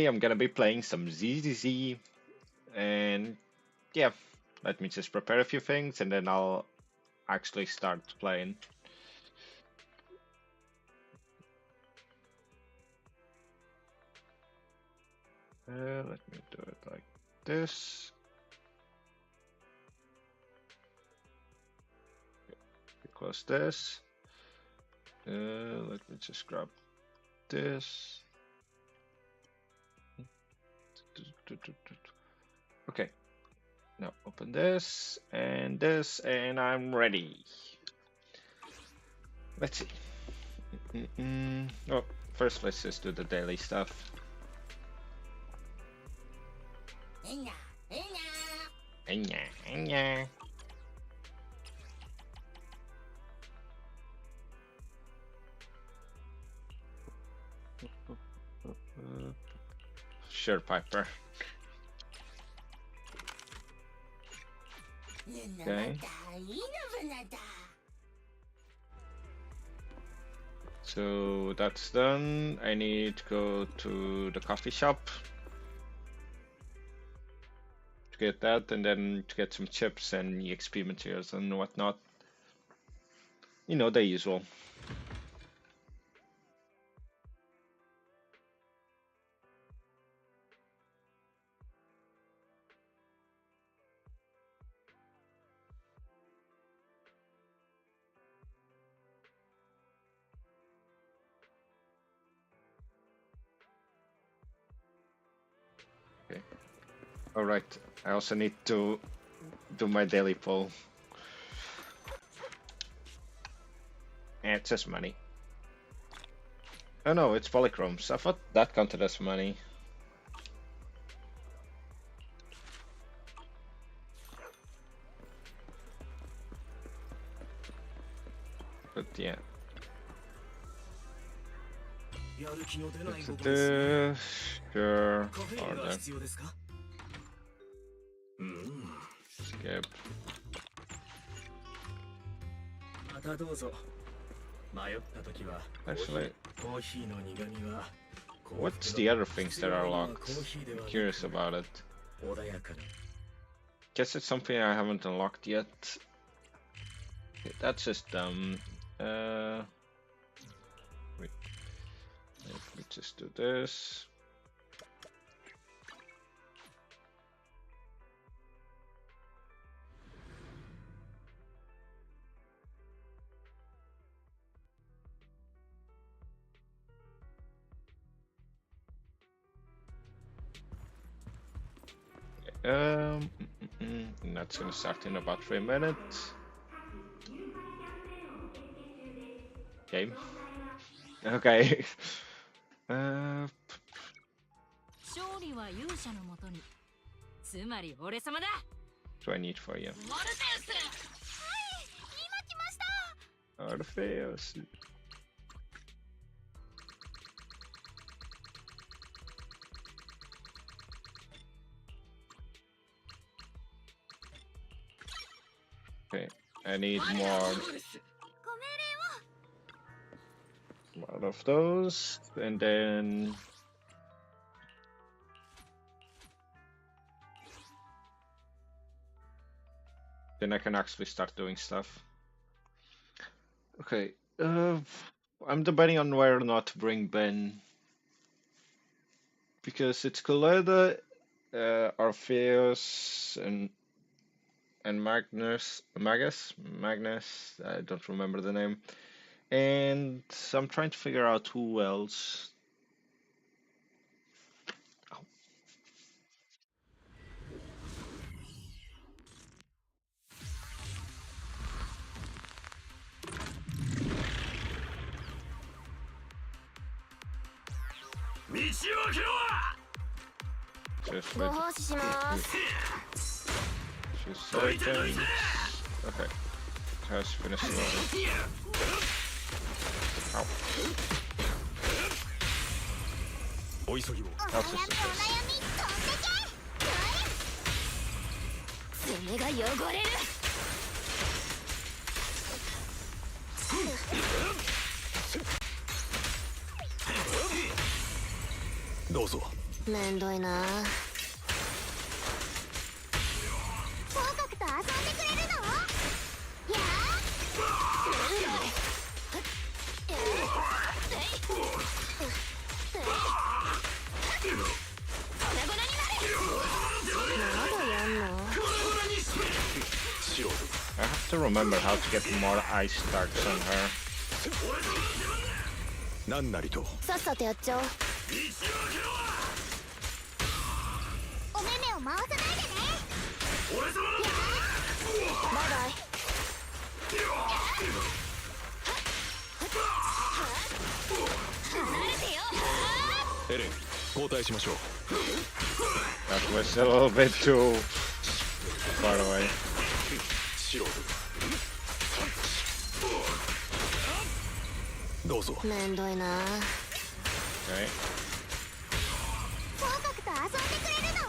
I'm gonna be playing some ZZZ, and yeah, let me just prepare a few things and then I'll actually start playing. Let me do it like this. Close this. Let me just grab this. Okay, now open this, and I'm ready. Let's see. Oh, first let's just do the daily stuff. Sure, Piper. Okay. So that's done. I need to go to the coffee shop to get that, and then to get some chips and EXP materials and whatnot. You know, the usual. Okay. All right. I also need to do my daily poll. And it says money. Oh no, it's polychromes. I thought that counted as money. But yeah. Sure. Order. Skip. Actually, what's the other things that are locked? I'm curious about it. Guess it's something I haven't unlocked yet. Okay, that's just dumb. Wait. Let me just do this. That's gonna start in about 3 minutes. Game. Okay. What do I need for you? Orpheus. Okay, I need more of those, and then I can actually start doing stuff. Okay, I'm debating on whether or not to bring Ben, because it's Coletta, Orpheus, and Magnus, I don't remember the name, and I'm trying to figure out who else. Oh. Just wait. Okay. Has finished loading. Ow. How system this? めんどいな。フォーカクと遊んでくれるの？やI have to remember how to get more ice darts on her. 何なりとさっさとやっちゃおう。お目目を回さないでね。バイバイ。エレン交代しましょう。 That was a little bit too far away. 素人どうぞ。めんどいな。Okay. フォーカクと遊んでくれるの？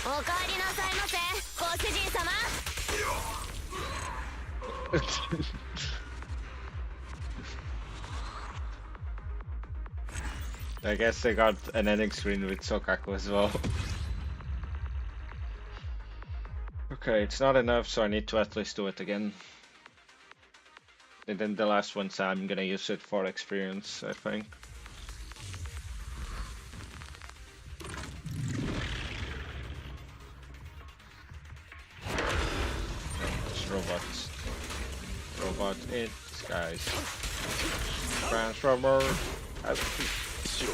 おかえりなさいませ、ご主人様。I guess they got an ending screen with Sokaku as well. Okay, it's not enough, so I need to at least do it again. And then the last one, so I'm gonna use it for experience, I think. Just robots. Robot it, guys. Transformer. 素人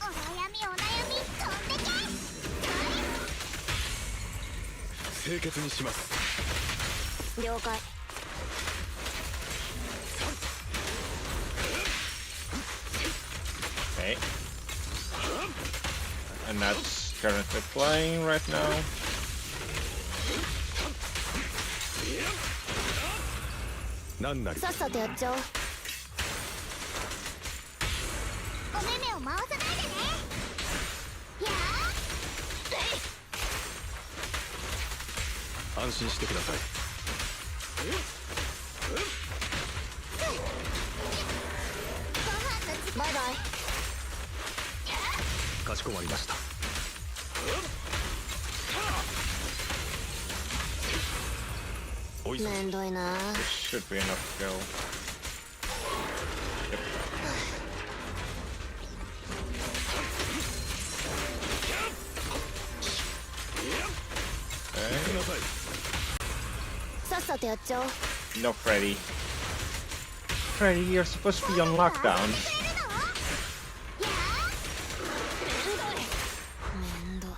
お悩み飛んでけ。清潔にします。了解。Okay. And that's currently playing right now. 何なりさっさとやっちゃおう。お目目を回さないでね。安心してください。バイバイ。かしこまりました。おいしい。めんどいな。 This should be enough to go. Yep. Okay. さっさとやっちゃおう。 No, Freddy. Freddy, you're supposed to be on lockdown. めんど。押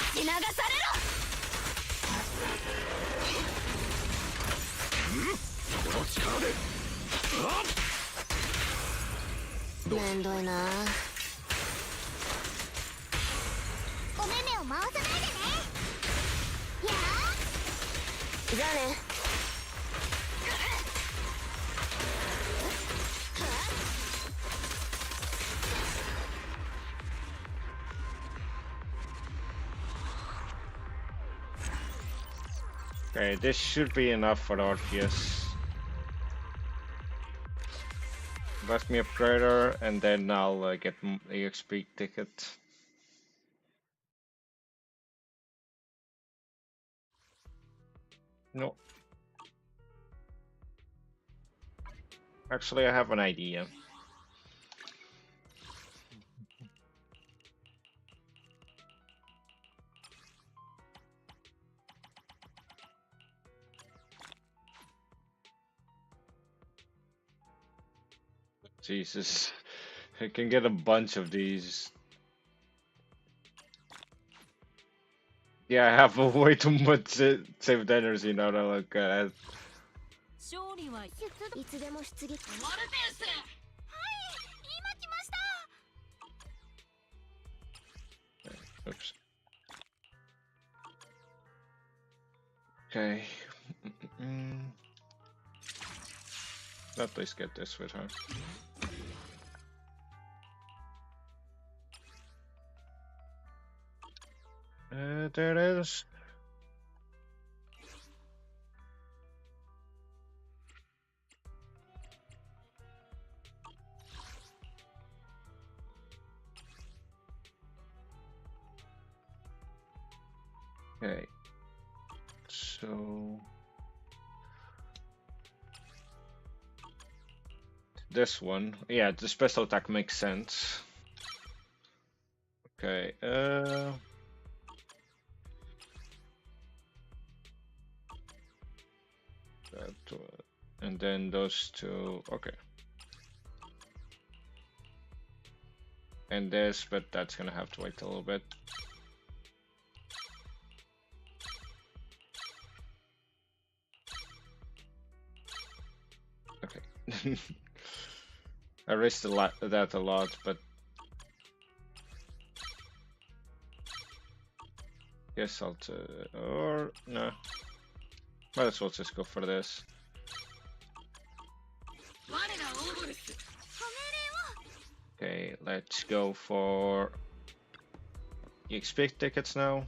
し流されろ。この力で。めんどいな。お目目を回さないでね。じゃあね。Okay, this should be enough for Orpheus. Left me a Predator, and then I'll get EXP ticket. No. Actually, I have an idea. Jesus, I can get a bunch of these. Yeah, I have way too much saved energy now to look at. 勝利はいつでも出撃。はい、今来ました。 Oops. Okay. At least get this with her. There it is. Okay. So this one, yeah, the special attack makes sense. Okay, and then those two, okay. And this, but that's gonna have to wait a little bit. Okay. I risked that a lot, but guess I'll or no. Might as well just go for this. Okay, let's go for EXP tickets now.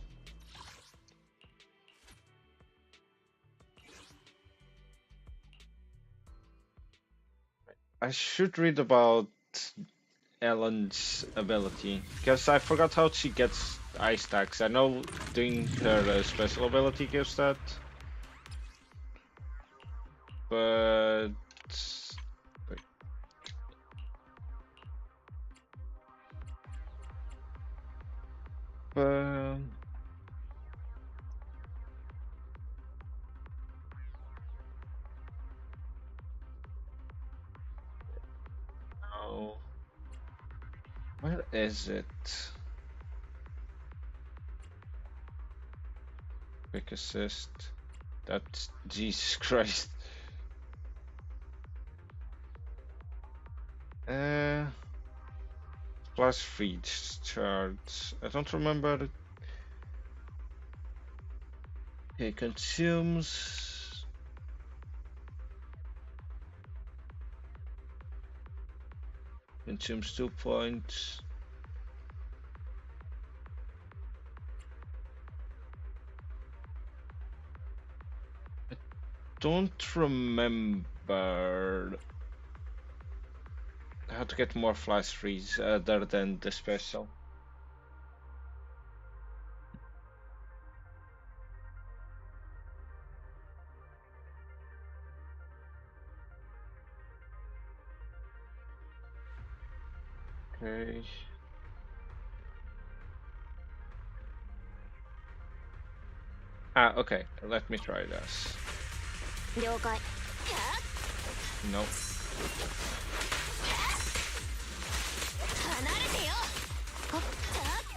I should read about Ellen's ability, because I forgot how she gets ice stacks. I know doing her special ability gives that, but but no. Where is it? Quick assist. That's Jesus Christ. Plus feed charge. I don't remember it. Okay, consumes. Consumes 2 points. I don't remember how to get more flash freeze other than the special. Okay. Ah, okay. Let me try this. 了解 No. 離れてよ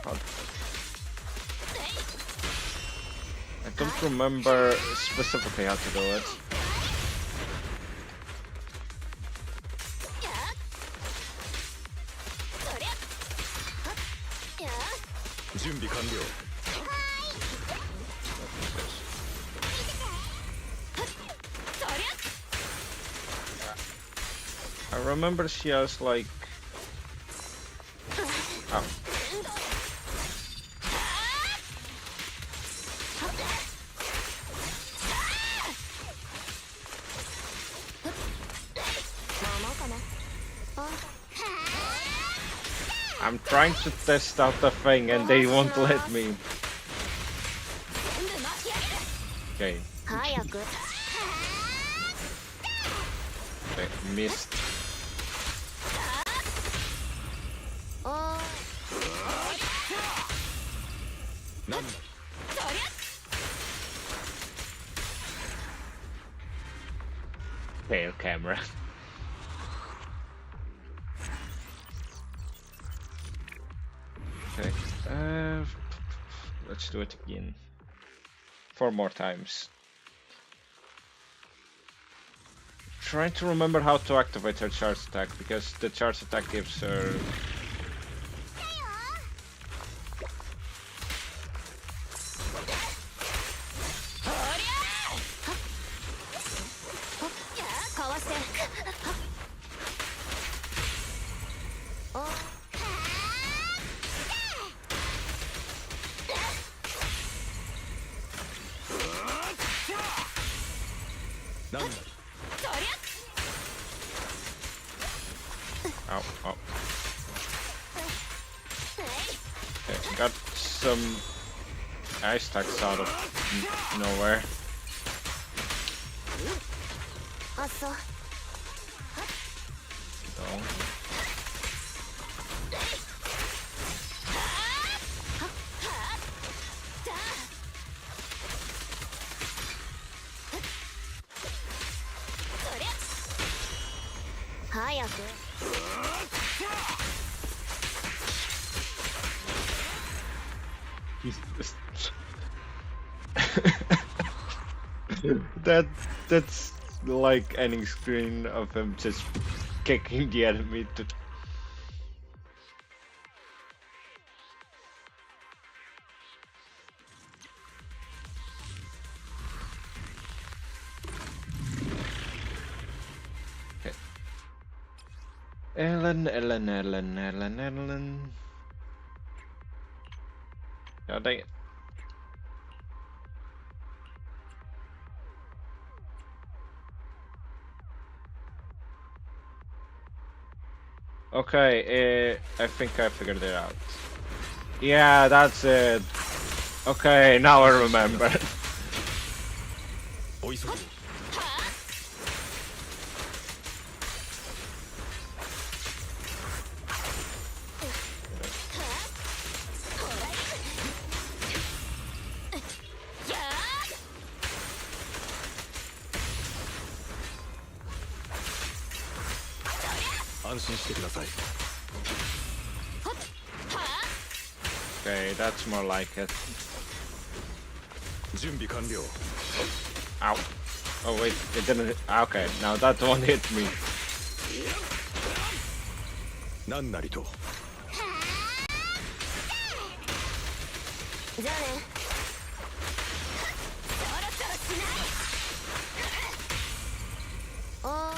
Oh. I don't remember specifically how to do it. そりゃや準備完了。 そりゃ I remember she has like. Oh. I'm trying to test out the thing and they won't let me. Okay. 早く Okay, missed. おー なんだ。 そりゃ Fail camera. Okay. Let's do it again. 4 more times. Trying to remember how to activate her charge attack because the charge attack gives her. Ow, ow. Okay, got some ice stacks out of nowhere. あ、そう。 So. That's like ending screen of him just kicking the enemy to. Okay. Ellen. Oh, dang it. Okay, I think I figured it out. Yeah, that's it. Okay, now I remember. お急ぎを 安心してください Okay, that's more like it. 準備完了 Ow. Oh wait, it didn't. Okay, now that one hit me. 何なりと じゃあね。おーい。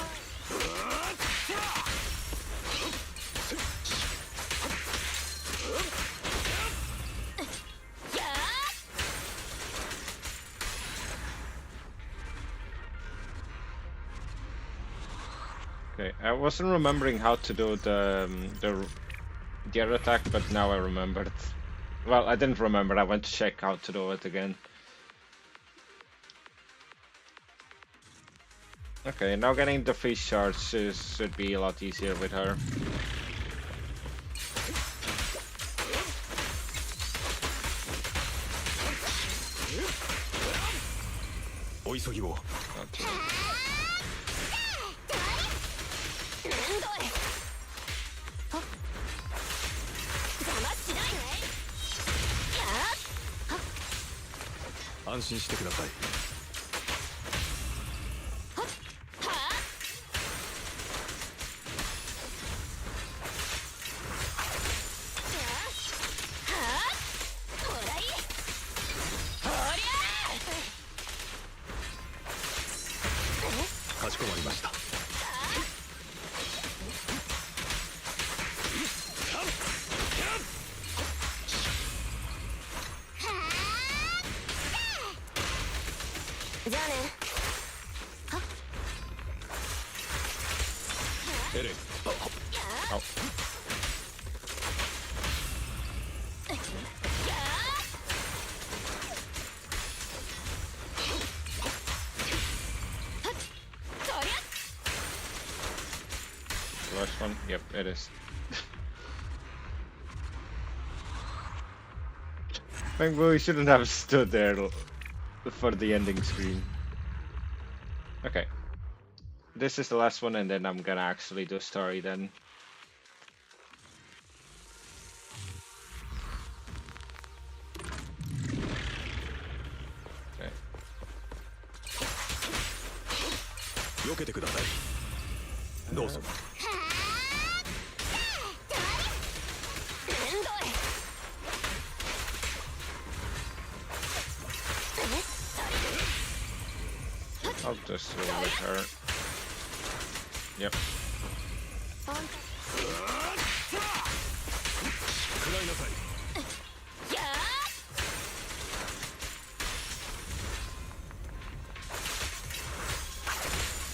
Okay, I wasn't remembering how to do the air attack, but now I remembered. Well, I didn't remember. I went to check how to do it again. Okay, now getting the face shards should be a lot easier with her.お急ぎを Not too late. 安心してください かしこまりました じゃあね。 エレン Oh. Last one? Yep, it is. Maybe we shouldn't have stood there for the ending screen. Okay. This is the last one, and then I'm gonna actually do story then. Okay. 避けてくださいどうぞ I'll just roll with her. Yep. 食らいなさい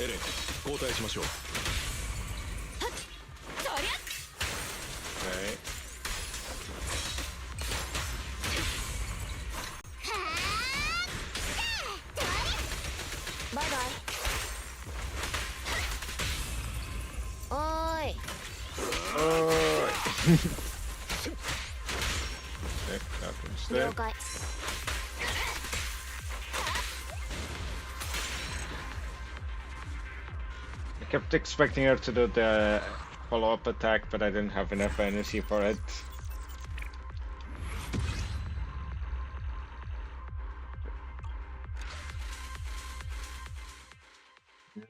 エレン交代しましょう Okay. バイバイ。おーい。Oh. Okay, that one's there. 了解。I kept expecting her to do the follow-up attack, but I didn't have enough energy for it.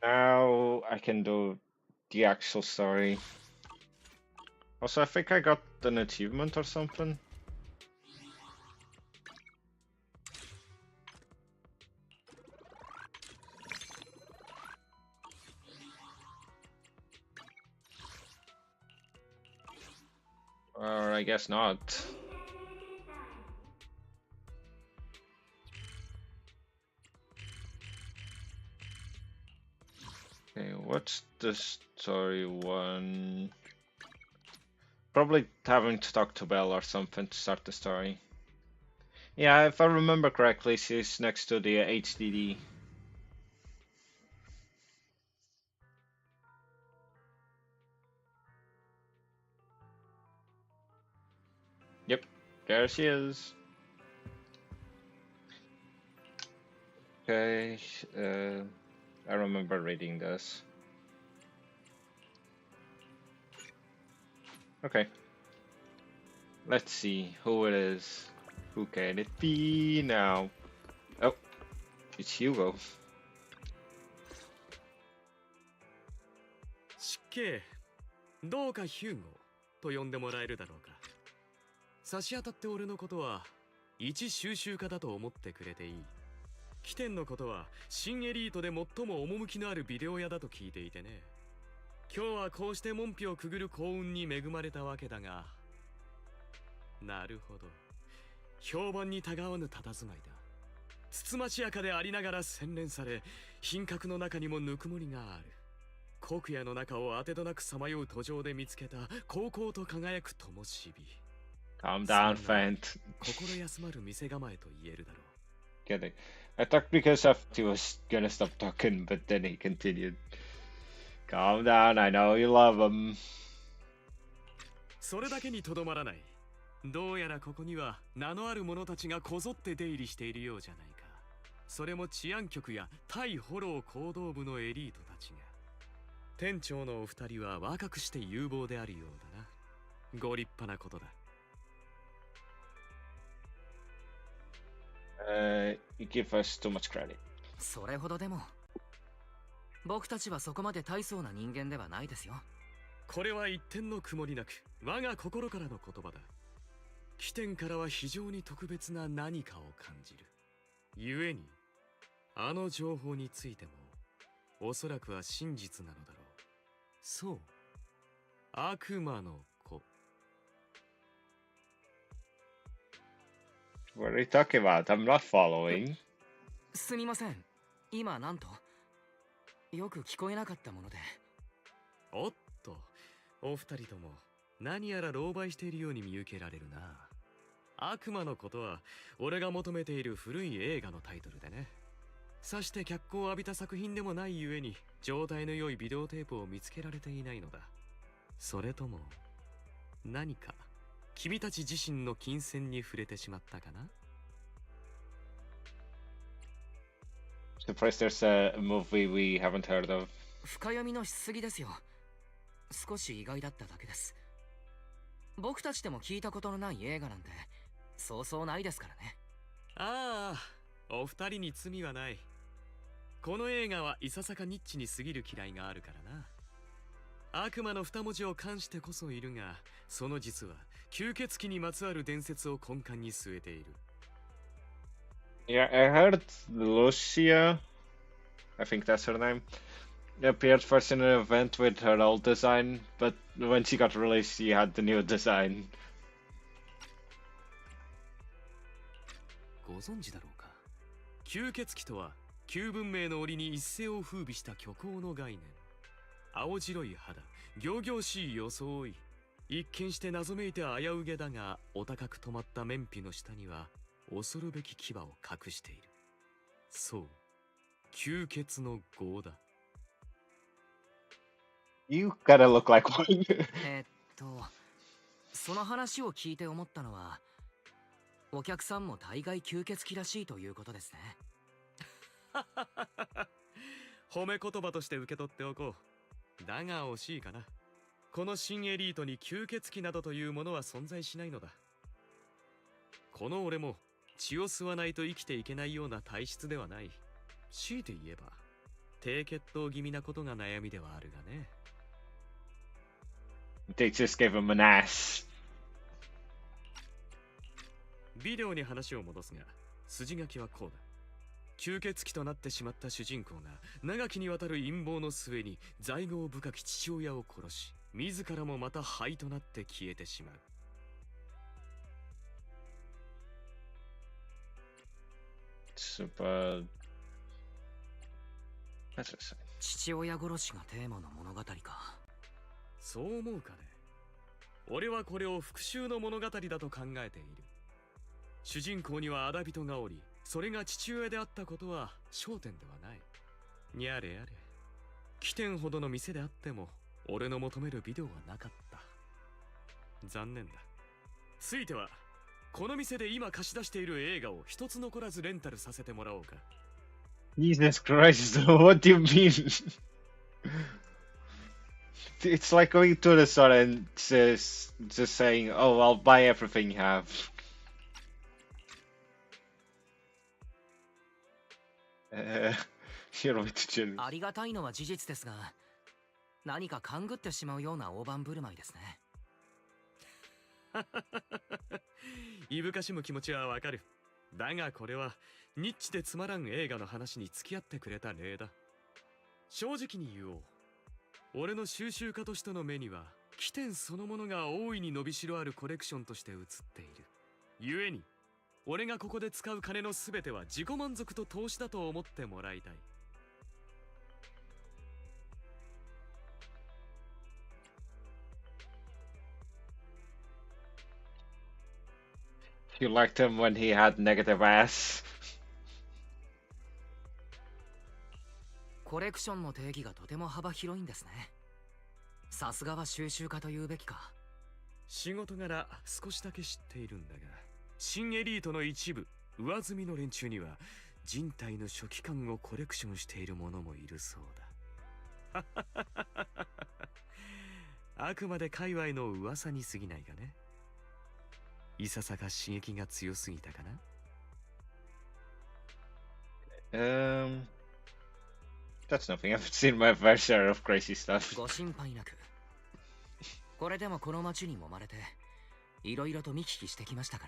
Now I can do the actual story. Also, I think I got an achievement or something. Or I guess not. Okay, what's the story one? Probably having to talk to Belle or something to start the story. Yeah, if I remember correctly, she's next to the HDD. Yep, there she is. Okay, I remember reading this. Okay. Let's see who it is. Who can it be now? Oh, it's Hugo. 失敬どうかヒューゴと呼んでもらえるだろうか。差し当たって俺のことは一収集家だと思ってくれていい。起点のことは新エリートで最も趣のあるビデオ屋だと聞いていてね。今日はこうして門扉をくぐる幸運に恵まれたわけだが、なるほど、評判にたがわぬ佇まいだ。つつましやかでありながら洗練され、品格の中にもぬくもりがある。黒夜の中を当てどなくさまよう途上で見つけた高校と輝く灯火。Calm down, Fant. 心休まる店構えと言えるだろう。 Kidding. I thought because of he was gonna stop talking, but then he continued. Calm down, I know you love him. それだけにとどまらない。どうやらここには名のある者たちがこぞって出入りしているようじゃないか。それも治安局や対フォロー行動部のエリートたちが。店長のお二人は若くして有望であるようだな。ご立派なことだ。You give us too much credit. それほどでも僕たちはそこまで大層な人間ではないですよ。これは一点の曇りなく我が心からの言葉だ。起点からは非常に特別な何かを感じる。故にあの情報についてもおそらくは真実なのだろう。そう、悪魔の子。 What are you talking about? I'm not following. すみません、今なんとよく聞こえなかったもので。おっと、お二人とも何やら狼狽しているように見受けられるな。悪魔のことは俺が求めている古い映画のタイトルでね。さして脚光を浴びた作品でもないゆえに状態の良いビデオテープを見つけられていないのだ。それとも何か君たち自身の金銭に触れてしまったかな。 Surprised there's a movie we haven't heard of. 深読みのしすぎですよ。少し意外だっただけです。僕たちでも聞いたことのない映画なんてそうそうないですからね。ああ、お二人に罪はない。この映画はいささかニッチに過ぎる嫌いがあるからな。悪魔の二文字を冠してこそいるが、その実は吸血鬼にまつわる伝説を根幹に据えている。 Yeah, I heard Lucia, I think that's her name, appeared first in an event with her old design, but when she got released, she had the new design. ご存知だろうか。吸血鬼とは旧文明の折に一世を風靡した虚構の概念。青白い肌、仰々しい装い。一見して謎めいて危うげだが、お高く止まった面皮の下には恐るべき牙を隠している。そう、吸血の業だ。You gotta look like one. その話を聞いて思ったのは、お客さんも大概吸血鬼らしいということですね。褒め言葉として受け取っておこう。だが惜しいかな。この新エリートに吸血鬼などというものは存在しないのだ。この俺も血を吸わないと生きていけないような体質ではない。強いて言えば低血糖気味なことが悩みではあるがね。They just gave him an ass. ビデオに話を戻すが、筋書きはこうだ。吸血鬼となってしまった主人公が長きにわたる陰謀の末に在郷深き父親を殺し、自らもまた灰となって消えてしまう。Super. That's a sign. 父親殺しがテーマの物語か。そう思うかね。俺はこれを復讐の物語だと考えている。主人公には仇人がおり、それが父親であったことは焦点ではない。にゃれやれ。起点ほどの店であっても、俺の求めるビデオはなかった。残念だ。ついては、この店で今貸し出している映画を一つ残らずレンタルさせてもらおうか。Jesus Christ, what do you mean? It's like going to the store and just saying, oh, I'll buy everything you have. 広めてちゃう。ありがたいのは事実ですが、何か勘ぐってしまうような大盤振る舞いですね。いぶかしむ気持ちはわかる。だがこれはニッチでつまらん映画の話に付き合ってくれた例だ。正直に言おう。俺の収集家としての目には起点そのものが大いに伸びしろあるコレクションとして映っている。故に俺がここで使う金のすべては自己満足と投資だと思ってもらいたい。You liked him when he had negative ass. コレクションの定義がとても幅広いんですね。さすがは収集家というべきか。仕事柄少しだけ知っているんだが、新エリートの一部上積みの連中には人体の初期感をコレクションしている者もいるそうだ。あくまで界隈の噂に過ぎないがね。いささか刺激が強すぎたかな。That's nothing. I've seen my fair share of crazy stuff. ご心配なく。これでもこの町に揉まれて、いろいろと見聞きしてきましたか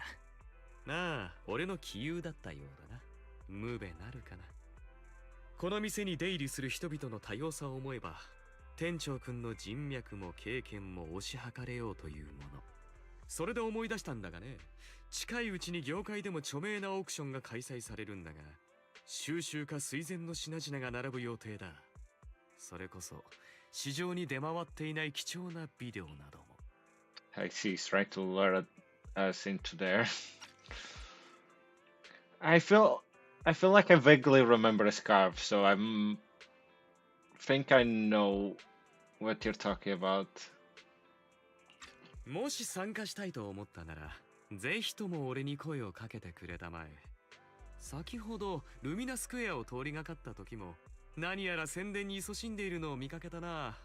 ら。なあ、俺の杞憂だったようだな。無べなるかな。この店に出入りする人々の多様さを思えば、店長くんの人脈も経験も推し量れようというもの。それで思い出したんだがね、近いうちに業界でも著名なオークションが開催されるんだが、収集家垂涎の品々が並ぶ予定だ。それこそ市場に出回っていない貴重なビデオなども。I see he's trying to lure us into there. I feel like I vaguely remember a scarf, so think I know what you're talking about. もし参加したいと思ったなら、ぜひとも俺に声をかけてくれたまえ。先ほどルミナスクエアを通りがかった時も、何やら宣伝に勤しんでいるのを見かけたな。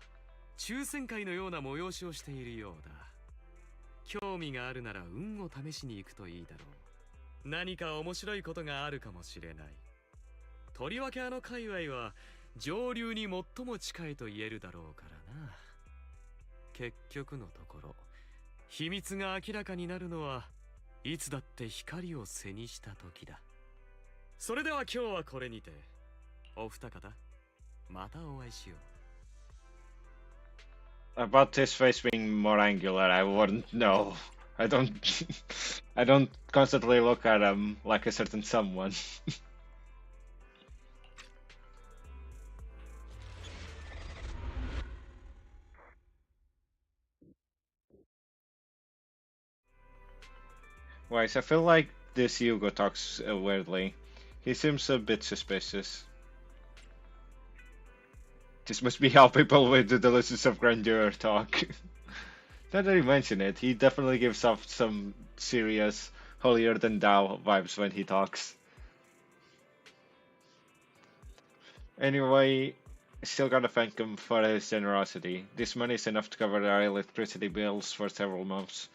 抽選会のような催しをしているようだ。興味があるなら運を試しに行くといいだろう。何か面白いことがあるかもしれない。とりわけあの界隈は上流に最も近いと言えるだろうからな。結局のところ、秘密が明らかになるのはいつだって光を背にした時だ。それでは今日はこれにて、お二方、またお会いしよう。About his face being more angular, I wouldn't know. I don't I don't constantly look at him like a certain someone. Wise, I feel like this Hugo talks weirdly. He seems a bit suspicious. This must be how people with the delusions of grandeur talk. Now that you mention it, he definitely gives off some serious, holier than thou vibes when he talks. Anyway, still gotta thank him for his generosity. This money is enough to cover our electricity bills for several months.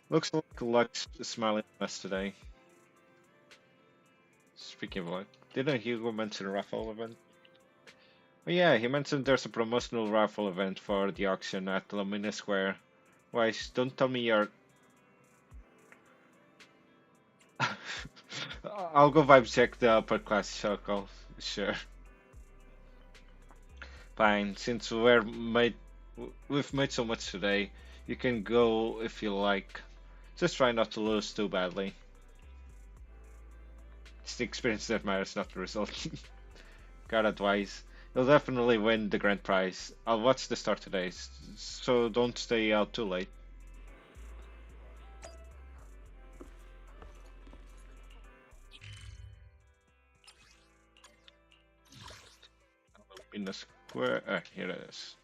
Looks like luck's smiling on us today. Speaking of luck, didn't Hugo mention a raffle event? Oh yeah, he mentioned there's a promotional raffle event for the auction at Lumina Square. Wise, don't tell me you're... I'll go vibe check the upper class circle. Sure. Fine, since we've made so much today, you can go if you like. Just try not to lose too badly. It's the experience that matters, not the result. Got advice. You'll definitely win the grand prize. I'll watch the start today, so don't stay out too late. In the square, here it is.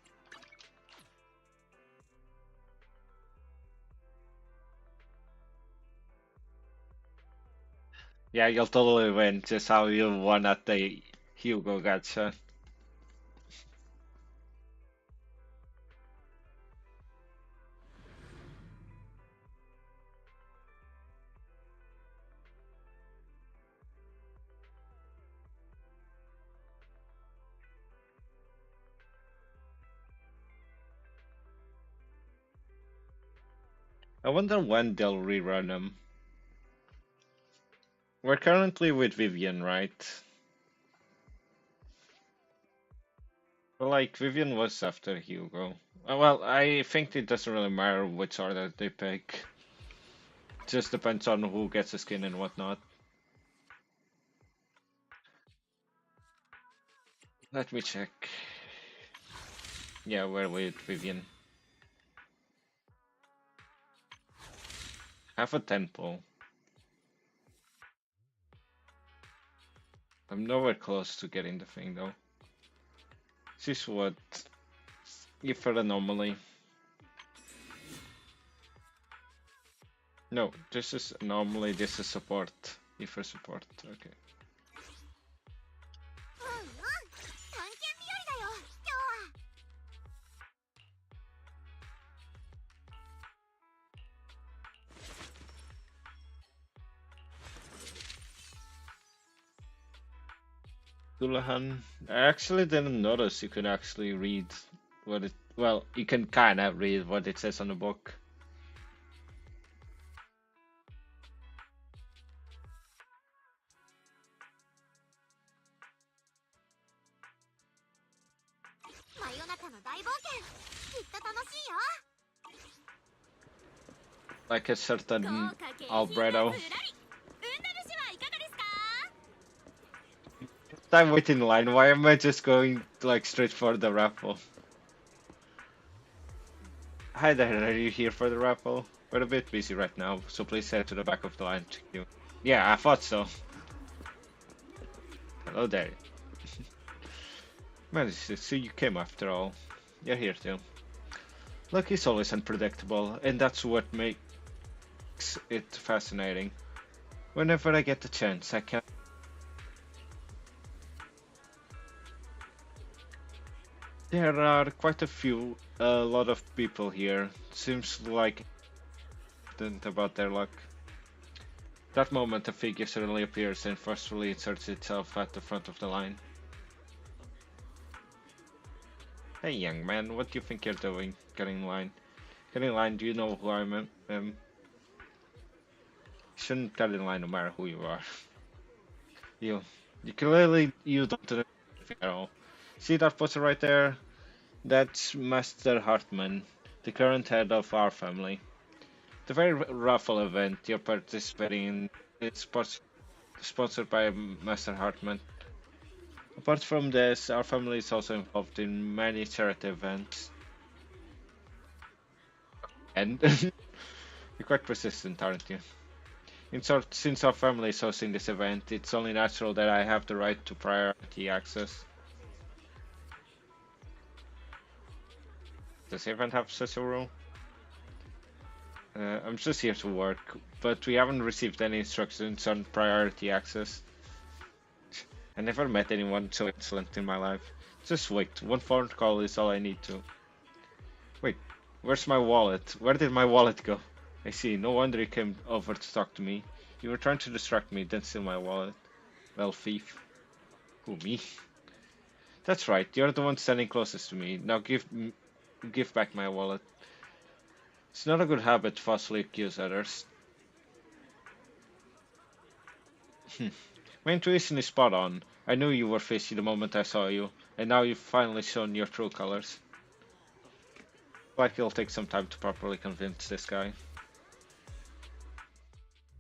Yeah, you'll totally win, just how you won at the Hugo gacha. I wonder when they'll rerun them. We're currently with Vivian, right? Well, like, Vivian was after Hugo. Well, I think it doesn't really matter which order they pick. Just depends on who gets a skin and whatnot. Let me check. Yeah, we're with Vivian. Have a temple. I'm nowhere close to getting the thing though. This is what? If an anomaly. No, this is anomaly, this is support. If for support, okay. うんうん探検日和だよ今日は Dulahan. I actually didn't notice you could actually read what it. Well, you can kind of read what it says on the book. Like a certain Alberto. I'm waiting in line. Why am I just going like straight for the raffle? Hi there, are you here for the raffle? We're a bit busy right now, so please head to the back of the line to queue. Yeah, I thought so. Hello there. Managed to see you came after all. You're here too. Luck is always unpredictable, and that's what makes it fascinating. Whenever I get the chance, I can. There are quite a lot of people here. Seems like about their luck. That moment, a figure suddenly appears and forcefully inserts itself at the front of the line. Hey, young man, what do you think you're doing? Getting in line. Get in line, do you know who I am? Shouldn't get in line no matter who you are. You clearly you don't know at all. See that poster right there? That's Master Hartman, the current head of our family. The very raffle event you're participating in is sponsored by Master Hartman. Apart from this, our family is also involved in many charity events. And you're quite persistent, aren't you? In short, since our family is hosting this event, it's only natural that I have the right to priority access. Does he even have such a role? I'm just here to work, but we haven't received any instructions on priority access. I never met anyone so excellent in my life. Just wait, one phone call is all I need to. Wait, where's my wallet? Where did my wallet go? I see, no wonder you came over to talk to me. You were trying to distract me, then steal my wallet. Well, thief. Who, me? That's right, you're the one standing closest to me. Now give back my wallet. It's not a good habit to falsely accuse others. My intuition is spot on. I knew you were fishy the moment I saw you, and now you've finally shown your true colors. Like it'll take some time to properly convince this guy.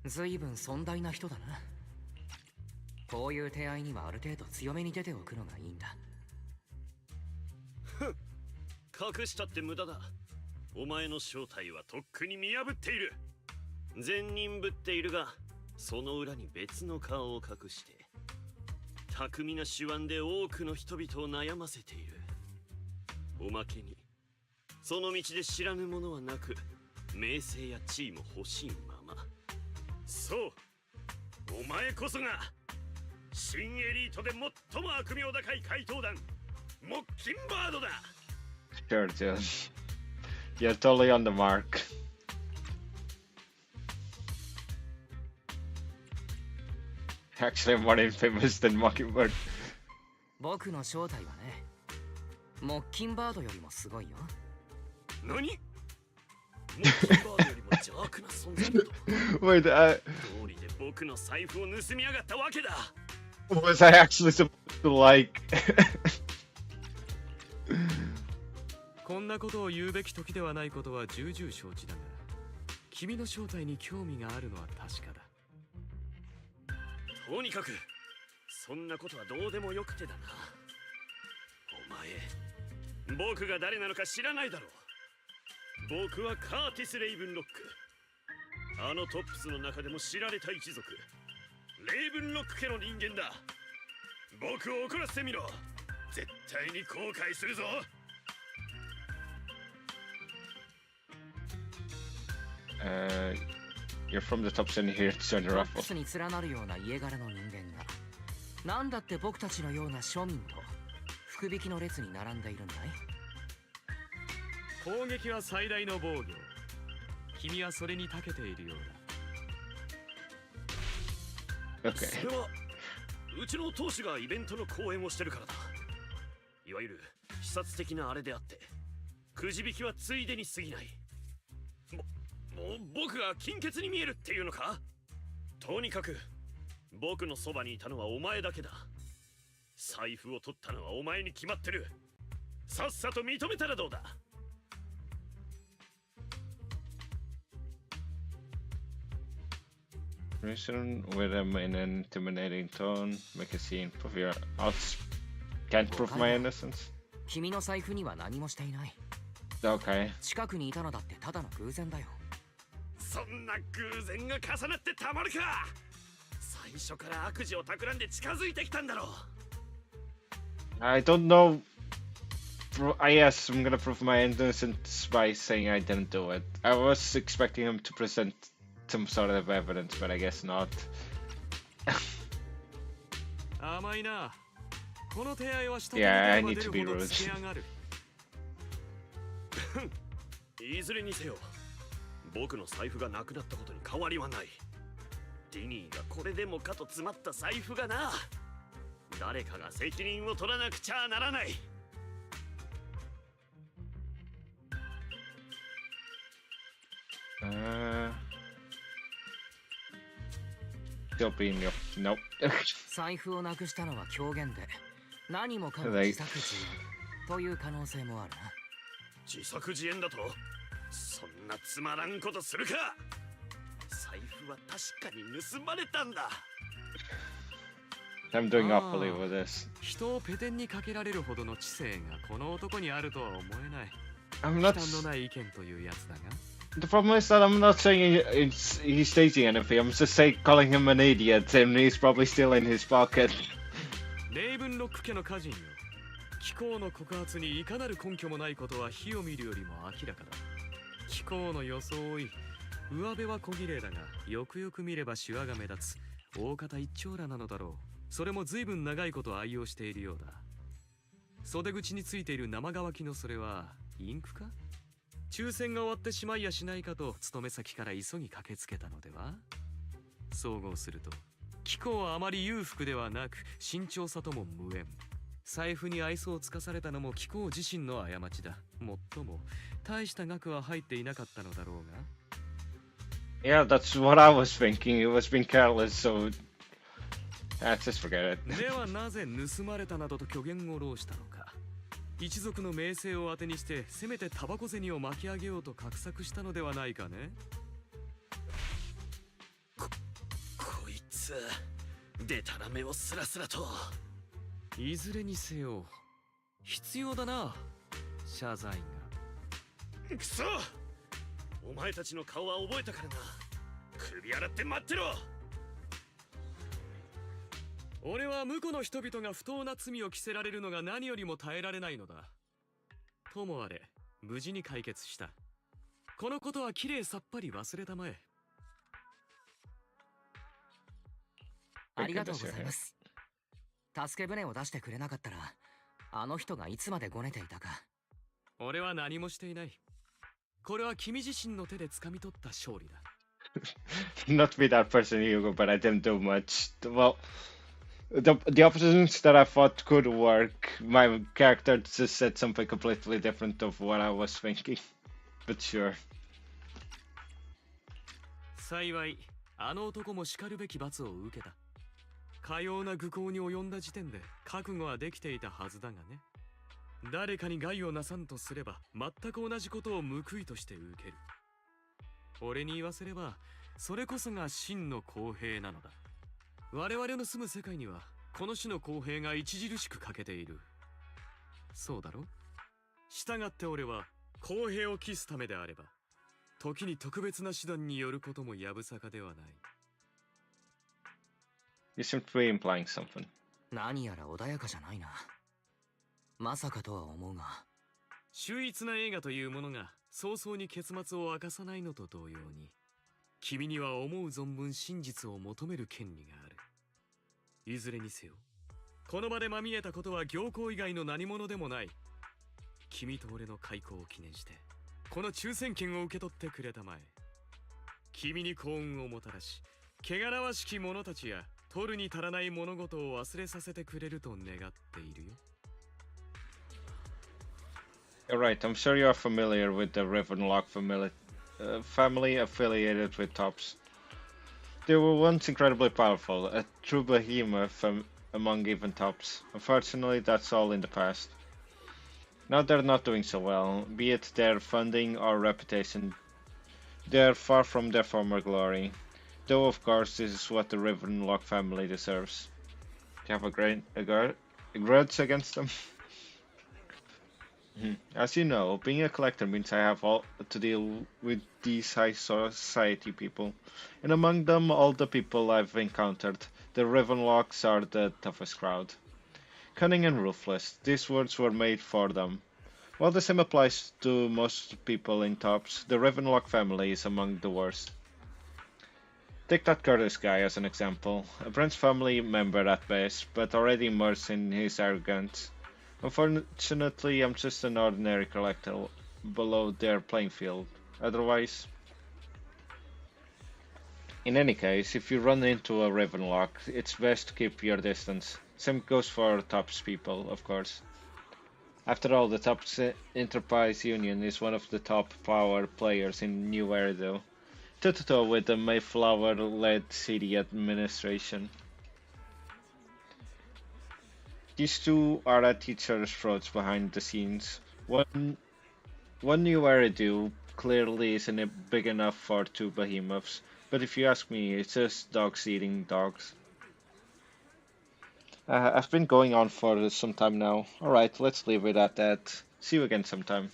ずいぶん尊大な人だな。こういう手合いにはある程度強めに出ておくのがいいんだ。隠したって無駄だ。お前の正体はとっくに見破っている。善人ぶっているが、その裏に別の顔を隠して巧みな手腕で多くの人々を悩ませている。おまけにその道で知らぬものはなく、名声や地位も欲しいまま。そう、お前こそが新エリートで最も悪名高い怪盗団モッキンバードだ。 Sure, Jill. You're totally on the mark. Actually, I'm more infamous than Mockingbird. 僕の正体はね、モッキンバードよりもすごいよ。何？モッキンバードよりも邪悪な存在だと。 Wait, 道理で僕の財布を盗みやがったわけだ。 was I actually supposed to like? こんなことを言うべき時ではないことは重々承知だが、君の正体に興味があるのは確かだ。とにかくそんなことはどうでもよくてだな。お前、僕が誰なのか知らないだろう。僕はカーティス・レイブンロック。あのトップスの中でも知られた一族、レイブンロック家の人間だ。僕を怒らせてみろ。絶対に後悔するぞ。You're from the top and here to join the トッ raffle. プスに連なるような家柄の人間が、なんだって僕たちのような庶民と福引きの列に並んでいるんだい。攻撃は最大の防御。君はそれに長けているようだ。Okay. それはうちの当主がイベントの講演をしてるからだ。いわゆる視察的なあれであって、くじ引きはついでに過ぎない。もう僕が金欠に見えるっていうのか？とにかく僕のそばにいたのはお前だけだ。財布を取ったのはお前に決まってる。さっさと認めたらどうだ。 Reason with them in an intimidating tone, make a scene, prove your odds. Can't prove my innocence. 君の財布には何もしていない。 Okay. 近くにいたのだってただの偶然だよ。そんな偶然が重なってたまるか。最初から悪事を企んで近づいてきたんだろう。 I don't know. Yes, I'm gonna prove my innocence by saying I didn't do it. I was expecting him to present some sort of evidence, but I guess not. 甘いな。この手合いはした。 Yeah, I need to be rude. いずれにせよ、僕の財布がなくなったことに変わりはない。ディニーがこれでもかと詰まった財布がな。誰かが責任を取らなくちゃならない。 Still being your nope. 財布をなくしたのは狂言で、何もかも自作自演という可能性もあるな。自作自演だと？そんなつまらんことするか。財布は確かに盗まれたんだ。 I'm doing awfully with this. 人をペテンにかけられるほどの知性がこの男にあるとは思えない。 I'm not. 忌憚のない意見というやつだが。 The problem is that I'm not saying he's staging anything. I'm just calling him an idiot, and he's probably still in his pocket. レイブンロック家の家人よ。貴公の告発にいかなる根拠もないことは火を見るよりも明らかだ。貴公の装い、上辺は小綺麗だが、よくよく見ればシワが目立つ大方一丁羅なのだろう。それも随分長いこと愛用しているようだ。袖口についている生乾きのそれはインクか？抽選が終わってしまいやしないかと勤め先から急ぎ駆けつけたのでは？総合すると貴公はあまり裕福ではなく、慎重さとも無縁。財布に愛想をつかされたのも貴公自身の過ちだ。もっとも大した額は入っていなかったのだろうが。Yeah, that's what I was thinking. It was being careless, so just forget it. ではなぜ盗まれたなどと虚言を弄したのか。一族の名声を当てにしてせめてタバコ銭を巻き上げようと画策したのではないかね。こいつでたらめをスラスラと。いずれにせよ必要だな、謝罪が。くそ、お前たちの顔は覚えたからな。首洗って待ってろ。俺は婿の人々が不当な罪を着せられるのが何よりも耐えられないのだ。ともあれ無事に解決した。このことはきれいさっぱり忘れたまえ。ありがとうございます。助け舟を出してくれなかったら、あの人がいつまでごねていたか。俺は何もしていない。これは君自身の手で掴み取った勝利だ。Not be that person, Hugo, but I didn't do much. Well, the options that I thought could work, my character just said something completely different of what I was thinking. But sure. 幸い、あの男も叱るべき罰を受けた。かような愚行に及んだ時点で覚悟はできていたはずだがね。誰かに害をなさんとすれば全く同じことを報いとして受ける。俺に言わせればそれこそが真の公平なのだ。我々の住む世界にはこの種の公平が著しく欠けている。そうだろ？したがって俺は公平を期すためであれば時に特別な手段によることもやぶさかではない。You seem to be implying something. 何やら穏やかじゃないな。まさかとは思うが。秀逸な映画というものが早々に結末を明かさないのと同様に、君には思う存分真実を求める権利がある。いずれにせよ、この場でまみえたことは行幸以外の何者でもない。君と俺の開口を記念して、この抽選券を受け取ってくれたまえ。君に幸運をもたらし、汚らわしき者たちや取るに足らない物事を忘れさせてくれると願っているよ。Alright, I'm sure you are familiar with the Ravenlock family affiliated with Tops. They were once incredibly powerful, a true behemoth among even Tops. Unfortunately, that's all in the past. Now they're not doing so well, be it their funding or reputation. They're far from their former glory. Though of course this is what the Ravenlock family deserves. Do you have a grudge against them? As you know, being a collector means I have to deal with these high society people, and among them all the people I've encountered, the Ravenlocks are the toughest crowd. Cunning and ruthless, these words were made for them. While the same applies to most people in Tops, the Ravenlock family is among the worst. Take that Curtis guy as an example, a Brent's family member at best, but already immersed in his arrogance. Unfortunately, I'm just an ordinary collector below their playing field. Otherwise... In any case, if you run into a Ravenlock, it's best to keep your distance. Same goes for Tops people, of course. After all, the Tops Enterprise Union is one of the top power players in New Eridu, toe-to-toe with the Mayflower-led city administration. These two are at each other's throats behind the scenes. One New Eridu clearly isn't big enough for two behemoths, but if you ask me, it's just dogs eating dogs. I've been going on for some time now. Alright, let's leave it at that. See you again sometime.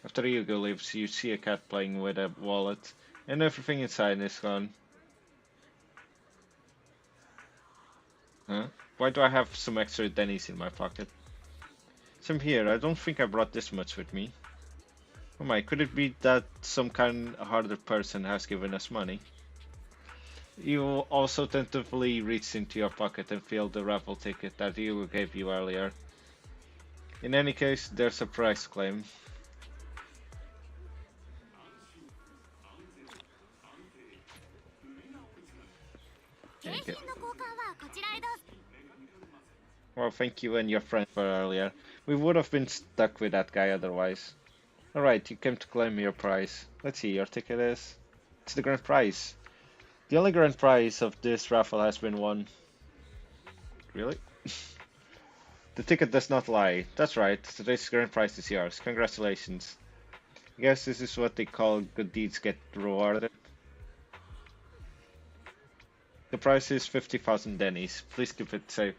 After Hugo leaves, you see a cat playing with a wallet, and everything inside is gone. Huh? Why do I have some extra Denny's in my pocket? Same here. I don't think I brought this much with me. Oh my, could it be that some kind harder person has given us money? You also tentatively reached into your pocket and filled the raffle ticket that Hugo gave you earlier. In any case, there's a price claim. Thank you. Well, thank you and your friend for earlier. We would have been stuck with that guy otherwise. Alright, you came to claim your prize. Let's see, your ticket is... It's the grand prize. The only grand prize of this raffle has been won. Really? The ticket does not lie. That's right, today's grand prize is yours. Congratulations. I guess this is what they call good deeds get rewarded. The price is 50,000 dennies. Please keep it safe.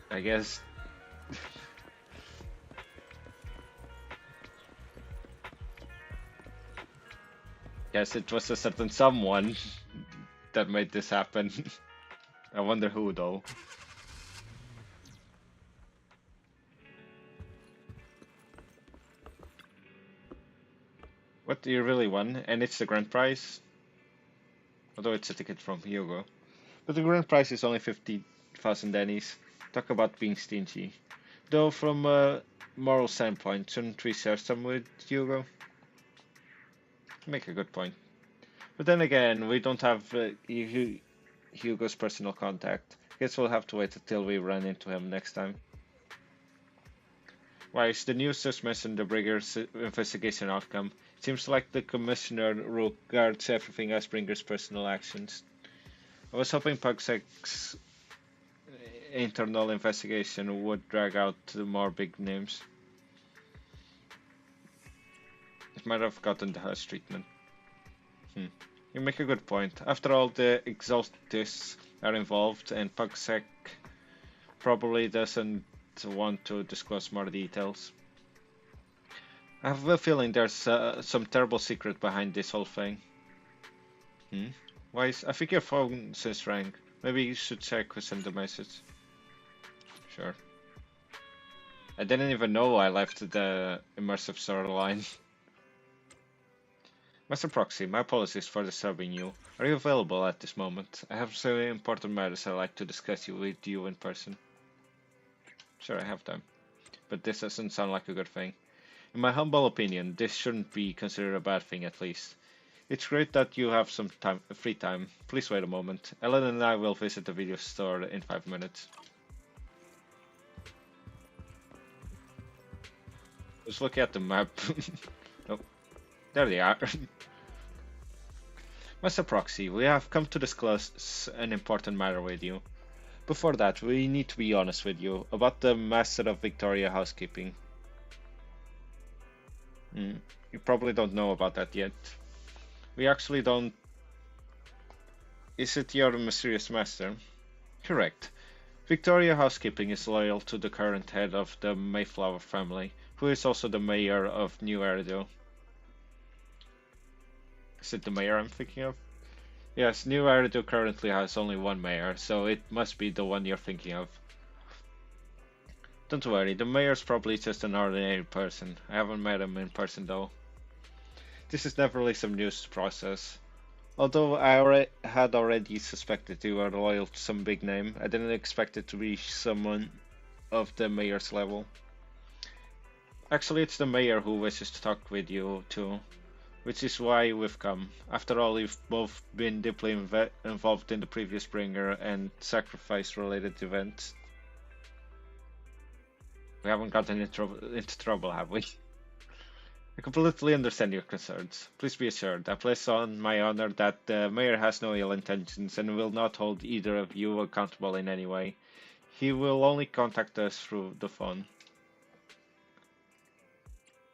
I guess. Guess it was a certain someone that made this happen. I wonder who though. What do you really won? And it's the grand prize? Although it's a ticket from Hugo. But the grand prize is only 50,000 dennies. Talk about being stingy. Though from a moral standpoint, shouldn't we share some with Hugo? Make a good point. But then again, we don't have Hugo's personal contact. Guess we'll have to wait until we run into him next time. Why, is the news just mentioned the Bringer's investigation outcome? It seems like the commissioner regards everything as Bringer's personal actions. I was hoping Pugsek's internal investigation would drag out more big names. It might have gotten the hush treatment. You make a good point. After all, the exaltists are involved, and Pugsek probably doesn't want to disclose more details. I have a feeling there's some terrible secret behind this whole thing. Why? I think your phone says rang. Maybe you should check who sent the message. Sure. I didn't even know I left the immersive storyline. Master Proxy, my apologies for disturbing you. Are you available at this moment? I have some important matters I'd like to discuss with you in person. Sure, I have time. But this doesn't sound like a good thing. In my humble opinion, this shouldn't be considered a bad thing at least. It's great that you have some free time. Please wait a moment. Ellen and I will visit the video store in 5 minutes. Just look at the map. Oh, there they are. Master Proxy, we have come to discuss an important matter with you. Before that, we need to be honest with you about the Master of Victoria housekeeping. You probably don't know about that yet. We actually don't... Is it your mysterious master? Correct. Victoria Housekeeping is loyal to the current head of the Mayflower family, who is also the mayor of New Erido. Is it the mayor I'm thinking of? Yes, New Erido currently has only one mayor, so it must be the one you're thinking of. Don't worry, the mayor's probably just an ordinary person. I haven't met him in person though. This is definitely some news to process. Although I had already suspected you were loyal to some big name, I didn't expect it to be someone of the mayor's level. Actually, it's the mayor who wishes to talk with you too, which is why we've come. After all, you've both been deeply involved in the previous bringer and sacrifice-related events. We haven't gotten into trouble, have we? I completely understand your concerns. Please be assured, I place on my honor that the mayor has no ill intentions and will not hold either of you accountable in any way. He will only contact us through the phone.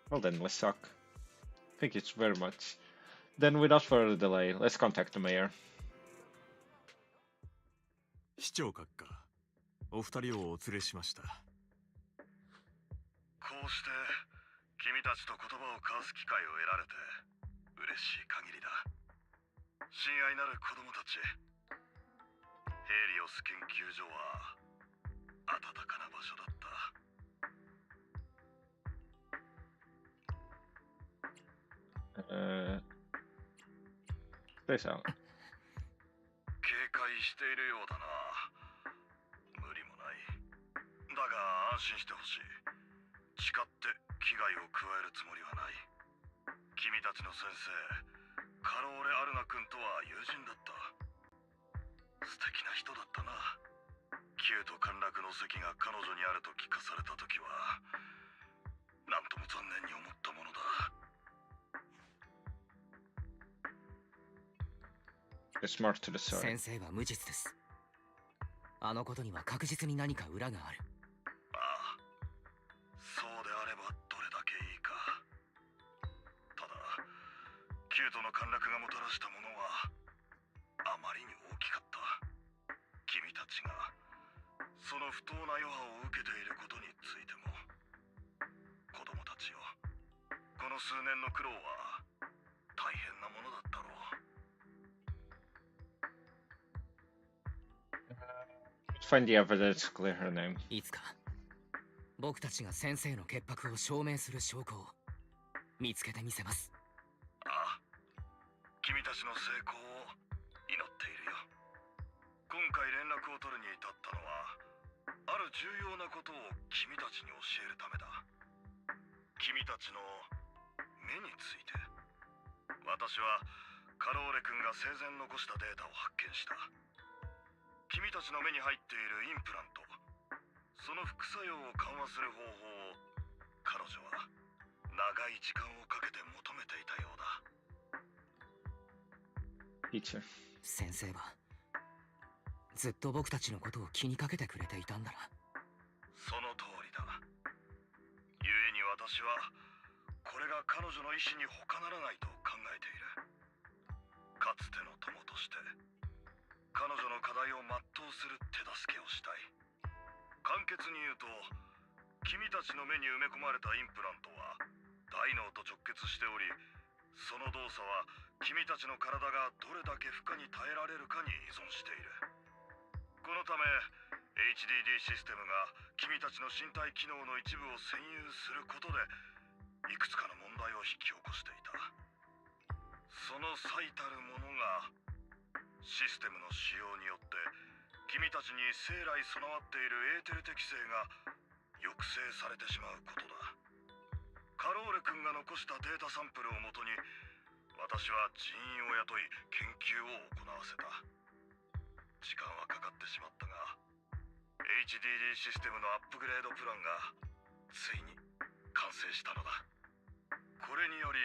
Well then, let's talk. Thank you very much. Then without further delay, let's contact the mayor. 市長閣下、お二人をお連れしました。こうして君たちと言葉を交わす機会を得られて嬉しい限りだ。親愛なる子供たち、ヘイリオスす研究所は暖かな場所だった。ペイさん。警戒しているようだな。無理もない。だが安心してほしい。誓って危害を加えるつもりはない。君たちの先生、カローレ・アルナ君とは友人だった。素敵な人だったな。キュート陥落の席が彼女にあると聞かされた時は、なんとも残念に思ったものだ。It's more to the story. 先生は無実です。あのことには確実に何か裏がある。ああ、そうであればどれだけいいか。ただ、キュートの陥落がもたらしたものはあまりに大きかった。君たちがその不当な余波を受けていることについても。子供たちよ、この数年の苦労は大変なものだったろう。Find the evidence to clear her name. いつか僕たちが先生の潔白を証明する証拠を見つけてみせます。ああ、君たちの成功を祈っているよ。今回連絡を取るに至ったのは、ある重要なことを君たちに教えるためだ。君たちの目について。私はカローレ君が生前残したデータを発見した。君たちの目に入っているインプラント、その副作用を緩和する方法を彼女は長い時間をかけて求めていたようだ。Teacher. 先生はずっと僕たちのことを気にかけてくれていたんだな。その通りだ。故に私はこれが彼女の意志に他ならないと考えている。かつての友として彼女の課題を全うする手助けをしたい。簡潔に言うと、君たちの目に埋め込まれたインプラントは大脳と直結しており、その動作は君たちの体がどれだけ負荷に耐えられるかに依存している。このため HDD システムが君たちの身体機能の一部を占有することでいくつかの問題を引き起こしていた。その最たるものがシステムの使用によって君たちに生来備わっているエーテル適性が抑制されてしまうことだ。カローレ君が残したデータサンプルをもとに私は人員を雇い研究を行わせた。時間はかかってしまったが HDD システムのアップグレードプランがついに完成したのだ。これにより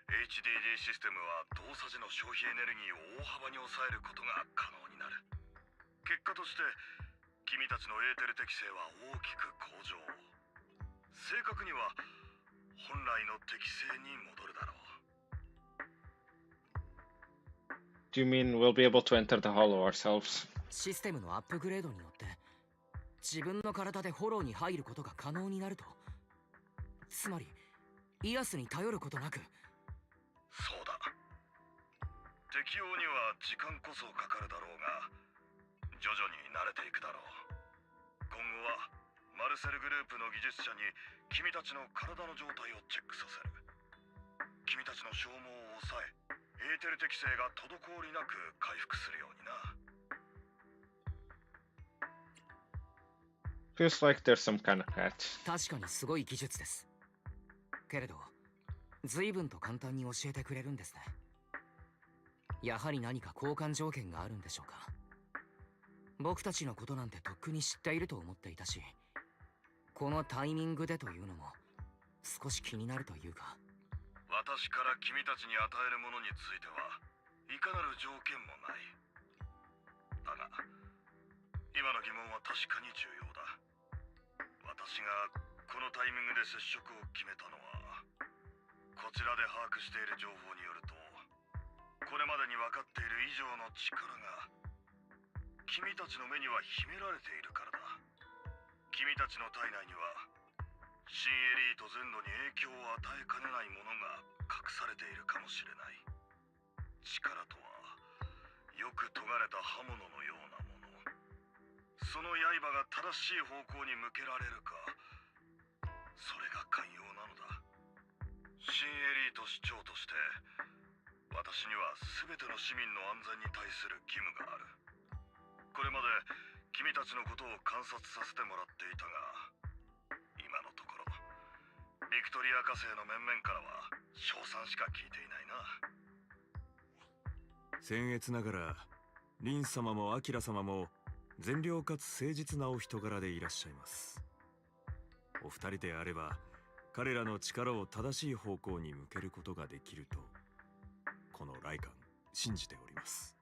HDD システムは動作時の消費エネルギーを大幅に抑えることが可能になる。結果として君たちのエーテル適性は大きく向上。正確には本来の適性に戻るだろう。Do you mean we'll be able to enter the hollow ourselves? システムのアップグレードによって自分の体でフォローに入ることが可能になると。つまりイアスに頼ることなく。そうだ。適応には時間こそかかるだろうが徐々に慣れていくだろう。今後はマルセルグループの技術者に君たちの体の状態をチェックさせる。君たちの消耗を抑えエーテル適性が滞りなく回復するようにな。Feels like there's some kind of catch. 確かにすごい技術です。けれど随分と簡単に教えてくれるんですね。やはり何か交換条件があるんでしょうか。僕たちのことなんてとっくに知っていると思っていたし、このタイミングでというのも少し気になるというか。私から君たちに与えるものについてはいかなる条件もない。だが今の疑問は確かに重要だ。私がこのタイミングで接触を決めたのは、こちらで把握している情報によると、これまでに分かっている以上の力が君たちの目には秘められているからだ。君たちの体内には新エリート全土に影響を与えかねないものが隠されているかもしれない。力とはよく研がれた刃物のようなもの。その刃が正しい方向に向けられるか、それが肝要なのだ。新エリート市長として私には全ての市民の安全に対する義務がある。これまで君たちのことを観察させてもらっていたが、今のところビクトリア火星の面々からは称賛しか聞いていないな。僭越ながらリン様もアキラ様も善良かつ誠実なお人柄でいらっしゃいます。お二人であれば彼らの力を正しい方向に向けることができるとこのライカン信じております。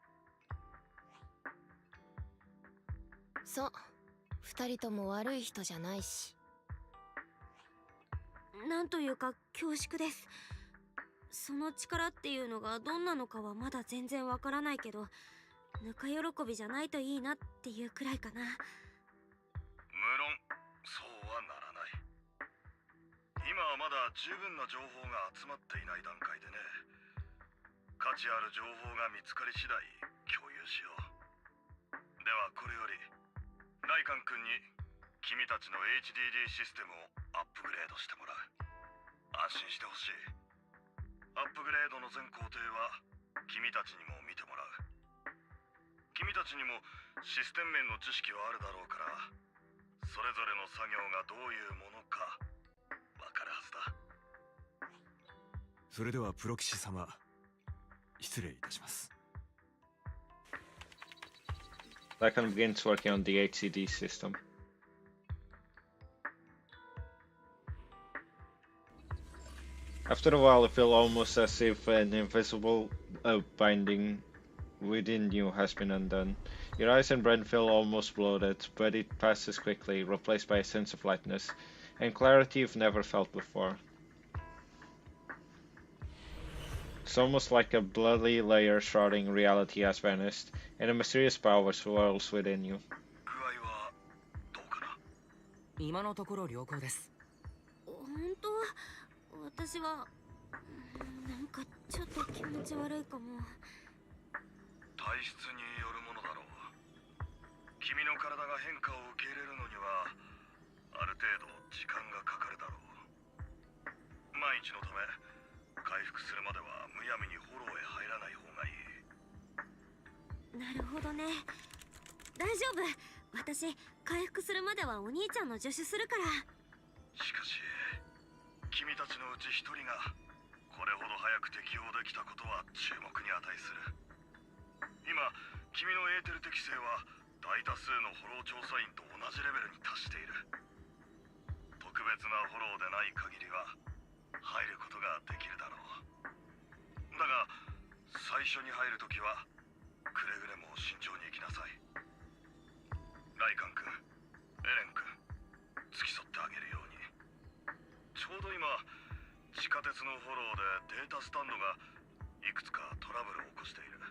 そう、二人とも悪い人じゃないし。なんというか恐縮です。その力っていうのがどんなのかはまだ全然わからないけど、ぬか喜びじゃないといいなっていうくらいかな。無論そうはならない。今はまだ十分な情報が集まっていない段階でね。価値ある情報が見つかり次第共有しよう。ではこれよりライカン君に君たちの HDD システムをアップグレードしてもらう。安心してほしい。アップグレードの全工程は君たちにも見てもらう。君たちにもシステム面の知識はあるだろうから、それぞれの作業がどういうものかわかるはずだ。それではプロ騎士様、失礼いたします。Lycan begins working on the HCD system. After a while, you feel almost as if an invisible binding within you has been undone. Your eyes and brain feel almost bloated, but it passes quickly, replaced by a sense of lightness and clarity you've never felt before. It's almost like a bloody layer shrouding reality has vanished, and a mysterious power swirls within you. 具合はどうかな。今のところ良好です。本当？私はなんかちょっと気持ち悪いかも。体質によるものだろう。君の体が変化を受け入れるのにはある程度時間がかかるだろう。万一のため回復するまではむやみにフォローへ入らない方がいい。なるほどね。大丈夫。私回復するまではお兄ちゃんの助手するから。しかし君たちのうち一人がこれほど早く適応できたことは注目に値する。今君のエーテル適性は大多数のフォロー調査員と同じレベルに達している。特別なフォローでない限りは入ることができるだろう。だが最初に入るときはくれぐれも慎重に行きなさい。ライカン君、エレン君、付き添ってあげるように。ちょうど今地下鉄のフォローでデータスタンドがいくつかトラブルを起こしている。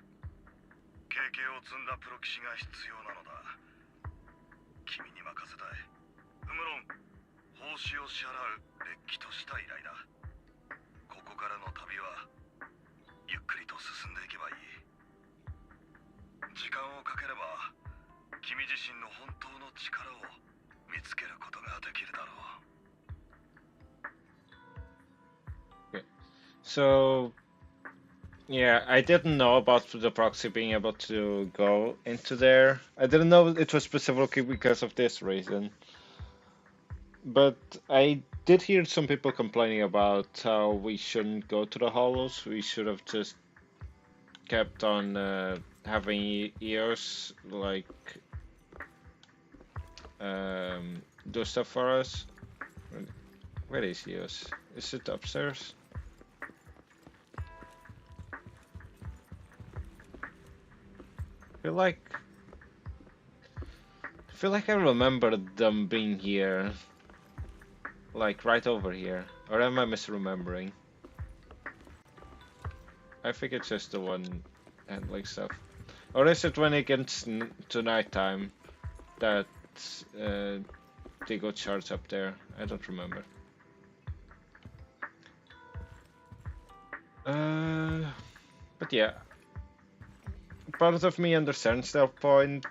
経験を積んだプロ騎士が必要なのだ。君に任せたい。無論報酬を支払うれっきとした依頼だ。ここからの旅はゆっくりと進んでいけばいい。時間をかければ君自身の本当の力を見つけることができるだろう。So, yeah, I didn't know about the proxy being able to go into there. I didn't know it was specifically because of this reason. But I did hear some people complaining about how we shouldn't go to the hollows. We should have just kept on having ears, like, do stuff for us. Where is ears? Is it upstairs? I feel like I remember them being here, like right over here, or am I misremembering? I think it's just the one handling stuff, or is it when it gets to nighttime that they go charged up there? I don't remember. But yeah. Part of me understands their point,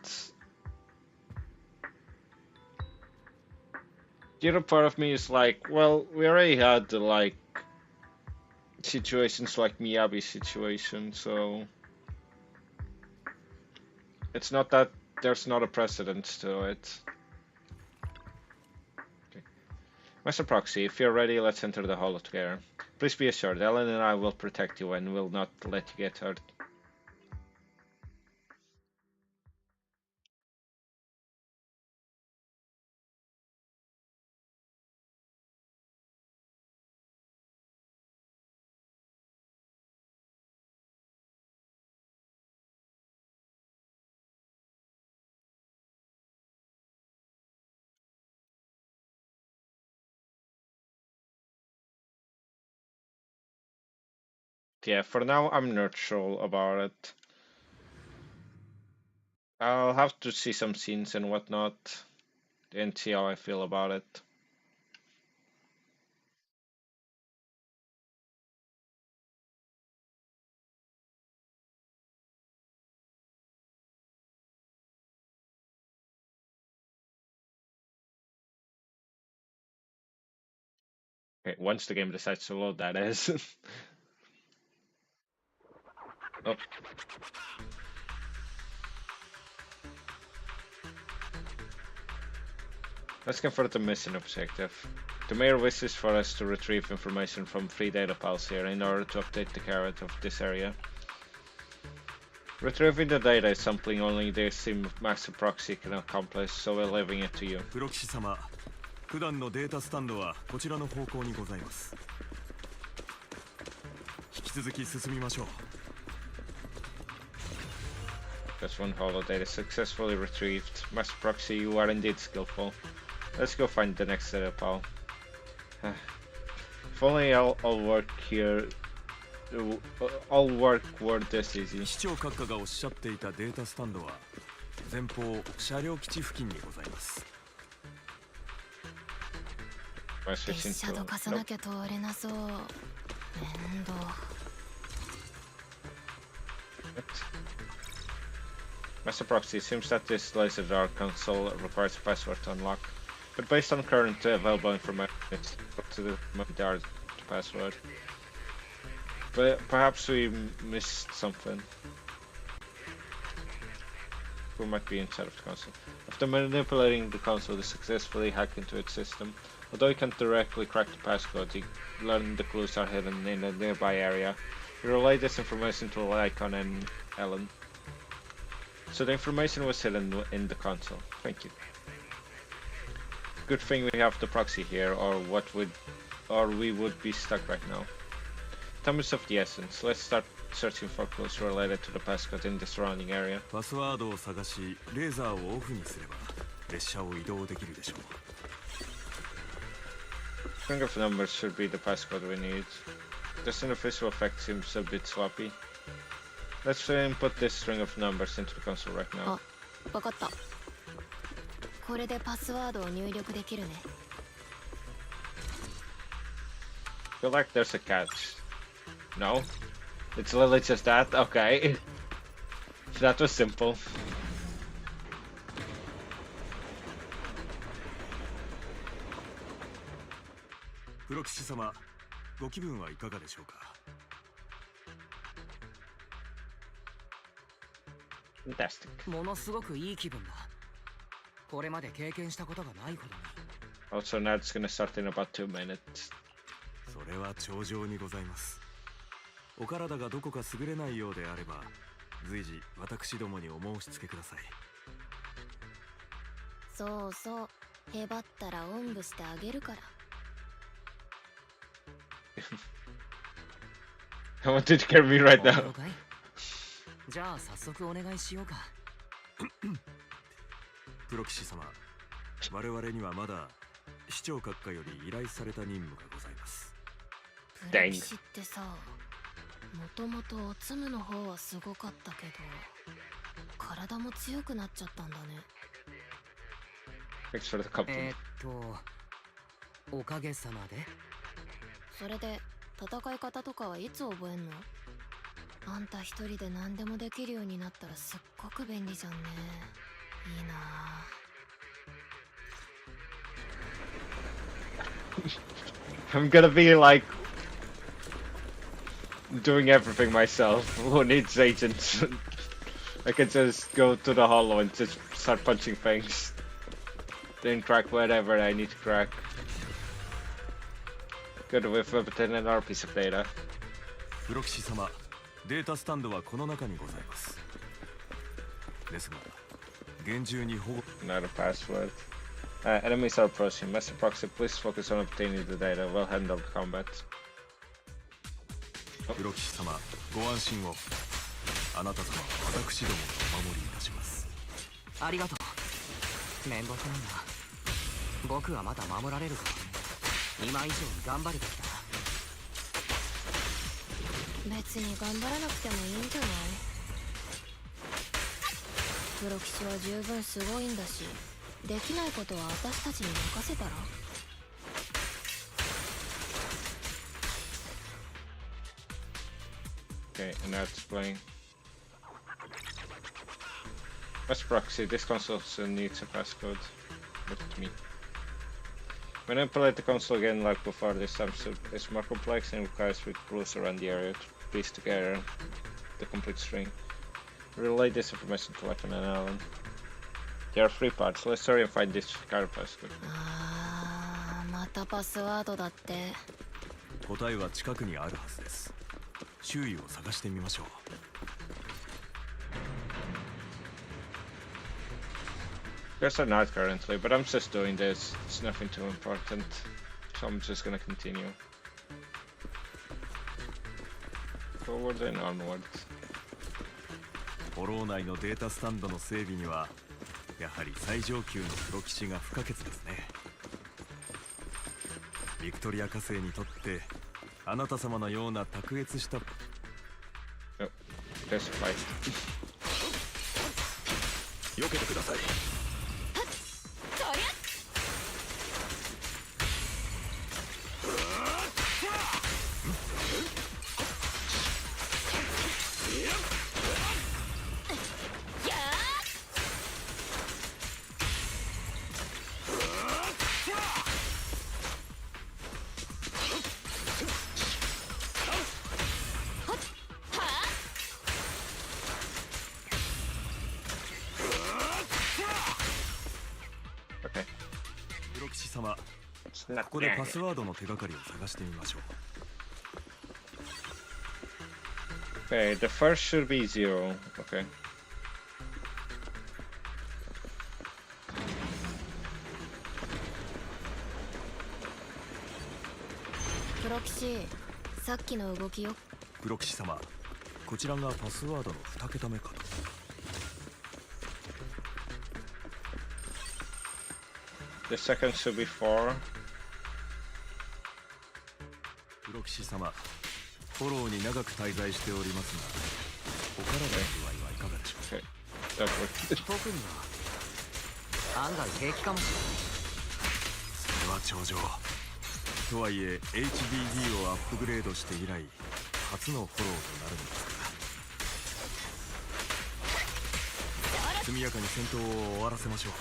The other part of me is like, well, we already had the like situations like Miyabi's situation, so it's not that there's not a precedent to it. Okay. Master Proxy, if you're ready, let's enter the hall together. Please be assured, Ellen and I will protect you and will not let you get hurt. Yeah, for now I'm neutral about it. I'll have to see some scenes and whatnot and see how I feel about it. Okay, once the game decides to load, that is. Oh. Let's convert the mission objective. The mayor wishes for us to retrieve information from 3 data piles here in order to update the carrot of this area. Retrieving the data is something only the Sim Master Proxy can accomplish, so we're leaving it to you. プロ棋士様、普段のデータスタンドはこちらの方向にございます。引き続き進みましょう。That's one holo data successfully retrieved. Master Proxy, you are indeed skillful. Let's go find the next data pile. If only all work here. All work were this easy. 市長閣下がおっしゃっていたデータスタンドは前方車両基地付近にございます。列車どかさなきゃ通れなそう。面倒。Master Proxy, it seems that this laser dark console requires a password to unlock, but based on current available information, it's up to the password. But perhaps we missed something. Who might be inside of the console? After manipulating the console to successfully hack into its system, although you can't directly crack the passcode, you learn the clues are hidden in a nearby area. You relay this information to Lycon and Ellen. So the information was hidden in the console. Thank you. Good thing we have the proxy here, or we would be stuck right now. Time is of the essence. Let's start searching for clues related to the passcode in the surrounding area. パスワードを探し、レーザーをオフにすれば列車を移動できるでしょう。String of numbers should be the passcode we need. This interface effect seems a bit sloppy. Let's input this string of numbers into the console right now. わかった。これでパスワードを入力できるね。I feel like there's a catch. No? It's literally just that? Okay. That was simple. プロ棋士様、ご気分はいかがでしょうか。Fantastic. ものすごくいい気分だ。これまで経験したことがないほどに。Also, now it's gonna start in about 2 minutes. それは頂上にございます。お体がどこか優れないようであれば、随時私どもにお申し付けください。そうそう、へばったらおんぶしてあげるから。I want you to carry me right now. じゃあ早速お願いしようか。プロ棋士様、我々にはまだ市長閣下より依頼された任務がございます。プロ棋士ってさ、もともとおつむの方はすごかったけど、体も強くなっちゃったんだね。Thanks for the compliment. おかげさまで。それで戦い方とかはいつ覚えんの？あんた一人で何でもできるようになったらすっごく便利じゃんね。いいなぁ。I'm gonna be like doing everything myself. Who needs agents? I can just go to the hollow and just start punching things. Then crack whatever I need to crack. Good with obtaining another piece of data. プロ騎士様、データスタンドはこの中にございます。ですが、厳重に保護。Not a password. Enemies are approaching. Master Proxy, please focus on obtaining the data. Well handled combat. プロ騎士様、ご安心を。あなた様は私どもがお守りいたします。ありがとう。面目なんだ。僕はまだ守られるぞ。今以上に頑張るべきだ。別に頑張らなくてもいいんじゃない？プロ騎士は十分すごいんだし、できないことは私たちに任せたら？ Okay, and now it's playing. Master Proxy, this console also needs a passcode. Look at me. Manipulate the console again like before, this time it's more complex and requires quick clues around the area to piece together the complete string. Relay this information to Weapon and Alan. There are 3 parts. Let's hurry and find this card passcode. またパスワードだって。答えは近くにあるはずです。周囲を探してみましょう。There's a not currently, but I'm just doing this. It's nothing too important, so I'm just gonna continue. Forward and onward. フォロー内のデータスタンドの整備にはやはり最上級のプロ騎士が不可欠ですね。ビクトリア火星にとってあなた様のような卓越した。Oh, there's a fight. 避けてください。プロ騎士様、ここでパスワードの手がかりを探してみましょう。Okay, the first should be 0. Okay. プロ騎士、さっきの動きよ。プロ騎士様、こちらがパスワードの2桁目かと。The second should be 4. プロ騎士様、フォローに長く滞在しておりますが、お体の具合はいかがでしょうか。 Okay, that worked. 僕には案外平気かもしれない。それは上々。とはいえ HDD をアップグレードして以来初のフォローとなるのですから速やかに戦闘を終わらせましょう。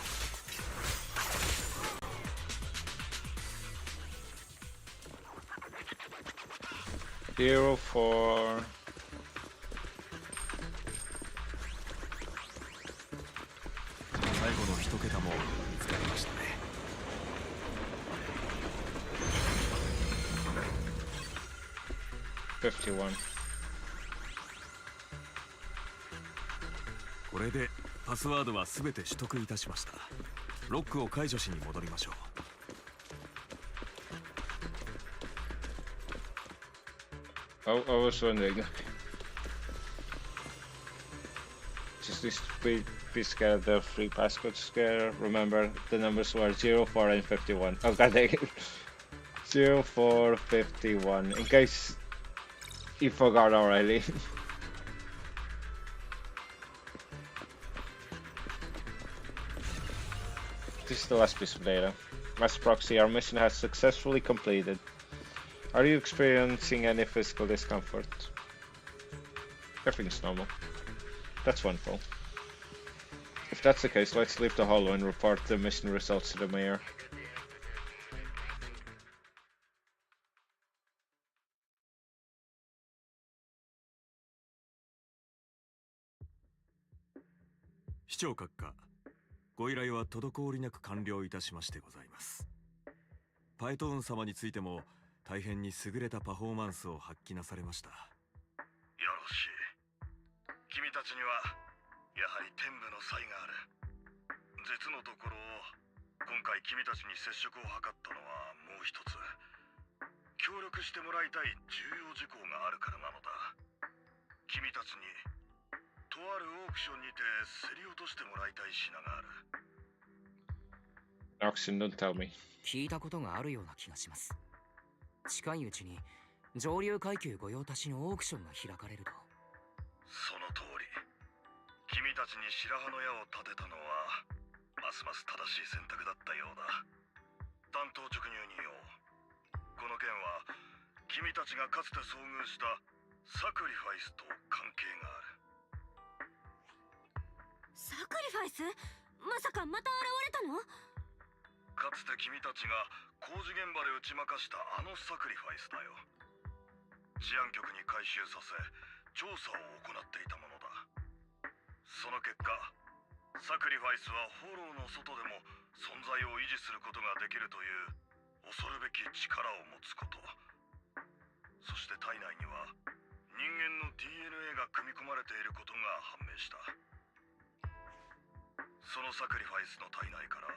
0, 4. 最後の一桁も見つかりましたね。51. これでパスワードは全て取得いたしました。ロックを解除しに戻りましょう。I was wondering. Just this piece together, the 3 passcodes together. Remember, the numbers were 0, 4, and 51. Oh god dang it. 0, 4, 51. In case you forgot already. This is the last piece of data. Master Proxy, our mission has successfully completed. Are you experiencing any physical discomfort? Everything's normal. That's wonderful. If that's the case, let's leave the hollow and report the mission results to the mayor. 市長閣下、ご依頼は滞りなく完了いたしましてございます。パエトーン様についても大変に優れたパフォーマンスを発揮なされました。よろしい。君たちにはやはり天賦の才がある。実のところ今回君たちに接触を図ったのはもう一つ協力してもらいたい重要事項があるからなのだ。君たちにとあるオークションにて競り落としてもらいたい品がある。Auction, don't tell me. 聞いたことがあるような気がします。近いうちに上流階級御用達のオークションが開かれると。その通り。君たちに白羽の矢を立てたのはますます正しい選択だったようだ。担当直入人よ、この件は君たちがかつて遭遇したサクリファイスと関係がある。サクリファイス？まさかまた現れたの？かつて君たちが工事現場で打ち負かしたあのサクリファイスだよ。治安局に回収させ調査を行っていたものだ。その結果サクリファイスはフォローの外でも存在を維持することができるという恐るべき力を持つこと、そして体内には人間の DNA が組み込まれていることが判明した。そのサクリファイスの体内から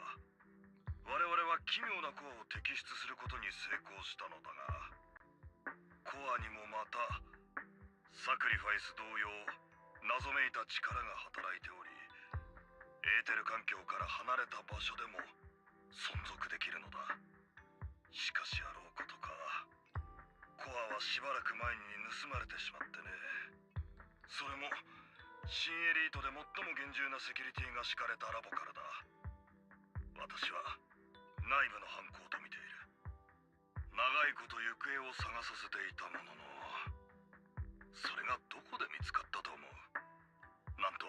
我々は奇妙なコアを摘出することに成功したのだが、コアにもまたサクリファイス同様謎めいた力が働いており、エーテル環境から離れた場所でも存続できるのだ。しかしあろうことか、コアはしばらく前に盗まれてしまってね。それも新エリートで最も厳重なセキュリティが敷かれたラボからだ。私は内部の犯行と見ている。長いこと行方を探させていたものの、それがどこで見つかったと思う？なんと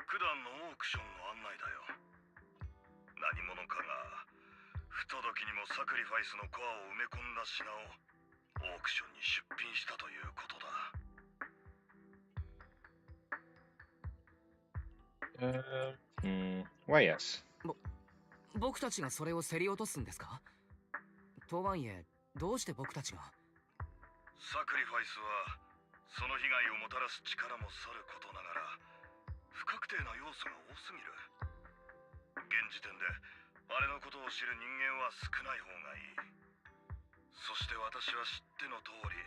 九段のオークションの案内だよ。何者かが不届きにもサクリファイスのコアを埋め込んだ品をオークションに出品したということだ。Why yes. 僕たちがそれを競り落とすんですか？とはいえどうして僕たちが？サクリファイスはその被害をもたらす力もさることながら不確定な要素が多すぎる。現時点であれのことを知る人間は少ない方がいい。そして私は知っての通り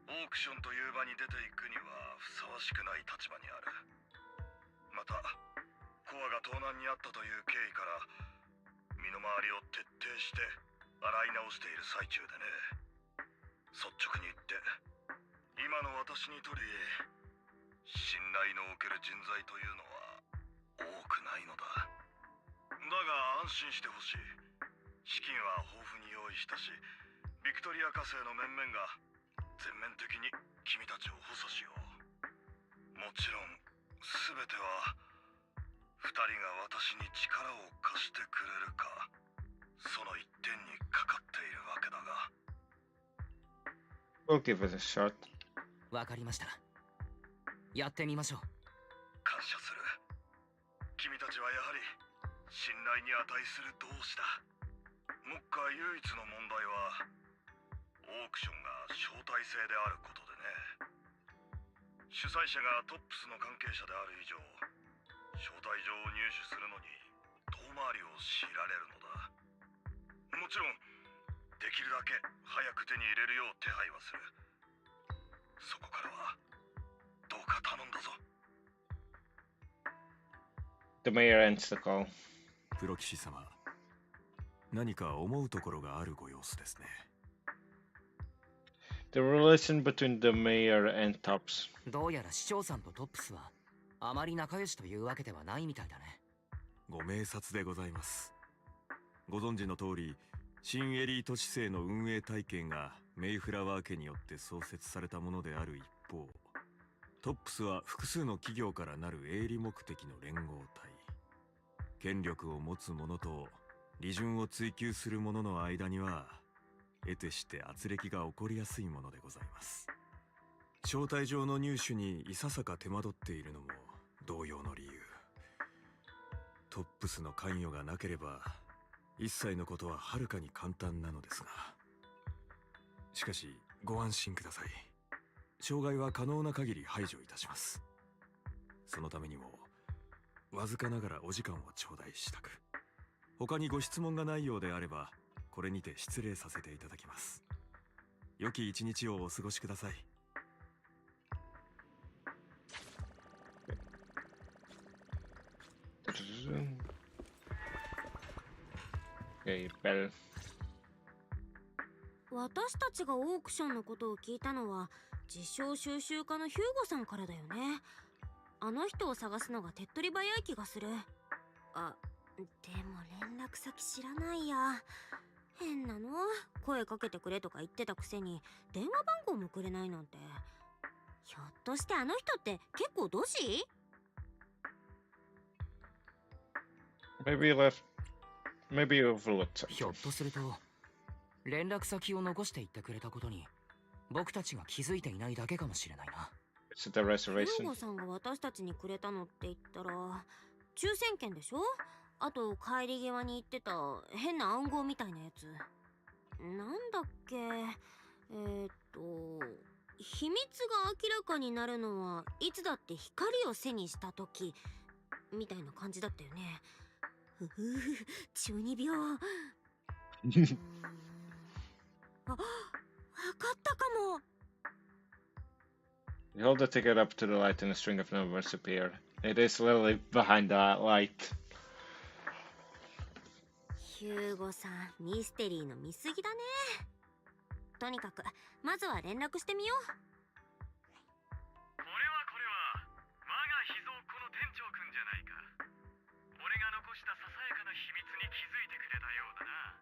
オークションという場に出ていくにはふさわしくない立場にある。またコアが盗難にあったという経緯から身の回りを徹底して洗い直している最中でね。率直に言って今の私にとり信頼のおける人材というのは多くないのだ。だが安心してほしい。資金は豊富に用意したし、ビクトリア火星の面々が全面的に君たちを補佐しよう。もちろん全ては二人が私に力を貸してくれるか、その一点にかかっているわけだが。We'll give it a shot. わかりました。やってみましょう。感謝する。君たちはやはり信頼に値する同志だ。目下唯一の問題はオークションが招待制であることでね。主催者がトップスの関係者である以上、招待状を入手するのに遠回りを強いられるのだ。もちろんできるだけ早く手に入れるよう手配はする。そこからはどうか頼んだぞ。The mayor ends the call. プロ騎士様、何か思うところがあるご様子ですね。The relation between the mayor and Tops. どうやら市長さんとトップスはあまり仲良しというわけではないみたいだね。ご明察でございます。ご存知の通り、新エリート市政の運営体系がメイフラワー家によって創設されたものである一方、トップスは複数の企業からなる営利目的の連合体。権力を持つ者と利潤を追求する者の間には得てして圧力が起こりやすいものでございます。招待状の入手にいささか手間取っているのも同様の理由。トップスの関与がなければ一切のことははるかに簡単なのですが、しかしご安心ください。障害は可能な限り排除いたします。そのためにもわずかながらお時間を頂戴したく。他にご質問がないようであればこれにて失礼させていただきます。良き一日をお過ごしください。Bell. 私たちがオークションのことを聞いたのは自称収集家のヒューゴさんからだよね。あの人を探すのが手っ取り早い気がする。あ、でも連絡先知らないや。変なの、声かけてくれとか言ってたくせに電話番号もくれないなんて。ひょっとしてあの人って結構ドジMaybe you left. Maybe you overlooked ひょ something. っとすると連絡先を残して言ってくれたことに僕たちが気づいていないだけかもしれないな。Is it a ヒュー reservation? ゴさんが私たちにくれたのって言ったら抽選券でしょ。あと帰り際に言ってた変な暗号みたいなやつなんだっけ。秘密が明らかになるのはいつだって光を背にした時みたいな感じだったよね。ふふ中二病あ、わかったかも。 You hold the ticket up to the light and a string of numbers appear. It is literally behind that light. ヒューゴさん、ミステリーの見すぎだね。とにかくまずは連絡してみよう。これは我が秘蔵っ子の店長くんじゃないか。俺が残したささやかな秘密に気づいてくれたようだな。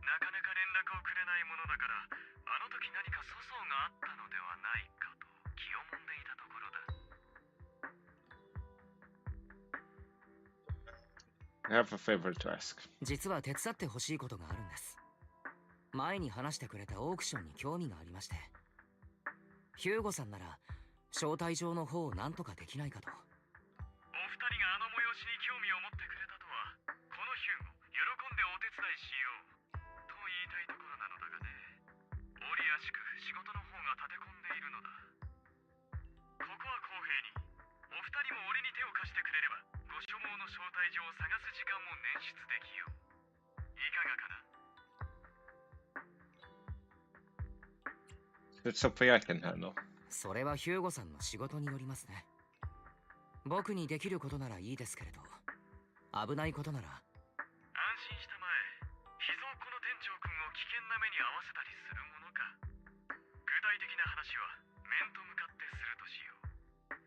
なかなか連絡をくれないものだから、あの時何か粗相があったのではないかと気をもんでいたところだ。I have a favor to ask. 実は手伝ってほしいことがあるんです。前に話してくれたオークションに興味がありまして、ヒューゴさんなら招待状の方を何とかできないかと。お二人があの催しに興味を持ってくれたとは、このヒューゴ喜んでお手伝いしようと言いたいところなのだがね。折やしく仕事の方が立て込んでいるのだ。ここは公平に、お二人も俺に手を貸してくれればご所望の招待状を探す時間も捻出できよう。いかがかな。It's something I can handle. それはヒューゴさんの仕事によりますね。僕にできることならいいですけれど、危ないことなら。安心したまえ。秘蔵っ子の店長くんを危険な目に遭わせたりするものか。具体的な話は面と向かってするとしよう。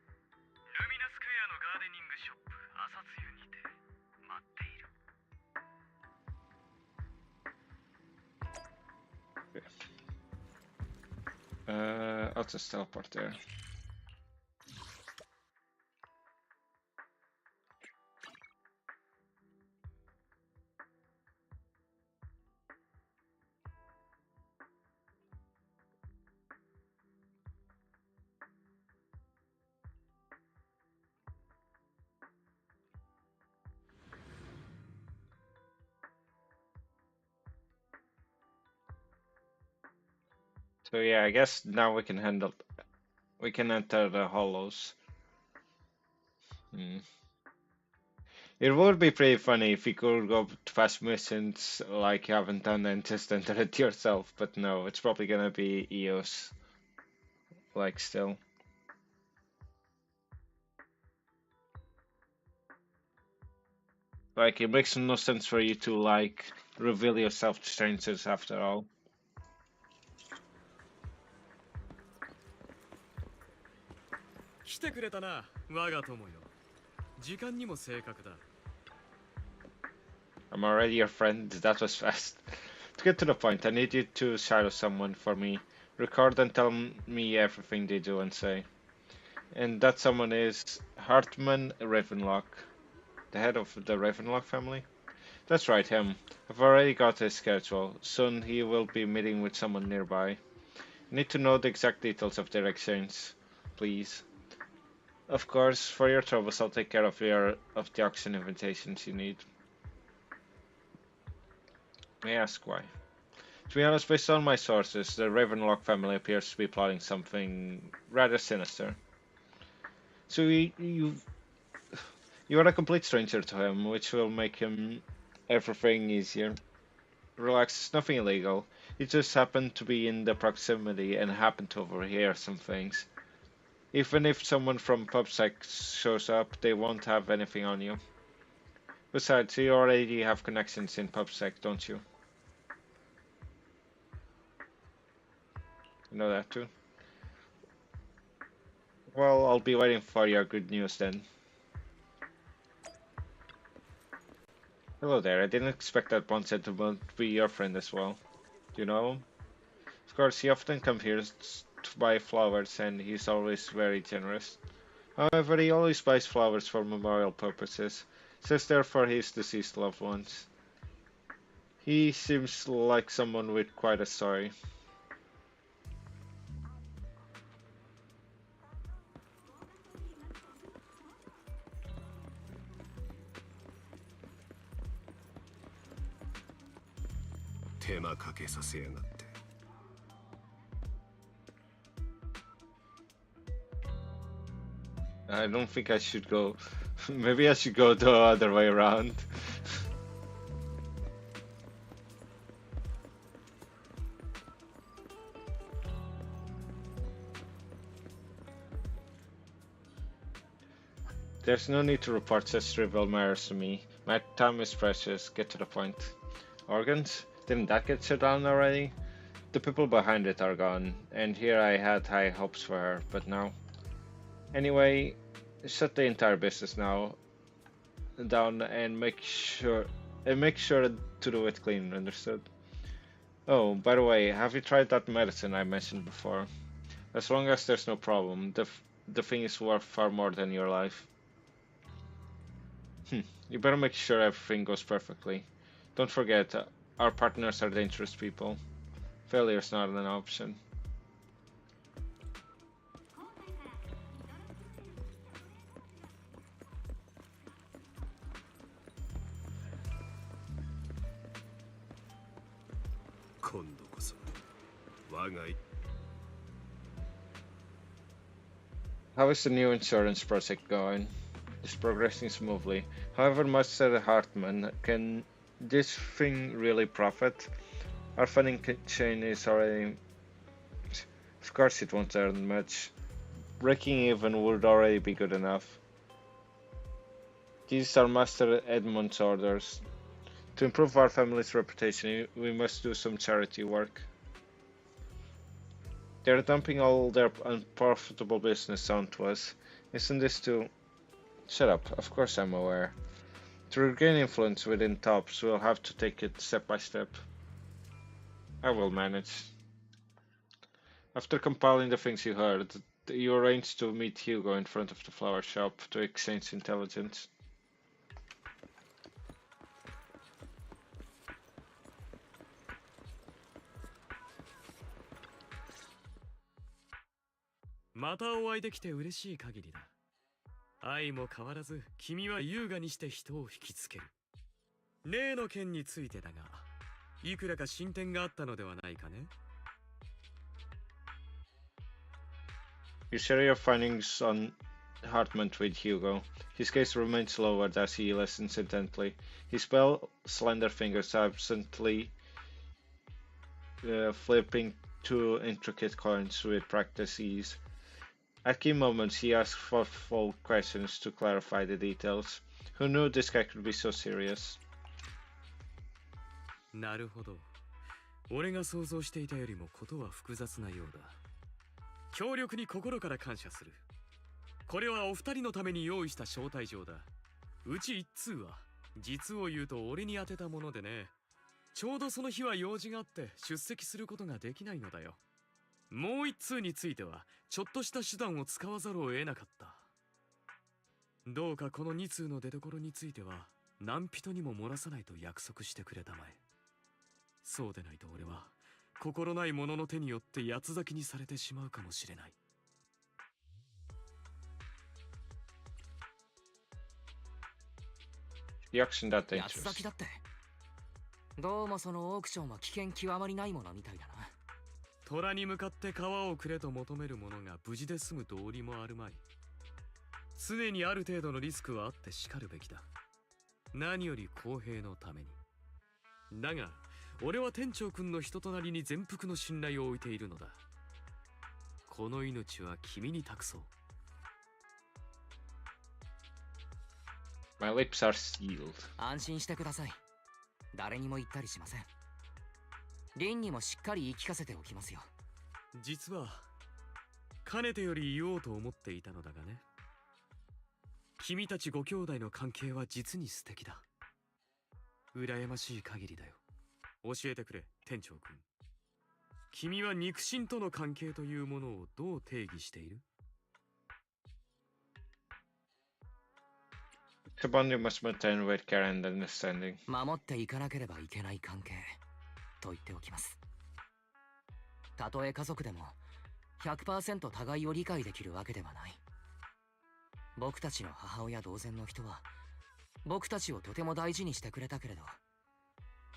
ルミナスクエアのガーデニングショップ朝露にて待っている。I'll just teleport there. So yeah, I guess now we can handle. We can enter the hollows. It would be pretty funny if you could go to fast missions like you haven't done and just enter it yourself, but no, it's probably gonna be EOS. Like still. Like it makes no sense for you to like reveal yourself to strangers after all. 来てくれたな、我が友よ。時間にも正確だ。I'm already your friend. That was fast. To get to the point, I need you to shadow someone for me. Record and tell me everything they do and say. And that someone is Hartman Ravenlock, the head of the Ravenlock family. That's right, him. I've already got his schedule. Soon he will be meeting with someone nearby. I need to know the exact details of their exchange, please. Of course, for your troubles, I'll take care of the auction invitations you need. May I ask why? To be honest, based on my sources, the Ravenlock family appears to be plotting something rather sinister. So you are a complete stranger to him, which will make him everything easier. Relax, it's nothing illegal. You just happen to be in the proximity and happen to overhear some things. Even if someone from PubSec shows up, they won't have anything on you. Besides, you already have connections in PubSec, don't you? You know that too? Well, I'll be waiting for your good news then. Hello there, I didn't expect that one gentleman to be your friend as well. Do you know him? Of course, he often comes here to buy flowers and he's always very generous. However, he always buys flowers for memorial purposes, says they're for his deceased loved ones. He seems like someone with quite a story. I don't think I should go. Maybe I should go the other way around. There's no need to report such trivial matters to me. My time is precious. Get to the point. Organs? Didn't that get shut down already? The people behind it are gone, and here I had high hopes for her, but now. Anyway, shut the entire business now down and make sure to do it clean, understood? Oh, by the way, have you tried that medicine I mentioned before? As long as there's no problem, the thing is worth far more than your life. You better make sure everything goes perfectly. Don't forget, our partners are dangerous people. Failure's not an option. How is the new insurance project going? It's progressing smoothly. However, Master Hartman, can this thing really profit? Our funding chain is already... Of course it won't earn much. Breaking even would already be good enough. These are Master Edmund's orders. To improve our family's reputation, we must do some charity work. They're dumping all their unprofitable business onto us. Isn't this too... Shut up, of course I'm aware. To regain influence within TOPS, we'll have to take it step by step. I will manage. After compiling the things you heard, you arranged to meet Hugo in front of the flower shop to exchange intelligence. You share your findings on Hartman with Hugo. His gaze remains lowered as he listens intently, his pale, slender fingers absently flipping two intricate coins with practiced ease. At key moments, he asks thoughtful questions to clarify the details. Who knew this guy could be so serious? なるほど。俺が想像していたよりもことは複雑なようだ。協力に心から感謝する。これはお二人のために用意した招待状だ。うち一通は実を言うと俺に当てたものでね。ちょうどその日は用事があって出席することができないのだよ。もう一通についてはちょっとした手段を使わざるを得なかった。どうかこの2通の出所については何人にも漏らさないと約束してくれたまえ。そうでないと俺は心ない者の手によって八つ裂きにされてしまうかもしれない。The auction that 八つ先 dangerous. だって。どうもそのオークションは危険極まりないものみたいだな。虎に向かって川をくれと求める者が無事で済む道理もあるまい。常にある程度のリスクはあってしかるべきだ。何より公平のために。だが俺は店長君の人となりに全幅の信頼を置いているのだ。この命は君に託そう。My lips are sealed. 安心してください。誰にも言ったりしません。リンにもしっかり言い聞かせておきますよ。実はかねてより言おうと思っていたのだがね。君たちご兄弟の関係は実に素敵だ。羨ましい限りだよ。教えてくれ、店長君。君は肉親との関係というものをどう定義している？ The bond you must maintain with care and understanding. 守っていかなければいけない関係と言っておきます。たとえ家族でも 100% 互いを理解できるわけではない。僕たちの母親同然の人は僕たちをとても大事にしてくれたけれど、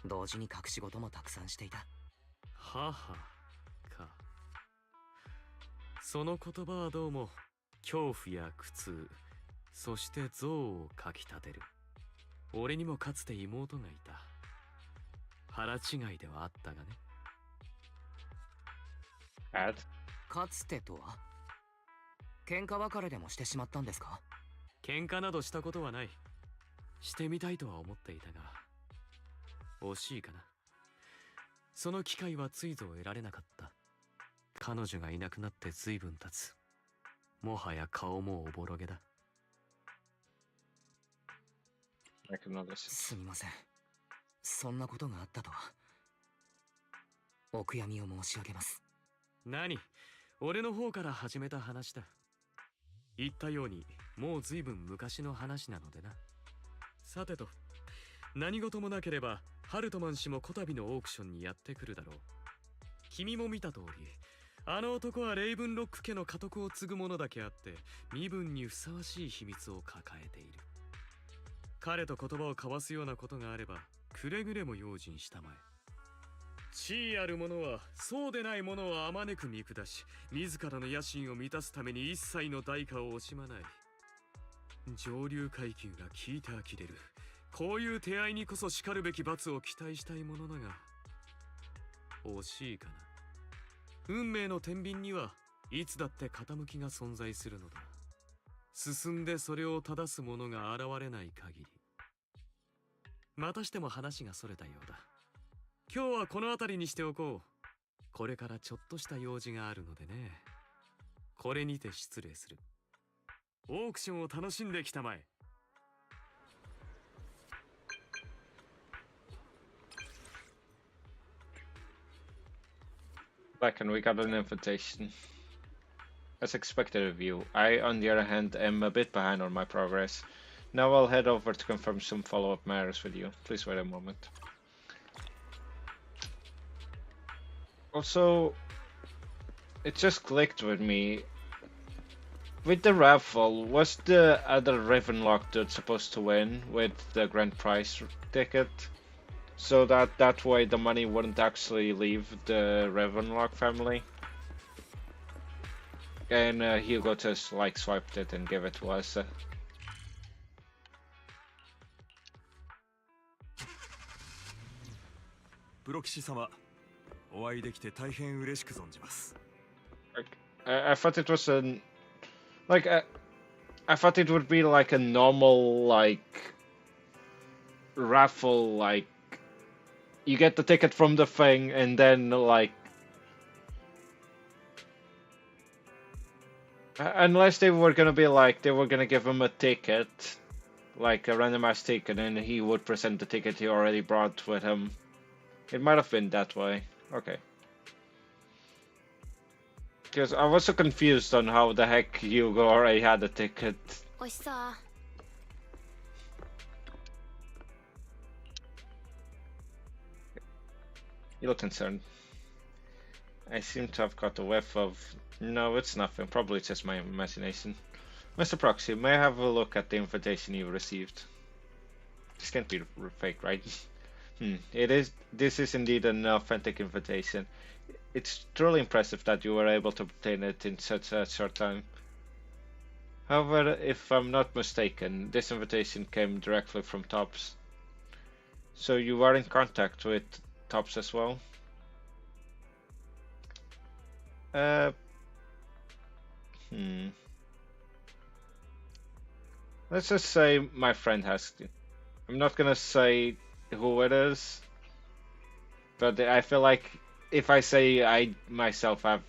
同時に隠し事もたくさんしていた。母か。その言葉はどうも恐怖や苦痛、そして憎悪をかきたてる。俺にもかつて妹がいた。腹違いではあったがね。Bad? かつてとは喧嘩別れでもしてしまったんですか？喧嘩などしたことはない。してみたいとは思っていたが、惜しいかな。その機会はついぞ得られなかった。彼女がいなくなって随分経つ。もはや顔もおぼろげだ。すみません。そんなことがあったとは。お悔やみを申し上げます。何？俺の方から始めた話だ。言ったようにもう随分昔の話なのでな。さてと、何事もなければハルトマン氏もこたびのオークションにやってくるだろう。君も見た通り、あの男はレイブンロック家の家督を継ぐ者だけあって身分にふさわしい秘密を抱えている。彼と言葉を交わすようなことがあればくれぐれも用心したまえ。地位ある者はそうでない者をあまねく見下し、自らの野心を満たすために一切の代価を惜しまない。上流階級が聞いて呆れる。こういう手合いにこそしかるべき罰を期待したいものだが、惜しいかな。運命の天秤にはいつだって傾きが存在するのだ。進んでそれを正す者が現れない限り。またしても話がそれたようだ。今日はこの辺りにしておこう。これからちょっとした用事があるのでね。これにて失礼する。オークションを楽しんできたまえ。Back and we got an invitation. As expected of you, I, on the other hand, am a bit behind on my progress. Now I'll head over to confirm some follow-up matters with you. Please wait a moment. Also, it just clicked with me. With the raffle, was the other Ravenlock dude supposed to win with the grand prize ticket? So that way the money wouldn't actually leave the Ravenlock family? And Hugo just like swiped it and gave it to us. プロ騎士様、お会いできて大変嬉しく存じます。I thought it was I thought it would be like a normal like raffle, like you get the ticket from the thing and then like unless they were gonna be like they were gonna give him a ticket, like a randomized ticket, and he would present the ticket he already brought with him. It might have been that way. Okay. Because I was so confused on how the heck Hugo already had a ticket. You look concerned. I seem to have caught a whiff of... No, it's nothing. Probably just my imagination. Mr. Proxy, may I have a look at the invitation you received? This can't be fake, right? It is. This is indeed an authentic invitation. It's truly impressive that you were able to obtain it in such a short time. However, if I'm not mistaken, this invitation came directly from Tops. So you are in contact with Tops as well? Uh, hmm. Let's just say my friend has. I'm not gonna say who it is, but I feel like if I say I myself have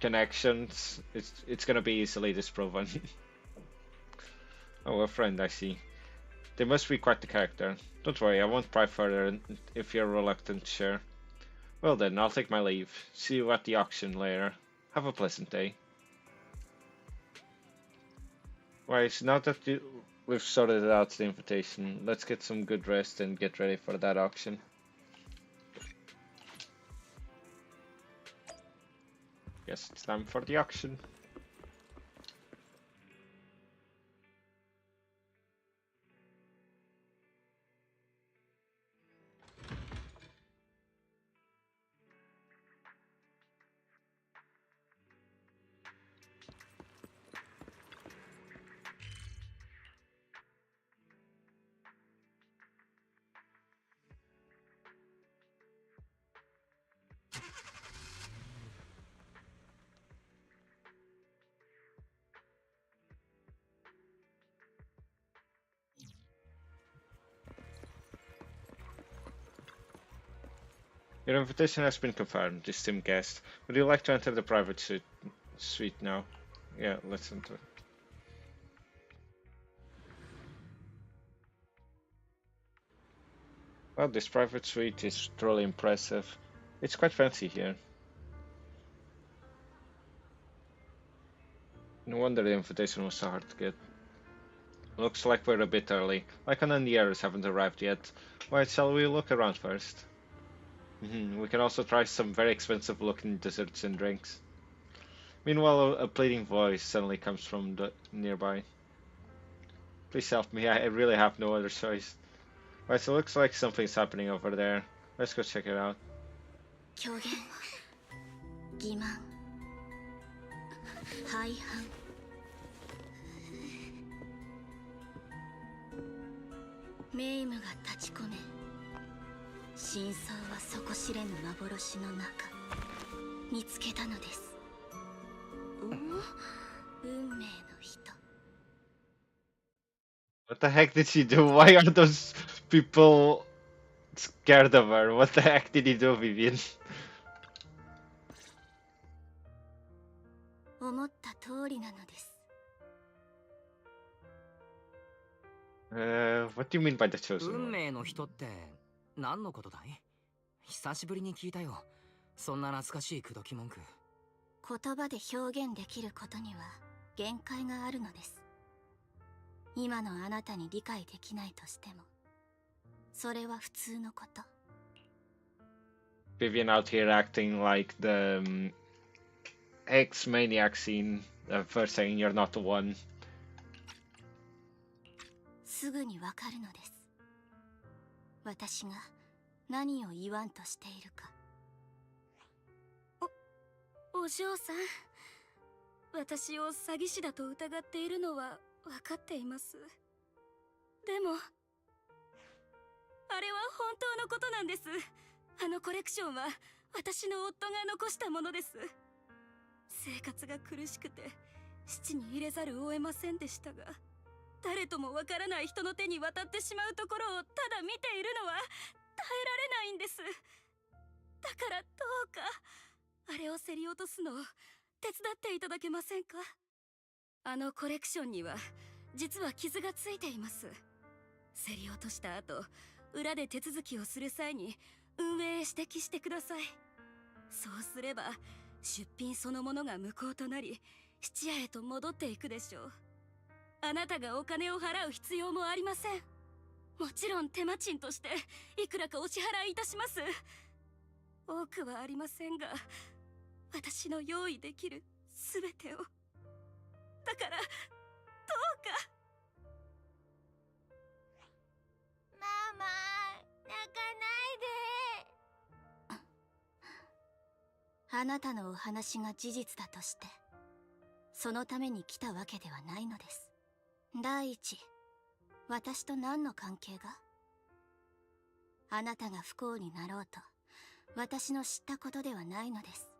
connections, it's gonna be easily disproven. Oh, a friend, I see. They must be quite the character. Don't worry, I won't pry further if you're reluctant to share. Well then, I'll take my leave. See you at the auction later. Have a pleasant day. Right, so now that we've sorted out the invitation, let's get some good rest and get ready for that auction. Yes, it's time for the auction. Your invitation has been confirmed, esteemed guest. Would you like to enter the private suite now? Yeah, let's enter. Well, this private suite is truly impressive. It's quite fancy here. No wonder the invitation was so hard to get. Looks like we're a bit early. Like on the others haven't arrived yet. Why, shall we look around first? We can also try some very expensive looking desserts and drinks. Meanwhile, a pleading voice suddenly comes from the nearby. Please help me, I really have no other choice. Right, so it looks like something's happening over there. Let's go check it out. 狂言欺瞞廃反名夢が立ち込め真相は底知れぬ幻の中見つけたのです。運命の人。 What the heck did she do? Why are those people scared of her? What the heck did he do, Vivian? 思った通りなのです。 What do you mean by the chosen 運 one? 命の人って何のことだい？久しぶりに聞いたよ。そんな懐かしい口説き文句。言葉で表現できることには限界があるのです。今のあなたに理解できないとしても、それは普通のこと。 Vivian out here acting like the ex-maniac scene first saying you're not the one. すぐにわかるのです。私が何を言わんとしているか。お嬢さん、私を詐欺師だと疑っているのは分かっています。でも、あれは本当のことなんです。あのコレクションは私の夫が残したものです。生活が苦しくて質に入れざるを得ませんでしたが、誰ともわからない人の手に渡ってしまうところをただ見ているのは耐えられないんです。だからどうかあれを競り落とすのを手伝っていただけませんか？あのコレクションには実は傷がついています。競り落とした後、裏で手続きをする際に運営へ指摘してください。そうすれば出品そのものが無効となり、質屋へと戻っていくでしょう。あなたがお金を払う必要もありません。もちろん手間賃としていくらかお支払いいたします。多くはありませんが、私の用意できるすべてを。だからどうか。あなたのお話が事実だとして、そのために来たわけではないのです。第一、私と何の関係が？あなたが不幸になろうと、私の知ったことではないのです。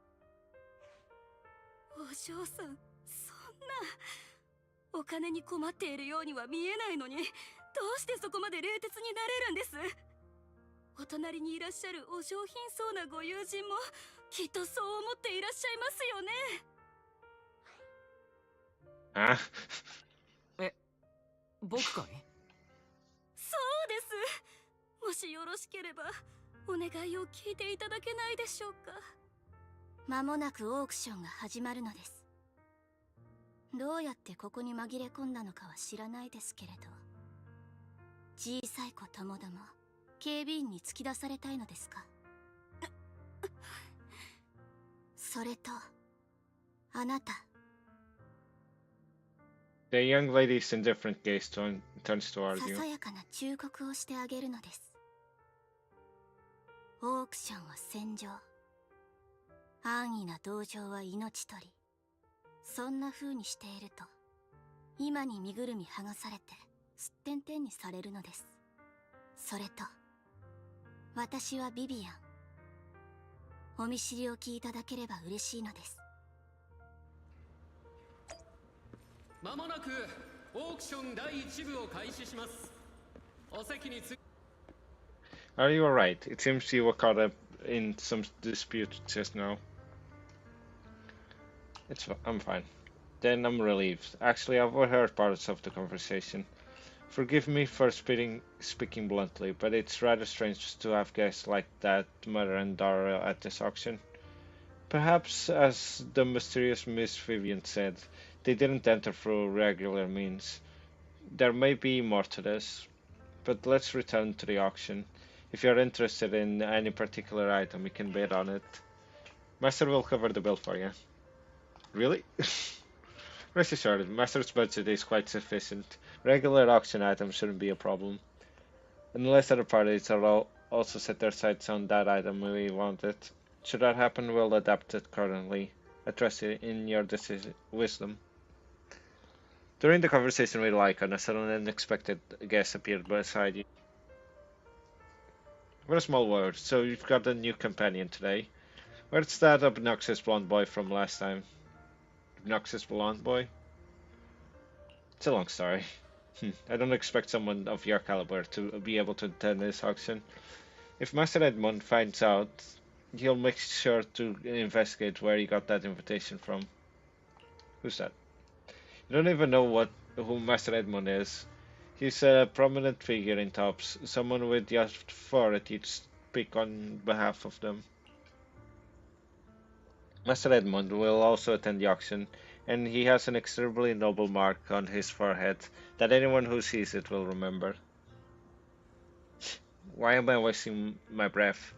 お嬢さん、そんな。お金に困っているようには見えないのに、どうしてそこまで冷徹になれるんです？お隣にいらっしゃるお上品そうなご友人もきっとそう思っていらっしゃいますよね。あ僕かい？そうです。もしよろしければお願いを聞いていただけないでしょうか。間もなくオークションが始まるのです。どうやってここに紛れ込んだのかは知らないですけれど、小さい子ともども警備員に突き出されたいのですか？それとあなた。 The young lady's indifferent gaze turns さ toward さ you. やかな忠告をしてあげるのです。オークションは戦場、安易な同情は命取り。そんな風にしていると、今に身ぐるみ剥がされてすってんてんにされるのです。それと私はビビアン。お見知りおきいただければ嬉しいのです。まもなくオークション第1部を開始します。お席につ。 Are you alright? It seems you were caught up in some dispute just now. I'm fine. Then I'm relieved. Actually, I've overheard parts of the conversation. Forgive me for speaking bluntly, but it's rather strange to have guests like that, mother and daughter, at this auction. Perhaps, as the mysterious Miss Vivian said, they didn't enter through regular means. There may be more to this, but let's return to the auction. If you're interested in any particular item, you can bid on it. Master will cover the bill for you. Really? Rest assured, Master's budget is quite sufficient. Regular auction items shouldn't be a problem. Unless other parties are also set their sights on that item we wanted. Should that happen, we'll adapt it accordingly. I trust in your wisdom. During the conversation with Lycon, a sudden unexpected guest appeared beside you. What a small world. So you've got a new companion today. Where's that obnoxious blonde boy from last time? Obnoxious blonde boy? It's a long story. I don't expect someone of your caliber to be able to attend this auction. If Master Edmund finds out, he'll make sure to investigate where he got that invitation from. Who's that? You don't even know who Master Edmund is. He's a prominent figure in Tops, someone with the authority to speak on behalf of them. Master Edmund will also attend the auction, and he has an extremely noble mark on his forehead that anyone who sees it will remember. Why am I wasting my breath?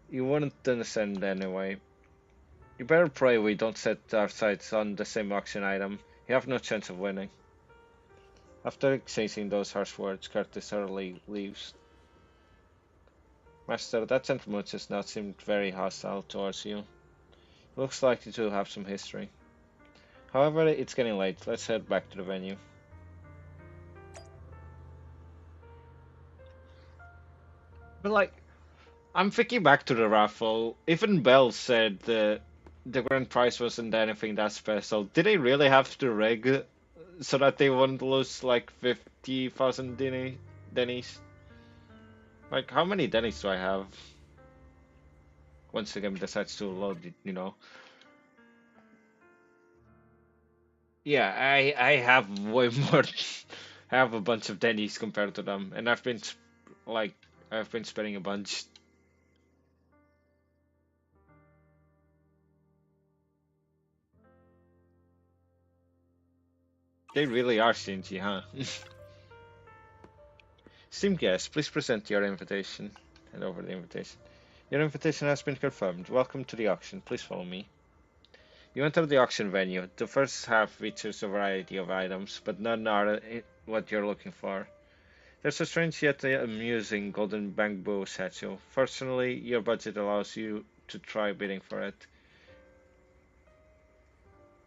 You wouldn't understand anyway. You better pray we don't set our sights on the same auction item. You have no chance of winning. After exchanging those harsh words, Curtis hurriedly leaves. Master, that gentleman just now seemed very hostile towards you. Looks like you two have some history. However, it's getting late. Let's head back to the venue. But I'm thinking back to the raffle. Even Bell said the grand prize wasn't anything that special. Did they really have to rig so that they wouldn't lose 50,000 Denny's? How many Denny's do I have? Once the game decides to load it, Yeah, I have way more. I have a bunch of Denny's compared to them, and I've been spending a bunch. They really are stingy, huh? Esteemed guests, please present your invitation. Hand over the invitation. Your invitation has been confirmed. Welcome to the auction. Please follow me. You enter the auction venue. The first half features a variety of items, but none are what you're looking for. There's a strange yet amusing golden bamboo statue. Fortunately, your budget allows you to try bidding for it.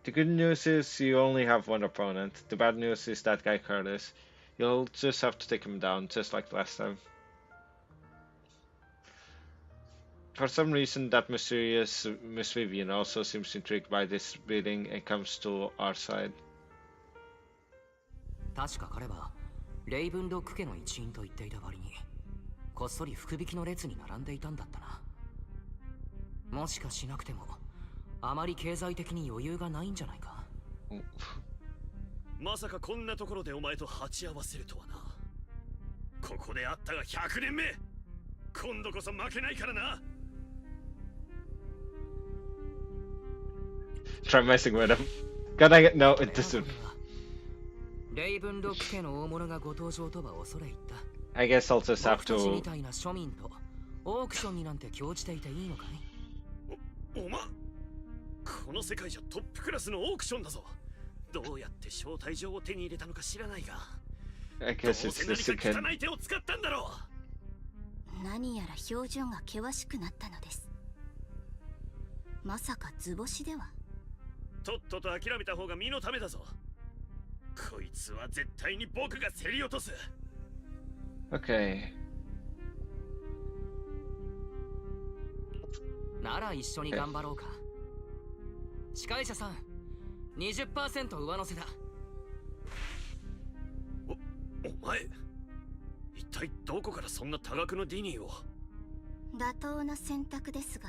The good news is you only have one opponent. The bad news is that guy Curtis. You'll just have to take him down, just like last time. For some reason, that mysterious Miss Vivian also seems intrigued by this bidding and comes to our side. 確か彼はレイブンロック家の一員と言っていた割にこっそり福引きの列に並んでいたんだったな。もしかしなくてもあまり経済的に余裕がないんじゃないか。まさかこんなところでお前と鉢合わせるとはな。ここで会ったが100年目。今度こそ負けないからな。Try messing with him. Gotta get no, it doesn't. レイブンロック家の大物がご登場とは恐れ入った。I guess I'll just have 僕たち to. みたいな庶民とオークションになんて興じていていいのかい？お前、この世界じゃトップクラスのオークションだぞ。どうやって招待状を手に入れたのか知らないが、 I どう guess せ it's 何 just か again. 汚い手を使ったんだろう。何やら表情が険しくなったのです。まさか図星では。とっとと諦めた方が身のためだぞ。こいつは絶対に僕が競り落とす。Okay. なら一緒に頑張ろうか。司会者さん、20% 上乗せだ。お前、一体どこからそんな多額のディニーを。妥当な選択ですが、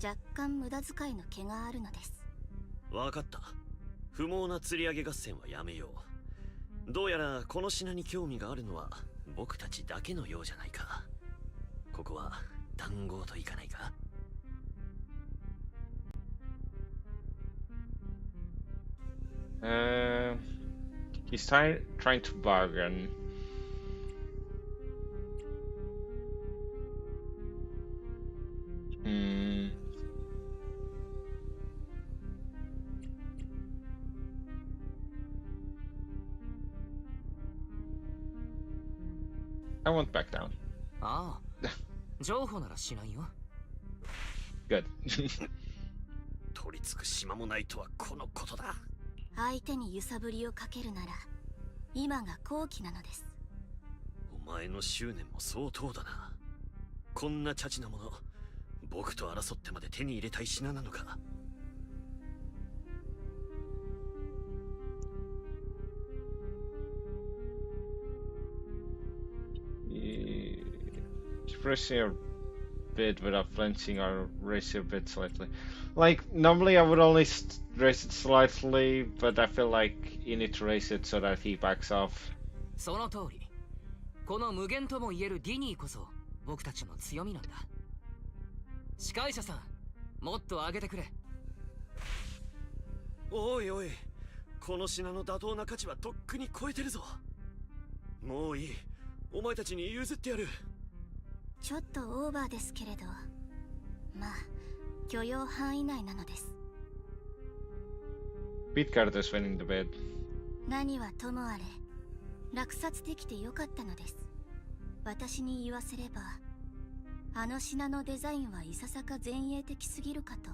若干無駄遣いの気があるのです。わかった。不毛な釣り上げ合戦はやめよう。どうやらこの品に興味があるのは僕たちだけのようじゃないか。ここは談合といかないか。He's trying to bargain. I won't back down. ああ、情報ならしないよ。Good. 取り付く島もないとはこのことだ。相手に揺さぶりをかけるなら今が好機なのです。お前の執念も相当だな。こんなチャチなもの、僕と争ってまで手に入れたい品なのか。Pressing your bid without flinching or raise your bid slightly. Like, normally I would only raise it slightly, but I feel like you need to raise it so that he backs off. その通り。この無限とも言えるディニーこそ僕たちの強みなんだ。司会者さん、もっと上げてくれ。おいおい、この品の妥当な価値はとっくに超えてるぞ。もういい。お前たちに譲ってやる。ちょっとオーバーですけれど、まあ許容範囲内なのです。Beat Curtis winning the bid. 何はともあれ落札できてよかったのです。私に言わせればあの品のデザインはいささか前衛的すぎるかと。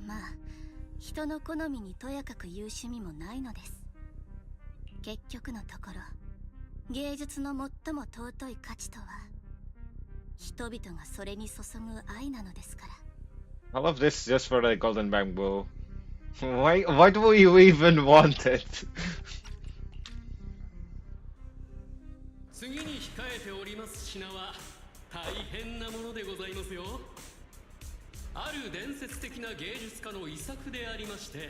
まあ人の好みにとやかく言う趣味もないのです。結局のところ芸術の最も尊い価値とは人々がそれに注ぐ愛なのですから。 I love this just for the golden bamboo. Why do you even want it? 次に控えております品は大変なものでございますよ。ある伝説的な芸術家の遺作でありまして、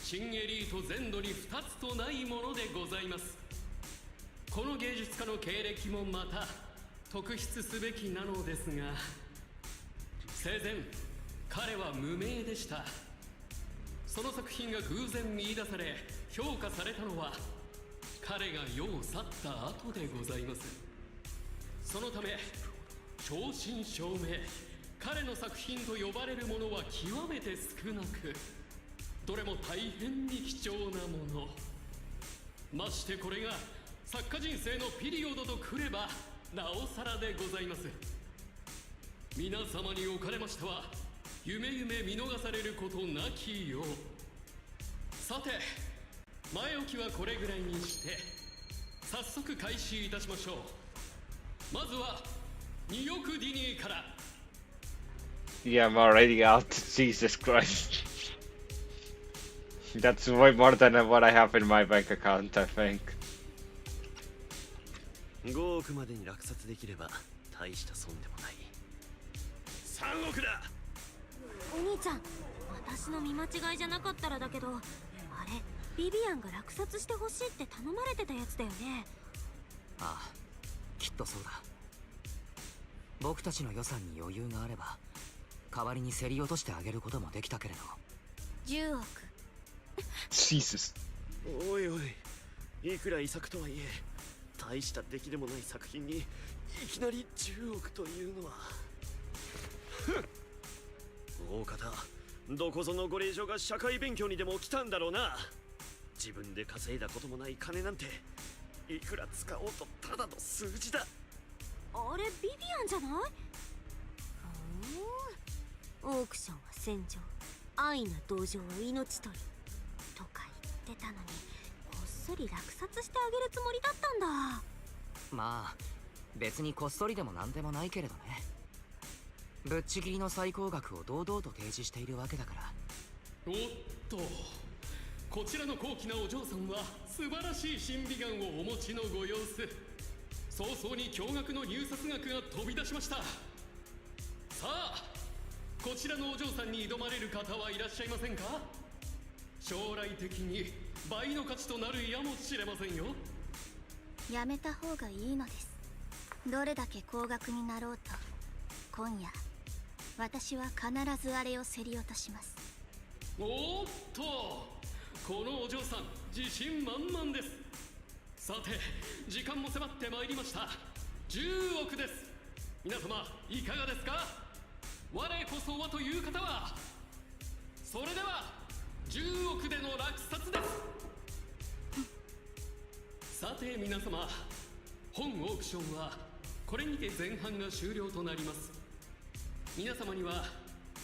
新エリート全土に2つとないものでございます。この芸術家の経歴もまた特筆すべきなのですが、生前彼は無名でした。その作品が偶然見出され評価されたのは彼が世を去った後でございます。そのため正真正銘彼の作品と呼ばれるものは極めて少なく、どれも大変に貴重なもの。ましてこれが作家人生のピリオドとくればなおさらでございます。皆様におかれましては夢見逃されることなきよう。さて前置きはこれぐらいにして早速開始いたしましょう。まずは2億ディニーから。 Yeah, I'm already out. Jesus Christ. That's way more than what I have in my bank account, I think. 5億までに落札できれば大した損でもない。3億だ。お兄ちゃん、私の見間違いじゃなかったらだけど、あれビビアンが落札してほしいって頼まれてたやつだよね。ああ、きっとそうだ。僕たちの予算に余裕があれば代わりに競り落としてあげることもできたけれど。10億。Jesus. おいおい、いくら遺作とはいえ大した出来でもない作品にいきなり10億というのは。大方どこぞのご令嬢が社会勉強にでも来たんだろうな。自分で稼いだこともない金なんていくら使おうとただの数字だ。あれビビアンじゃない？オークションは戦場、愛な同情は命取りとか言ってたのに、こっそり落札してあげるつもりだったんだ。まあ別にこっそりでもなんでもないけれどね。ぶっちぎりの最高額を堂々と提示しているわけだから。おっと、こちらの高貴なお嬢さんは素晴らしい審美眼をお持ちのご様子。早々に驚愕の入札額が飛び出しました。さあこちらのお嬢さんに挑まれる方はいらっしゃいませんか？将来的に倍の価値となるやもしれませんよ。やめた方がいいのです。どれだけ高額になろうと今夜私は必ずあれを競り落とします。おっと、このお嬢さん自信満々です。さて時間も迫ってまいりました。10億です。皆様いかがですか？我こそはという方は。それでは10億での落札です。さて皆様、本オークションはこれにて前半が終了となります。皆様には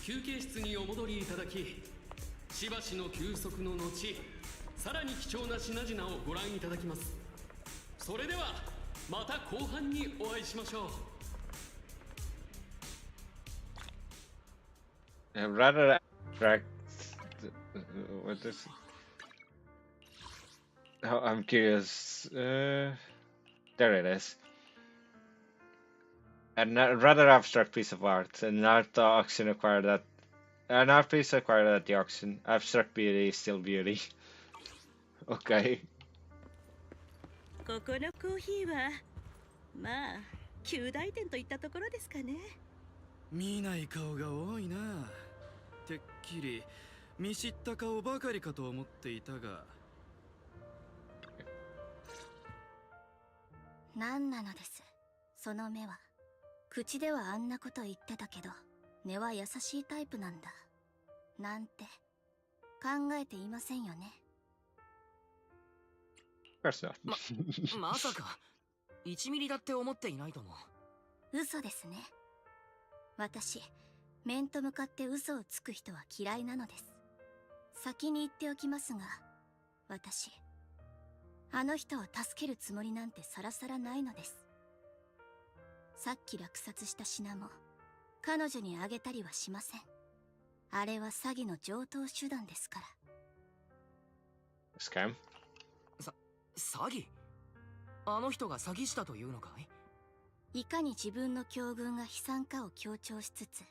休憩室にお戻りいただき、しばしの休息の後さらに貴重な品々をご覧いただきます。それではまた後半にお会いしましょう。Rather abstract. What is? Oh, I'm curious. There it is. A rather abstract piece of art. An art auction acquired at an art piece acquired at the auction. Abstract beauty is still beauty. Okay. ここのコーヒーはまあ旧大店といったところですかね。見ない顔が多いな。てっきり見知った顔ばかりかと思っていたが。何なのです、その目は。口ではあんなこと言ってたけど根は優しいタイプなんだなんて考えていませんよね。まさか1ミリだって思っていないとも。嘘ですね。私面と向かって嘘をつく人は嫌いなのです。先に言っておきますが、私あの人を助けるつもりなんてさらさらないのです。さっき落札した品も彼女にあげたりはしません。あれは詐欺の常套手段ですから。Scam? 詐欺？あの人が詐欺師だというのかい？いかに自分の境遇が悲惨かを強調しつつ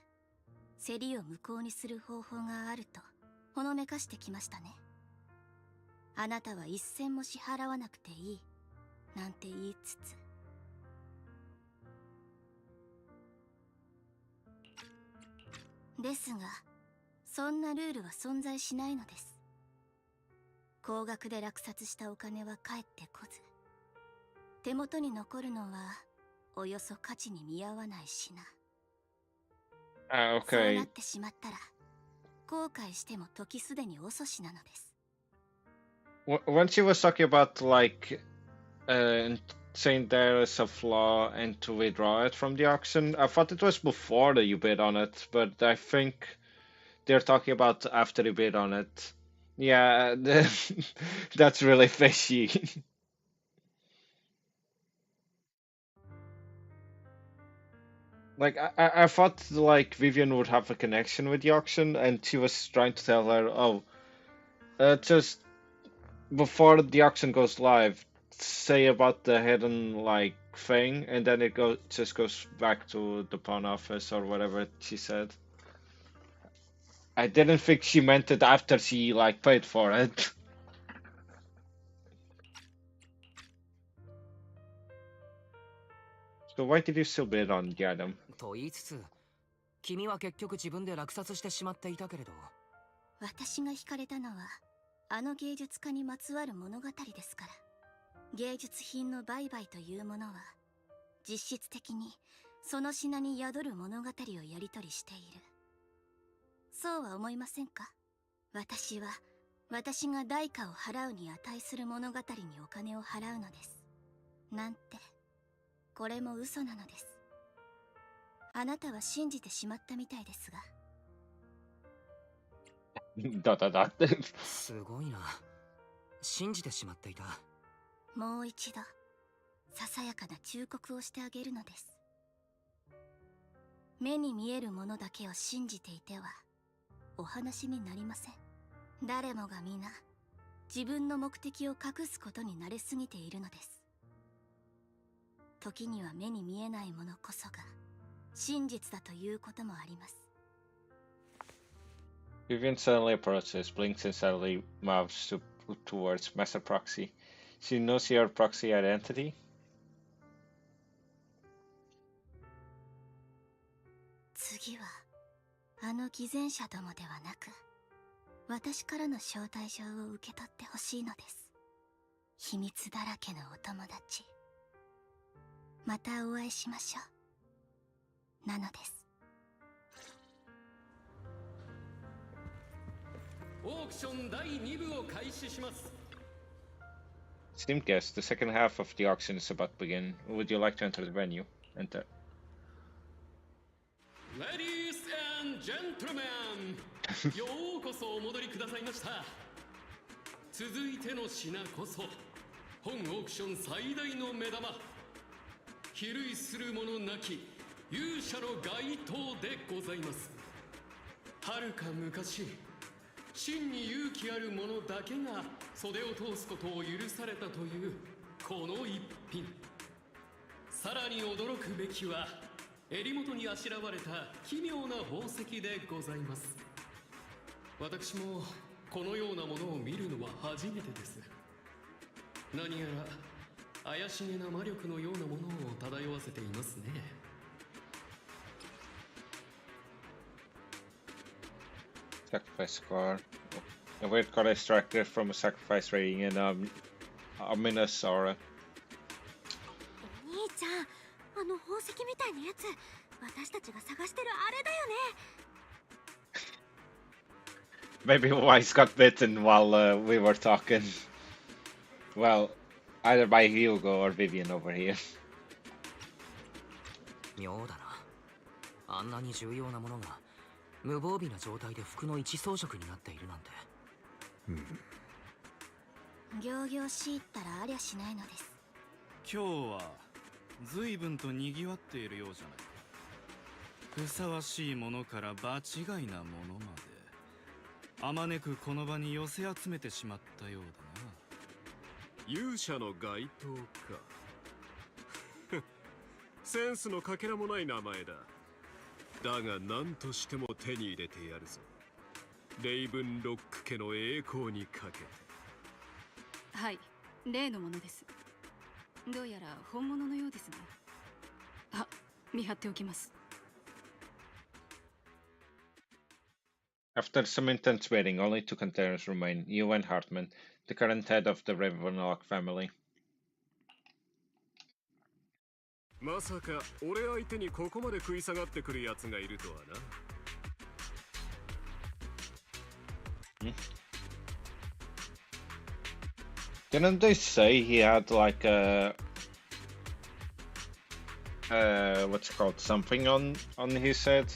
競りを無効にする方法があるとほのめかしてきましたね。あなたは一銭も支払わなくていいなんて言いつつ、ですがそんなルールは存在しないのです。高額で落札したお金は返ってこず、手元に残るのはおよそ価値に見合わない品。Okay. そうなってしまったら後悔しても時すでに遅しなのです。When she was talking about like saying there is a flaw and to withdraw it from the auction, I thought it was before that you bid on it, but I think they're talking about after you bid on it. Yeah, that's really fishy. Like I thought like Vivian would have a connection with the auction, and she was trying to tell her, oh, just before the auction goes live, say about the hidden like thing, and then it goes back to the pawn office or whatever she said. I didn't think she meant it after she like paid for it. So why did you still bid on the item? と言いつつ、君は結局自分で落札してしまっていたけれど。私が惹かれたのは、あの芸術家にまつわる物語ですから。芸術品の売買というものは、実質的にその品に宿る物語をやり取りしている。そうは思いませんか？私は、私が代価を払うに値する物語にお金を払うのです。なんて、これも嘘なのです。あなたは信じてしまったみたいですが。だだだって。すごいな。信じてしまっていた。もう一度、ささやかな忠告をしてあげるのです。目に見えるものだけを信じていては、お話になりません。誰もが皆、自分の目的を隠すことに慣れすぎているのです。時には目に見えないものこそが、真実だということもあります。Vivian suddenly approaches, blinks and suddenly moves towards Master Proxy. She knows your proxy identity? 次は、あの偽善者どもではなく、私からの招待状を受け取ってほしいのです。秘密だらけのお友達。またお会いしましょう。なのです。オークション第2部を開始します。Esteemed guests, the second half of the auction is about to begin. Would you like to enter the venue? Enter. Ladies and gentlemen, ようこそお戻りくださいました。続いての品こそ、本オークション最大の目玉、比類するものなき勇者の街頭でございます。はるか昔、真に勇気ある者だけが袖を通すことを許されたというこの一品。さらに驚くべきは、襟元にあしらわれた奇妙な宝石でございます。私もこのようなものを見るのは初めてです。何やら怪しげな魔力のようなものを漂わせていますね。Sacrifice score. A weird card extracted from a sacrifice rating in Minnesota. お兄ちゃん、あの宝石みたいなやつ、私たちが探してるあれだよね。Maybe Wise got bitten while we were talking. Well, either by Hugo or Vivian over here. 妙だな。あんなに重要なものが無防備な状態で服の一装飾になっているなんて。仰々しいったらありゃしないのです。今日は随分と賑わっているようじゃないか。ふさわしいものから場違いなものまで、あまねくこの場に寄せ集めてしまったようだな。勇者の街頭か。センスのかけらもない名前だ。だが何としても手に入れてやるぞ。レイブンロック家の栄光にかけて。はい、例のものです。どうやら本物のようですね。あ、見張っておきます。After some intense waiting, only two containers remain. You and Hartman, the current head of the Ravenlock family. まさか俺相手にここまで食い下がってくるやつがいるとはな。Didn't they say he had like what's it called, something on his head?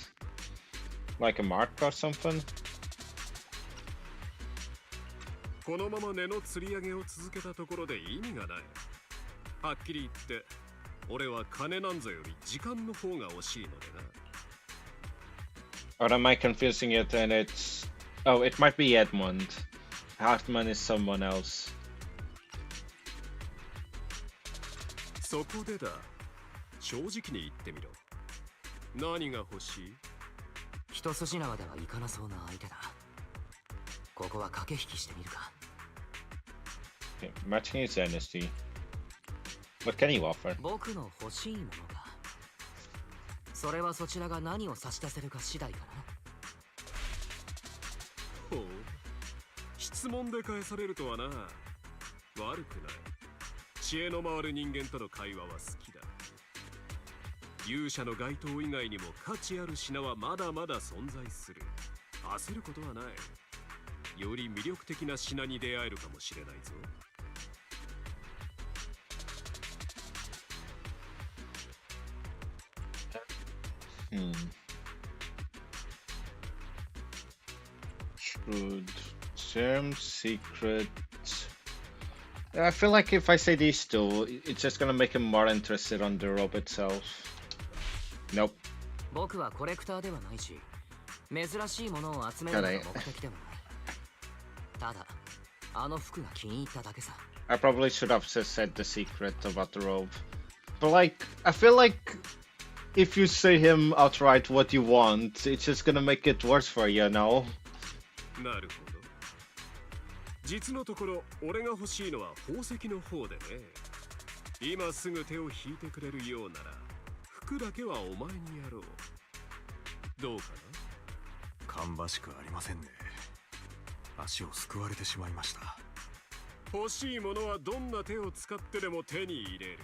Like a mark or something? このまま値の釣り上げを続けたところで意味がない。はっきり言って、俺は金なんぞより時間の方が惜しいのでな。Or am I confusing it and it's... Oh, it might be Edmund. Hartman is someone else. そこでだ。正直に言ってみろ。何が欲しい？一筋縄ではいかなそうな相手だ。ここは駆け引きしてみるか。Okay, matching his dynasty. What can you offer? 僕の欲しいものか。それはそちらが何を差し出せるか次第かな。ほう。質問で返されるとはな。悪くない。知恵の回る人間との会話は好きだ。勇者の街灯以外にも価値ある品はまだまだ存在する。焦ることはない。より魅力的な品に出会えるかもしれないぞ。Shrewd. Serum, secret. I feel like if I say these two, it's just gonna make him more interested on the robe itself. Nope. 僕はコレクターではないし、珍しいものを集めるのが目的でもない。ただ、あの服が気に入っただけさ。I probably should have just said the secret about the robe. But like, I feel like if you say him outright what you want, it's just gonna make it worse for you, no? なるほど。実のところ、俺が欲しいのは宝石の方でね。今すぐ手を引いてくれるようなら、服だけはお前にやろう。どうかな？芳しくありませんね。足をすくわれてしまいました。欲しいものはどんな手を使ってでも手に入れる。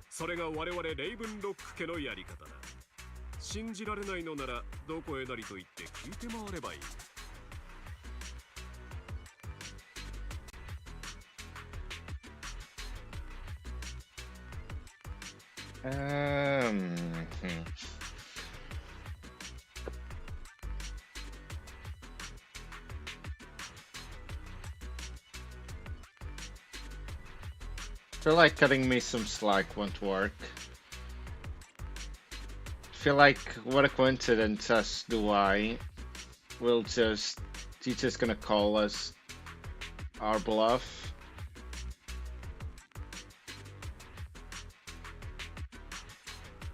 それが我々レイブンロック家のやり方だ。信じられないのならどこへなりと言って聞いて回ればいい。Feel like cutting me some slack won't work. Feel like what a coincidence, as do I. He's just gonna call us our bluff.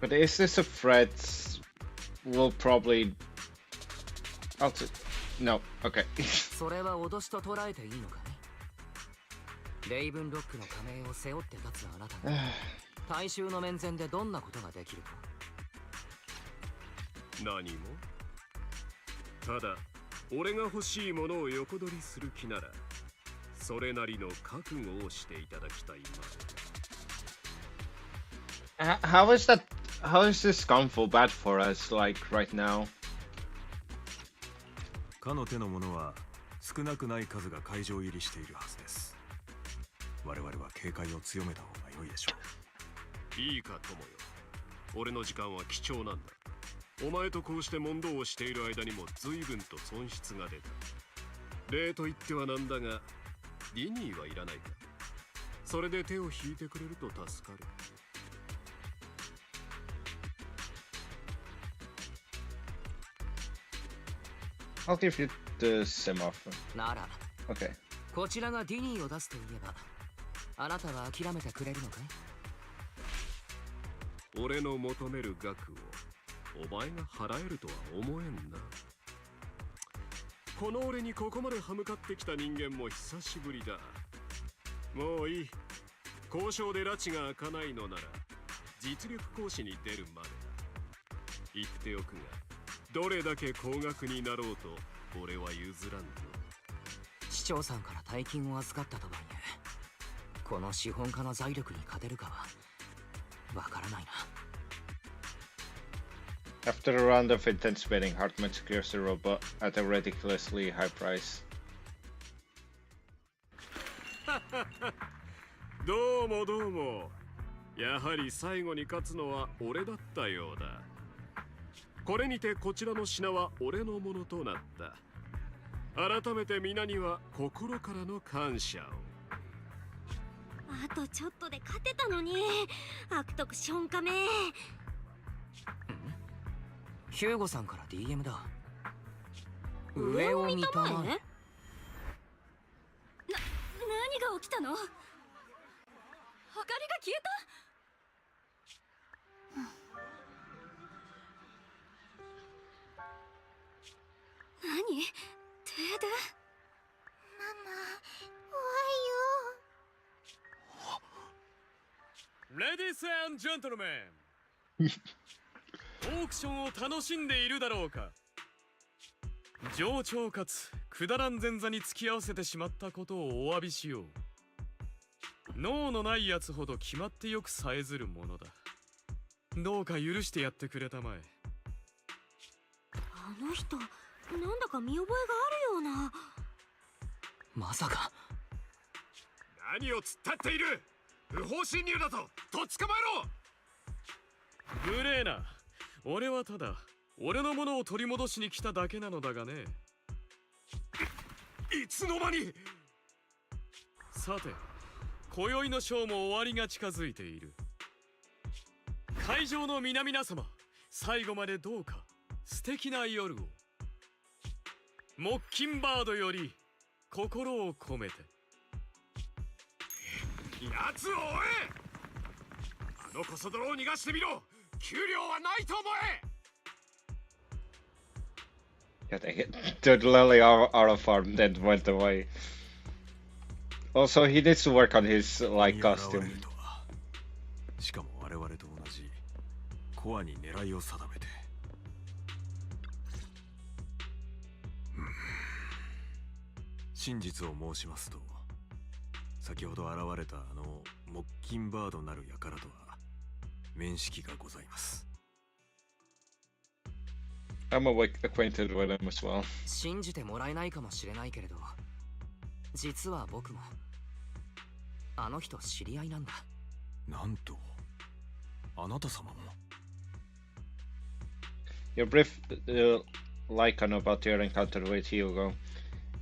But is this a threat? We'll probably... No, okay. それは脅しと捉えていいのかね。レイブンロックの仮名を背負って立つあなたに大衆の面前でどんなことができるか。何も。ただ、俺が欲しいものを横取りする気なら、それなりの覚悟をしていただきたいまで。How is that? How is this scornful bad for us, like right now? かの手のものは少なくない数が会場入りしているはずです。我々は警戒を強めた方が良いでしょう。いいか友よ。俺の時間は貴重なんだ。お前とこうして問答をしている間にも随分と損失が出た。例と言ってはなんだが、ディニーはいらないか。それで手を引いてくれると助かる。I'll give you the sim offer. なら、Okay. こちらがディニーを出すと言えば、あなたは諦めてくれるのかい？俺の求める額をお前が払えるとは思えんな。この俺にここまで歯向かってきた人間も久しぶりだ。もういい。交渉で拉致が開かないのなら実力行使に出るまでだ。言っておくが、どれだけ高額になろうと俺は譲らんぞ。市長さんから大金を預かったとはいえ、この資本家の財力に勝てるかはわからないな。After a round of intense bidding, Hartman secures the robot at a ridiculously high price. どうもどうも。やはり最後に勝つのは俺だったようだ。これにてこちらの品は俺のものとなった。改めて皆には心からの感謝を。あとちょっとで勝てたのに、悪徳ションカメ。ヒューゴさんから DM だ。上を見たまえ。何が起きたの？明かりが消えた？何？停電？ママ、怖いよ。レディース&ジェントルメンオークションを楽しんでいるだろうか。冗長かつくだらん前座に付き合わせてしまったことをお詫びしよう。脳のないやつほど決まってよくさえずるものだ。どうか許してやってくれたまえ。あの人、なんだか見覚えがあるような。まさか。何を突っ立っている。不法侵入だととっ捕まえろ。無礼な。俺はただ俺のものを取り戻しに来ただけなのだがね。いつの間に。さて、今宵のショーも終わりが近づいている。会場の皆々様、最後までどうか素敵な夜を。モッキンバードより心を込めて。やつを追え。あのコソ泥を逃がしてみろ。給料はないと思え。Yeah, they totally out of form, then went away. Also, he needs to work on his like costume. しかも我々と同じコアに狙いを定めて。真実を申しますと、先ほど現れたあのモッキンバードなる輩とは面識がございます。I'm acquainted with him as well. 信じてもらえないかもしれないけれど、実は僕もあの人知り合いなんだ。なんと、あなた様も。You brief Lycan about your encounter with Hugo,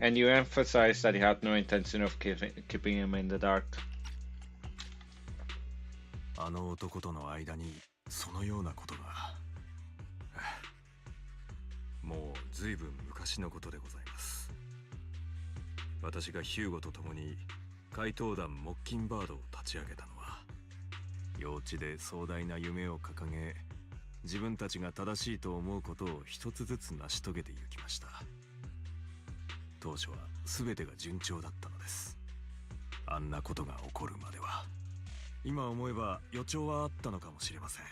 and you emphasize that you had no intention of keeping him in the dark. あの男との間にそのようなことが。もう随分昔のことでございます。私がヒューゴと共に怪盗団モッキンバードを立ち上げたのは、幼稚で壮大な夢を掲げ、自分たちが正しいと思うことを一つずつ成し遂げていきました。当初は全てが順調だったのです。あんなことが起こるまでは。今思えば予兆はあったのかもしれません。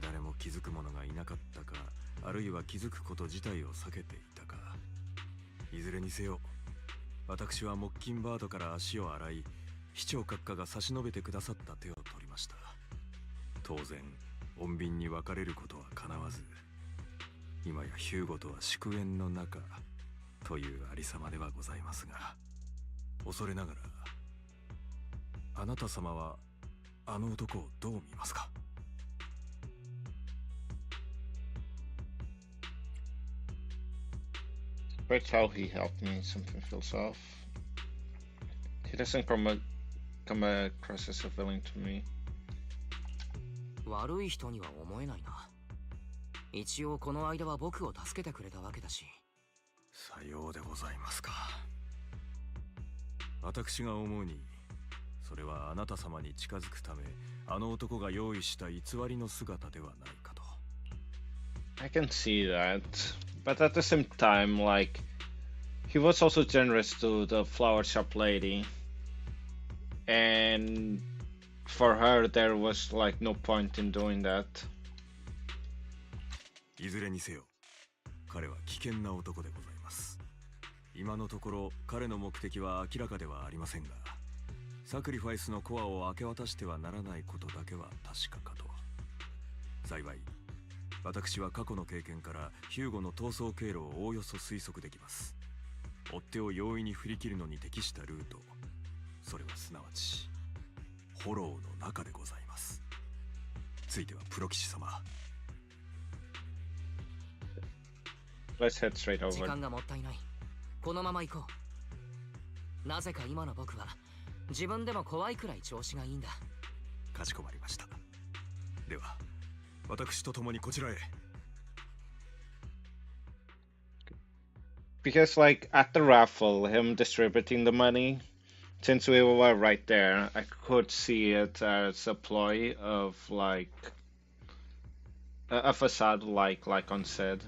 誰も気づく者がいなかったか、あるいは気づくこと自体を避けていたか。いずれにせよ、私はモッキンバードから足を洗い、市長閣下が差し伸べてくださった手を取りました。当然穏便に別れることは叶わず、今やヒューゴとは祝宴の中というありさまではございますが、恐れながらあなた様はあの男をどう見ますか。That's how he helped me. Something feels off. He doesn't come across as a villain to me. 悪い人には思えないな。一応この間は僕を助けてくれたわけだし。さようでございますか。私が思うに、それはあなた様に近づくため、あの男が用意した偽りの姿ではないかと。I can see that, but at the same time, like, he was also generous to the flower shop lady, and for her there was like no point in doing that. いずれにせよ、彼は危険な男でございます。今のところ彼の目的は明らかではありませんが、サクリファイスのコアを明け渡してはならないことだけは確かかと。幸い私は過去の経験からヒューゴの逃走経路をおおよそ推測できます。追っ手を容易に振り切るのに適したルート、それはすなわちフォローの中でございます。ついてはプロ騎士様、Let's head straight 時 over. 間がもったいない。このまま行こう。なぜか今の僕は自分でも怖いくらい調子がいいんだ。かしこまりました。では私と共にこちらへ。 Because like at the raffle, him distributing the money, since we were right there, I could see it as a ploy of like a facade, like on said.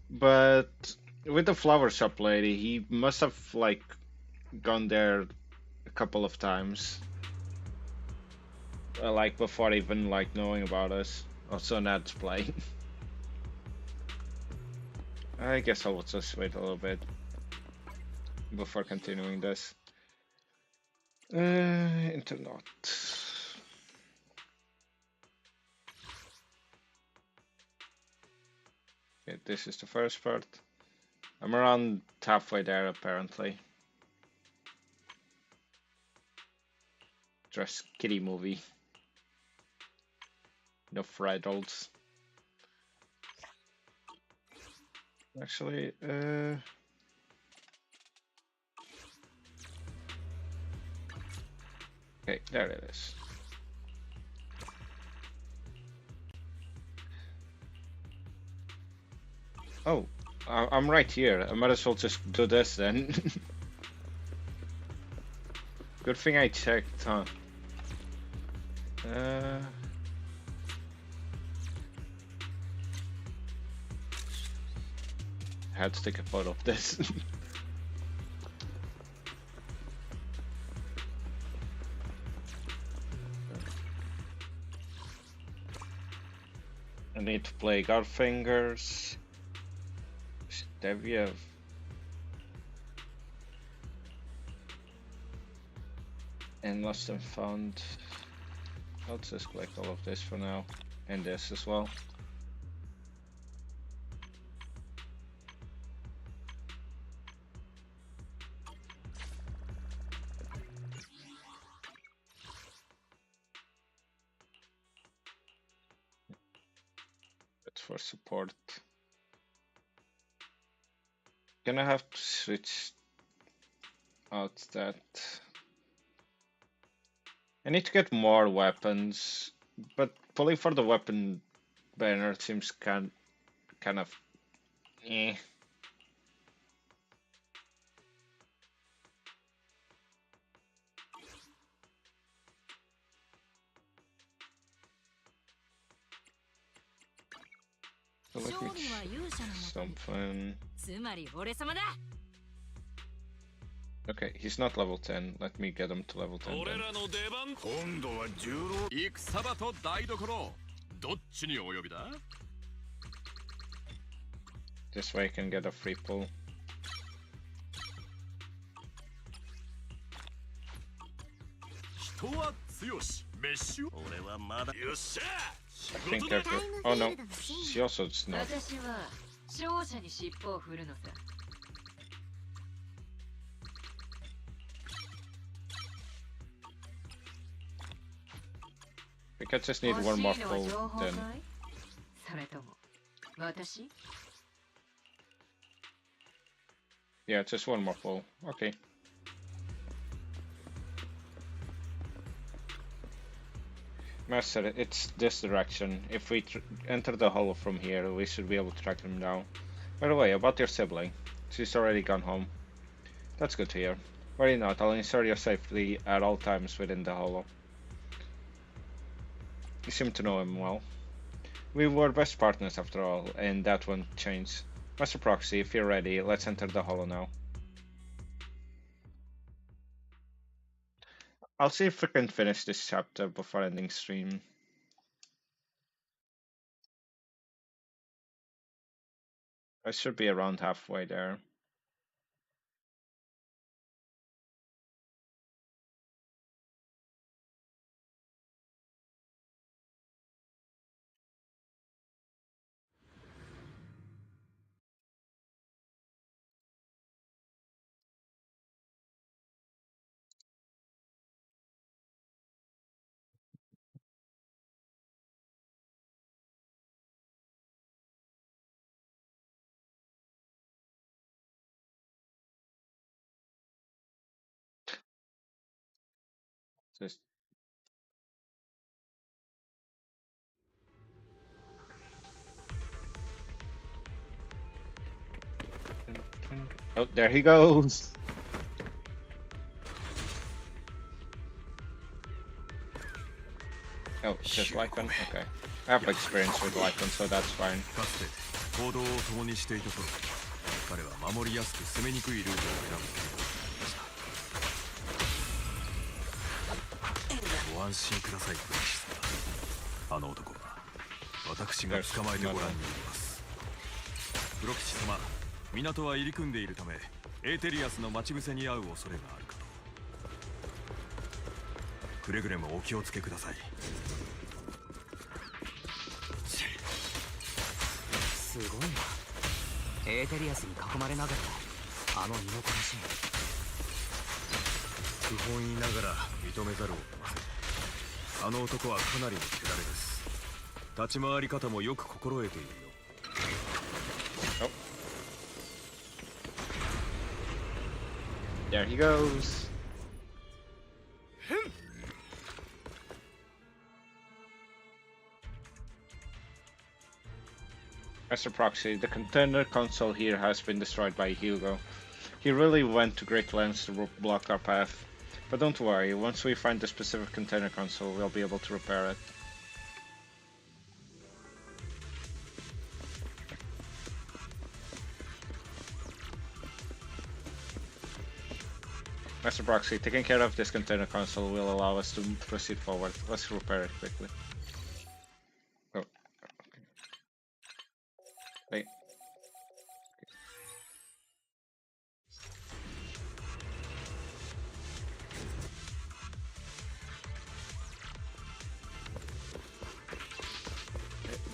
But with the flower shop lady, he must have like gone there a couple of times, like before even like knowing about us. Also, Nad's play. I guess I'll just wait a little bit before continuing this. Internet. Okay, this is the first part. I'm around halfway there apparently. Just kiddie movie. No adults. Actually, okay, there it is. Oh, I'm right here. I might as well just do this then. Good thing I checked, huh? I had to take a photo of this. I need to play Godfingers. Stevia. And Lost and Found. I'll just collect all of this for now. And this as well. That's for support. Gonna have to switch out that. I need to get more weapons, but pulling for the weapon banner seems kind of eh. So let me something. Okay, he's not level 10. Let me get him to level 10 then. 今度は16戦場と台所どっちにお呼びだ This way I can get a free pull. 人は強し飯を俺はまだよっしゃ I think every... Oh no, she also does not. 私は勝者に尻尾を振るのさ I think I just need one more pull then. それとも私 Yeah, just one more pull. Okay. Master, it's this direction. If we enter the hollow from here, we should be able to track them down. By the way, about your sibling. She's already gone home. That's good to hear. Worry not, I'll ensure your safety at all times within the hollow. You seem to know him well. We were best partners after all, and that won't change. Master Proxy, if you're ready, let's enter the hollow now. I'll see if we can finish this chapter before ending stream. I should be around halfway there. Just oh, there he goes. Oh, just Lycan? Okay. I have experience with Lycan, so that's fine. かつて行動を共にしていた頃、彼は守りやすく攻めにくいルートを選ぶ傾向にありました。ご安心ください、プリンシス様。あの男は私が捕まえてご覧になります。プロ騎士様、港は入り組んでいるためエーテリアスの待ち伏せに遭う恐れがあるかと。くれぐれもお気をつけください。すごいな。エーテリアスに囲まれながらあの身のこなし。不本意ながら認めざるを得ません。あの男はかなりの手だれです。立ち回り方もよく心得ているよ。There he goes. Master Proxy, the container console here has been destroyed by Hugo. He really went to great lengths to block our path. But don't worry, once we find the specific container console, we'll be able to repair it. Master Proxy, taking care of this container console will allow us to proceed forward. Let's repair it quickly. Oh. Wait.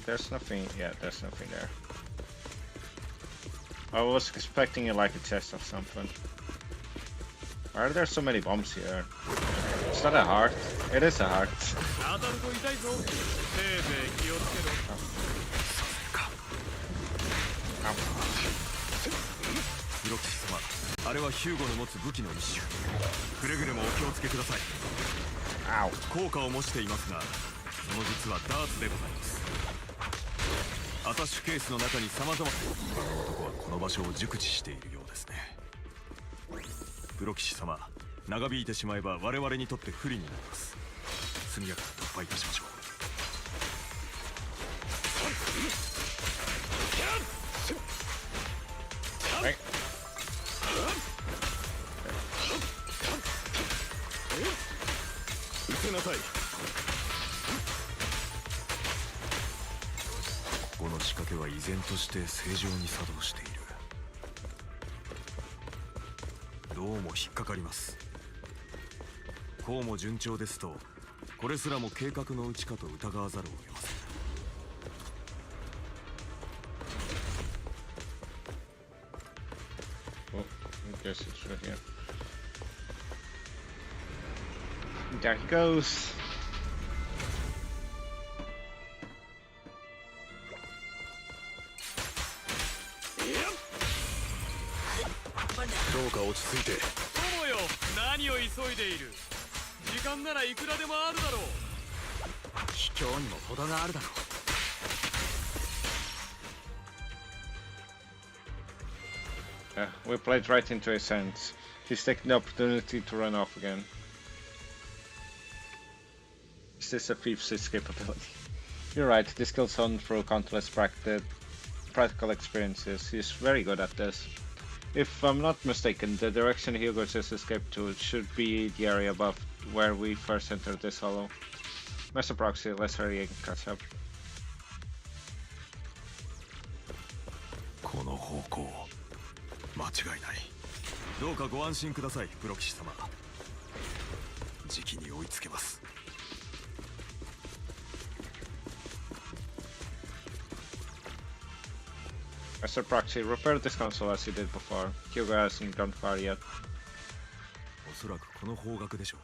There's nothing, yeah, there's nothing there. I was expecting it like a chest or something. Why are there so many bombs here? It's not a heart. It is a heart. Oh. プロ騎士様、あれはヒューゴの持つ武器の一種。くれぐれもお気をつけください。効果を模していますが、その実はダーツでございます。アタッシュケースの中に様々。あの男はこの場所を熟知しているようですね。プロ騎士様、長引いてしまえば我々にとって不利になります。速やかに突破いたしましょう。はい。撃てなさい。ここの仕掛けは依然として正常に作動している。どうも引っかかります。こうも順調ですと、これすらも計画のうちかと疑わざるを得ません。Oh, I guess it's right here. There he goes. どうか落ち着いて。友よ、何を急いでいる。時間ならいくらでもあるだろう。卑怯にも程があるだろう。We played right into his hands. He's taking the opportunity to run off again. Is this a thief's escapability? You're right, this kills on through countless practical experiences. He's very good at this. If I'm not mistaken, the direction Hugo just escaped to should be the area above where we first entered this hollow. Master Proxy, let's hurry and catch up. この方向、間違いない。どうかご安心ください、プロ騎士様。時期に追いつけます。Master Proxy, repair this console as you did before. Hugo hasn't gone far yet. おそらくこの方角でしょう。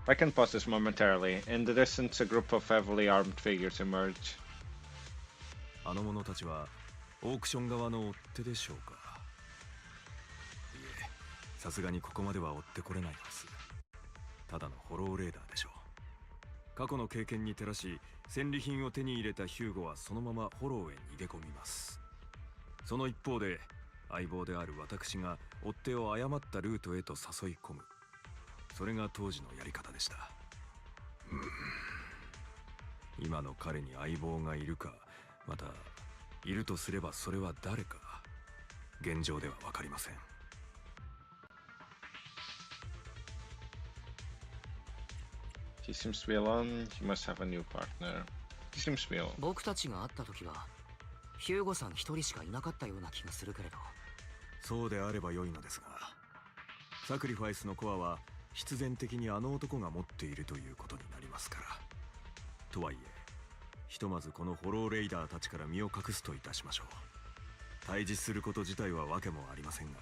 I can pause this momentarily. In the distance, a group of heavily armed figures emerge. あの者たちはオークション側の追っ手でしょうか。いえ、さすがにここまでは追ってこれないはず。ただのホローレーダーでしょう。過去の経験に照らし戦利品を手に入れたヒューゴはそのままホローへ逃げ込みます。その一方で相棒である私が追っ手を誤ったルートへと誘い込む。それが当時のやり方でした。今の彼に相棒がいるか、またいるとすればそれは誰か、現状では分かりません。He seems to be alone. He must have a new partner. He seems to be alone. 僕たちが会った時はヒューゴさん一人しかいなかったような気がするけれど。そうであれば良いのですが、サクリファイスのコアは必然的にあの男が持っているということになりますから。とはいえひとまずこのホローレイダーたちから身を隠すといたしましょう。対峙すること自体は訳もありませんが、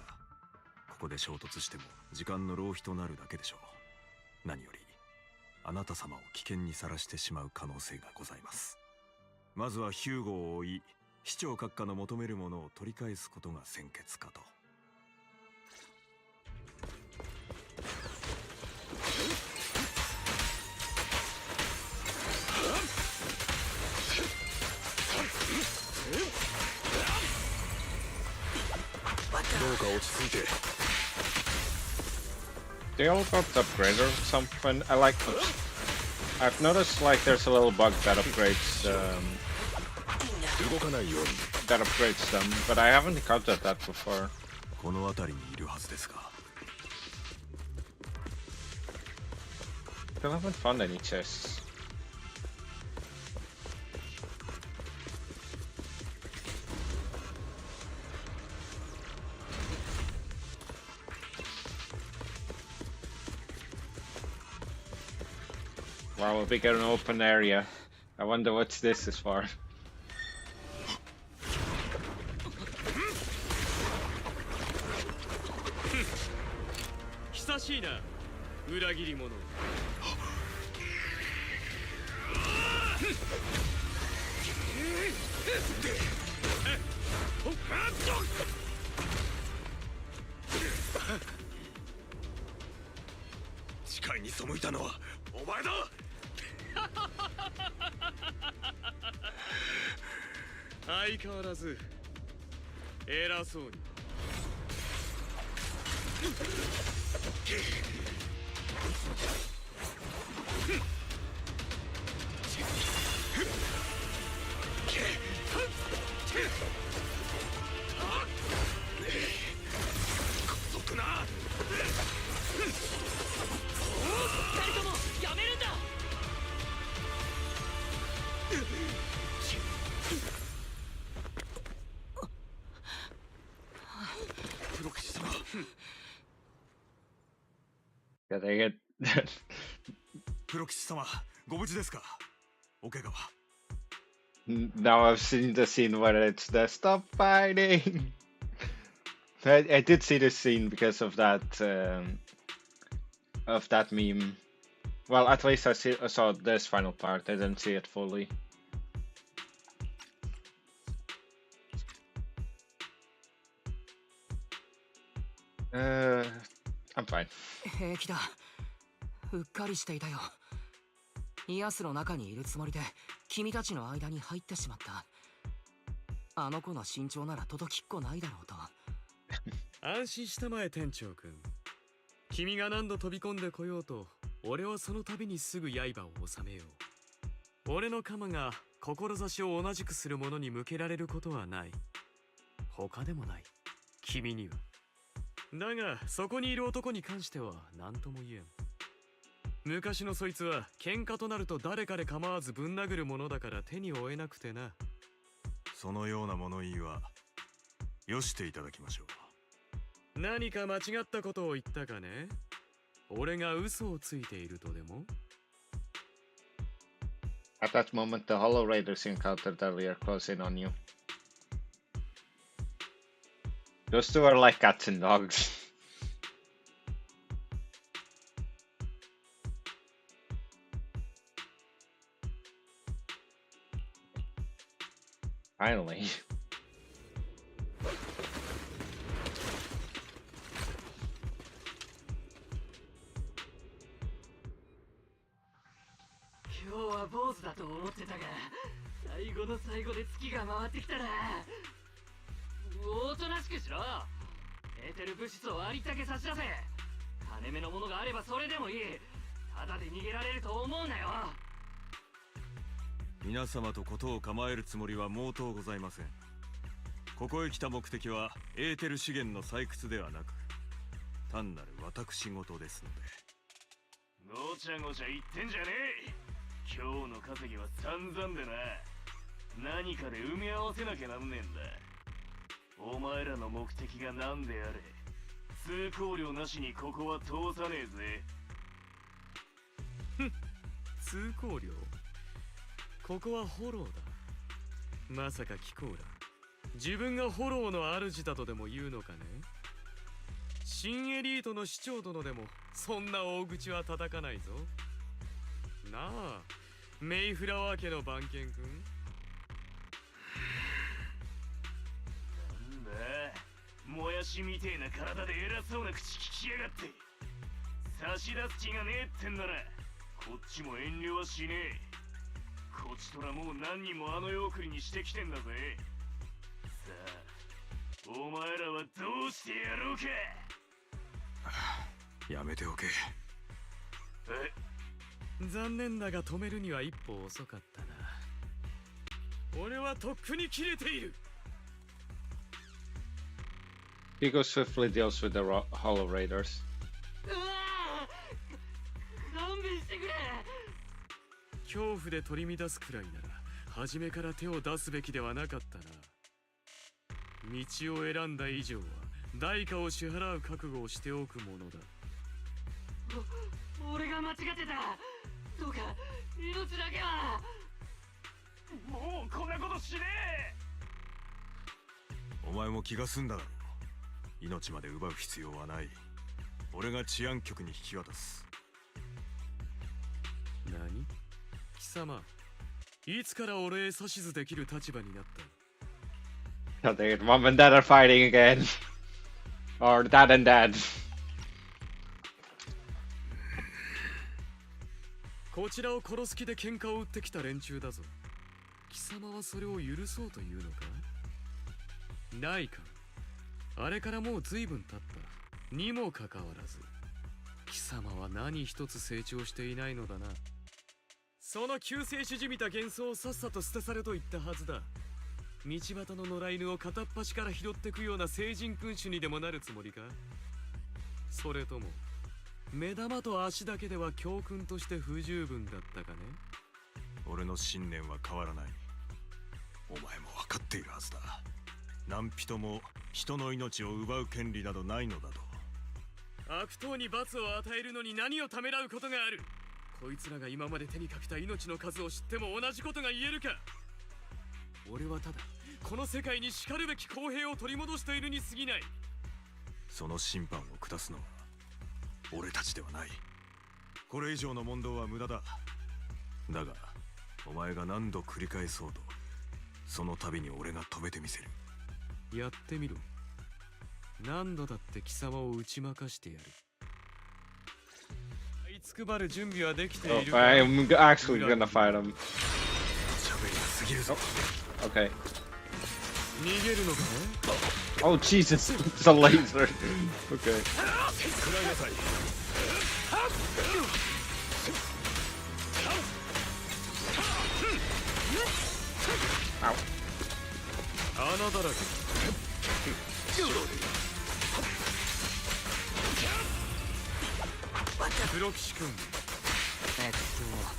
ここで衝突しても時間の浪費となるだけでしょう。何よりあなた様を危険にさらしてしまう可能性がございます。まずはヒューゴを追い、市長閣下の求めるものを取り返すことが先決かと。どうか落ち着いて。 They all got upgraded or something. I like. I've noticed like there's a little bug that upgrades them, but I haven't encountered that before. この辺りにいるはずですが。 Still haven't found any chests. Wow, a big open area. I wonder what this is for. 久しいな、裏切り者。視界に背いたのはお前だ。相変わらず偉そうに。孤独な。二人ともやめるんだ。プロキシ様。Yeah, they get. プロキシ様、ご無事ですか？お怪我は。Now I've seen the scene where it's the stop fighting. I did see this scene because of that meme. Well, at least I saw this final part. I didn't see it fully. I'm fine. 平気だ。うっかりしていたよ。イアスの中にいるつもりで君たちの間に入ってしまった。あの子の身長なら届きっこないだろうと。安心したまえ店長君。君が何度飛び込んでこようと、俺はその度にすぐ刃を収めよう。俺の鎌が志を同じくする者に向けられることはない。他でもない。君には。だがそこにいる男に関しては何とも言えん。昔のそいつは喧嘩となると誰かで構わずぶん殴るものだから手に負えなくてな。そのような物言いはよしていただきましょう。何か間違ったことを言ったかね。俺が嘘をついているとでも。 At that moment, the Hollow Raiders you encountered earlier close in on you. Those two are like cats and dogs. Finally. 今日は坊主だと思ってたが、最後の最後で月が回ってきたら、おとなしくしろ。エーテル物質をありったけ差し出せ。金目のものがあればそれでもいい。ただで逃げられると思うなよ。皆様と事を構えるつもりは毛頭ございません。ここへ来た目的はエーテル資源の採掘ではなく、単なる私事ですので。ごちゃごちゃ言ってんじゃねえ。今日の稼ぎは散々でな。何かで埋め合わせなきゃなんねえんだ。お前らの目的が何であれ、通行料なしにここは通さねえぜ。通行料？ここはフォローだ。まさかキコーラ、自分がフォローの主だとでも言うのかね。新エリートの市長殿でもそんな大口は叩かないぞ。なあ、メイフラワー家の番犬くん。なんだ、もやしみてえな体で偉そうな口聞きやがって。差し出す気がねえってんなら、こっちも遠慮はしねえ。こちとらもう何人もあの世送りにしてきてんだぜ。さあ、お前らはどうしてやろうか。やめておけ。残念だが止めるには一歩遅かったな。俺はとっくに切れている。 Hugo swiftly deals with the Hollow Raiders. 勘弁してくれ。恐怖で取り乱すくらいなら初めから手を出すべきではなかったな。道を選んだ以上は代価を支払う覚悟をしておくものだ。俺が間違ってた。どうか命だけは。もうこんなことしねお前も気が済んだだろう。命まで奪う必要はない。俺が治安局に引き渡す。何？貴様、いつから俺へ指図できる立場になった？ I think mom and dad are fighting again. Or dad and dad. こちらを殺す気で喧嘩を売ってきた連中だぞ。貴様はそれを許そうというのか？ないか。あれからもう随分経ったにもかかわらず、貴様は何一つ成長していないのだな。その救世主じみた幻想をさっさと捨て去れと言ったはずだ。道端の野良犬を片っ端から拾ってくような聖人君主にでもなるつもりか？それとも目玉と足だけでは教訓として不十分だったかね？俺の信念は変わらない。お前も分かっているはずだ。何人も人の命を奪う権利などないのだと。悪党に罰を与えるのに何をためらうことがある？こいつらが今まで手にかけた命の数を知っても同じことが言えるか？俺はただこの世界にしかるべき公平を取り戻しているに過ぎない。その審判を下すのは俺たちではない。これ以上の問答は無駄だ。だがお前が何度繰り返そうと、その度に俺が止めてみせる。やってみろ。何度だって貴様を打ち負かしてやる。いつくばる準備はできているか？ I'm actually gonna fight him. 喋りが過ぎるぞ。Okay. 逃げるのかね？ Oh Jesus, it's a laser. Okay. 食らいなさい。Ow. 穴だらけ。黒騎士君。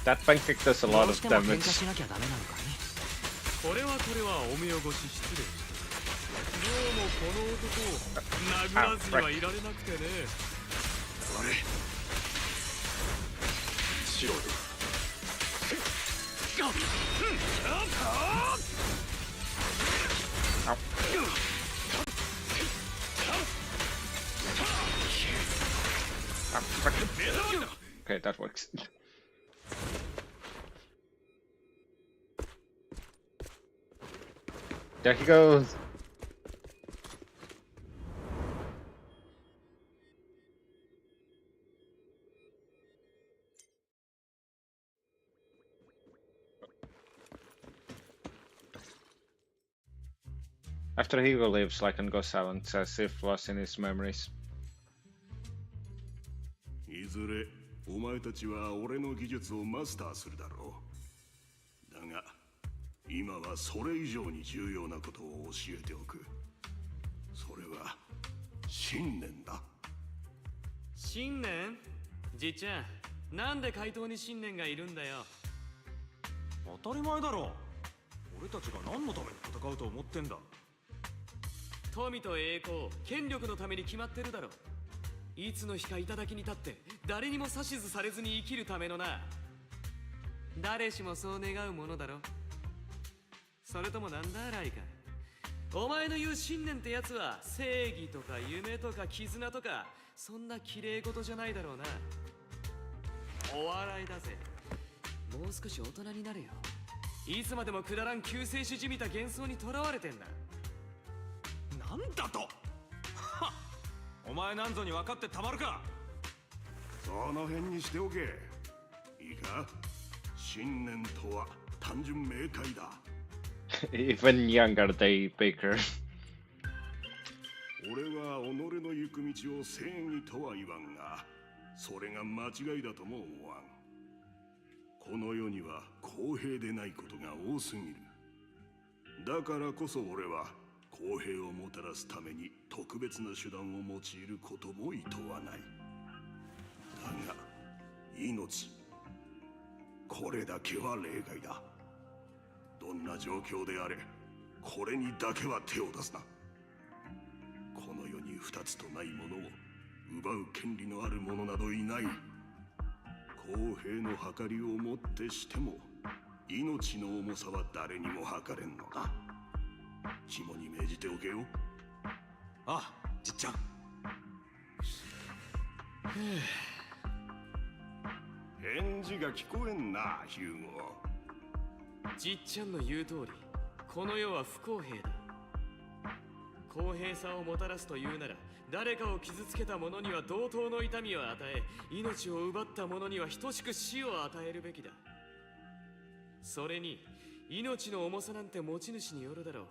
That thing kicked us a lot of damage. これはお目汚し失礼。どうもこの男を殴らずにはいられなくてね。あれ白でOkay, that works. There he goes. After Hugo leaves, Lycan goes silent, as if lost in his memories. いずれお前たちは俺の技術をマスターするだろう。だが今はそれ以上に重要なことを教えておく。それは信念だ。信念？じいちゃん、なんで怪盗に信念がいるんだよ。当たり前だろ。俺たちが何のために戦うと思ってんだ。富と栄光、権力のために決まってるだろ。いつの日か頂に立って誰にも指図されずに生きるためのな。誰しもそう願うものだろ。それともなんだライカ、お前の言う信念ってやつは正義とか夢とか絆とかそんな綺麗事じゃないだろうな。お笑いだぜ。もう少し大人になれよ。いつまでもくだらん救世主じみた幻想にとらわれてんだ。なんだとはっ、お前なんぞに分かってたまるか。その辺にしておけ。いいか、信念とは単純明快だ。Even younger they Baker. 俺は己の行く道を正義とは言わんが、それが間違いだとも思わん。この世には公平でないことが多すぎる。だからこそ俺は公平をもたらすために特別な手段を用いることも厭わない。だが命、これだけは例外だ。どんな状況であれ、これにだけは手を出すな。この世に二つとないものを奪う権利のある者などいない。公平の計りをもってしても命の重さは誰にも測れんのだ。肝に銘じておけよ。ああ、じっちゃん。返事が聞こえんな、ヒューゴ。じっちゃんの言う通り、この世は不公平だ。公平さをもたらすというなら、誰かを傷つけた者には同等の痛みを与え、命を奪った者には等しく死を与えるべきだ。それに命の重さなんて持ち主によるだろう。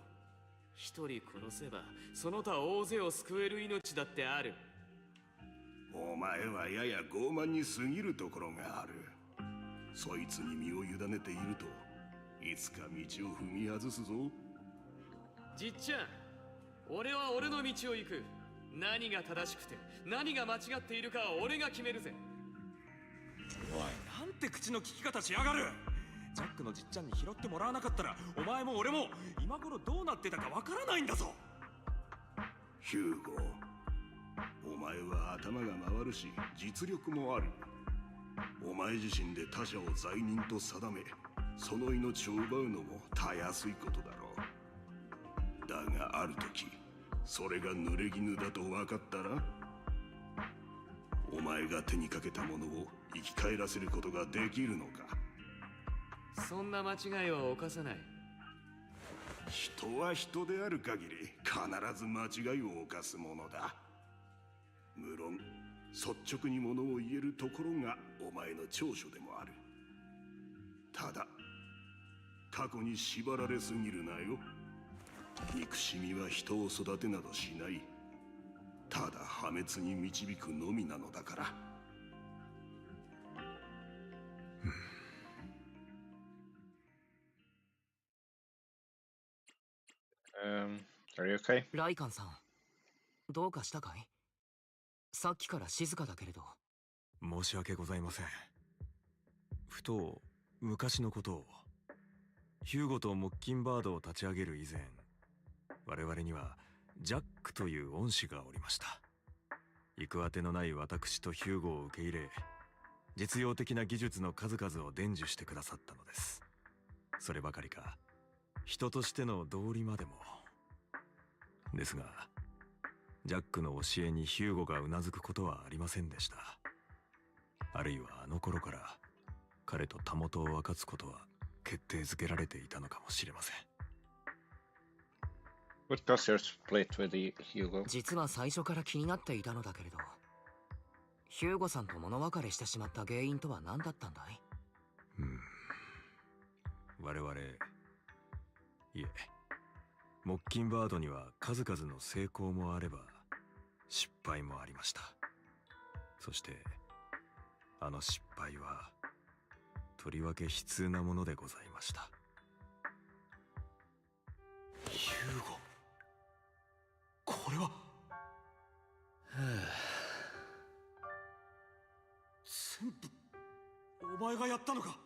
一人殺せばその他大勢を救える命だってある。お前はやや傲慢に過ぎるところがある。そいつに身を委ねているといつか道を踏み外すぞ。じっちゃん、俺は俺の道を行く。何が正しくて何が間違っているかは俺が決めるぜ。おい、なんて口の利き方しやがる。ジャックのじっちゃんに拾ってもらわなかったら、お前も俺も今頃どうなってたかわからないんだぞ。ヒューゴ、お前は頭が回るし実力もある。お前自身で他者を罪人と定め、その命を奪うのもたやすいことだろう。だがある時それが濡れ衣だと分かったら、お前が手にかけたものを生き返らせることができるのか。そんな間違いは犯さない。人は人である限り必ず間違いを犯すものだ。無論率直にものを言えるところがお前の長所でもある。ただ過去に縛られすぎるなよ。憎しみは人を育てなどしない。ただ破滅に導くのみなのだから。Are you okay? ライカンさん、どうかしたかい？さっきから静かだけれど。申し訳ございません。ふと昔のことを。ヒューゴとモッキンバードを立ち上げる以前、我々にはジャックという恩師がおりました。行くあてのない私とヒューゴを受け入れ、実用的な技術の数々を伝授してくださったのです。そればかりか、人としての道理までも。ですが、ジャックの教えにヒューゴがうなずくことはありませんでした。あるいはあの頃から彼とたもとを分かつことは決定づけられていたのかもしれません。What was your split with Hugo? 実は最初から気になっていたのだけれど、ヒューゴさんと物別れしてしまった原因とは何だったんだい？我々、いえ、モッキンバードには数々の成功もあれば失敗もありました。そしてあの失敗はとりわけ悲痛なものでございました。ヒューゴ、これは。全部お前がやったのか。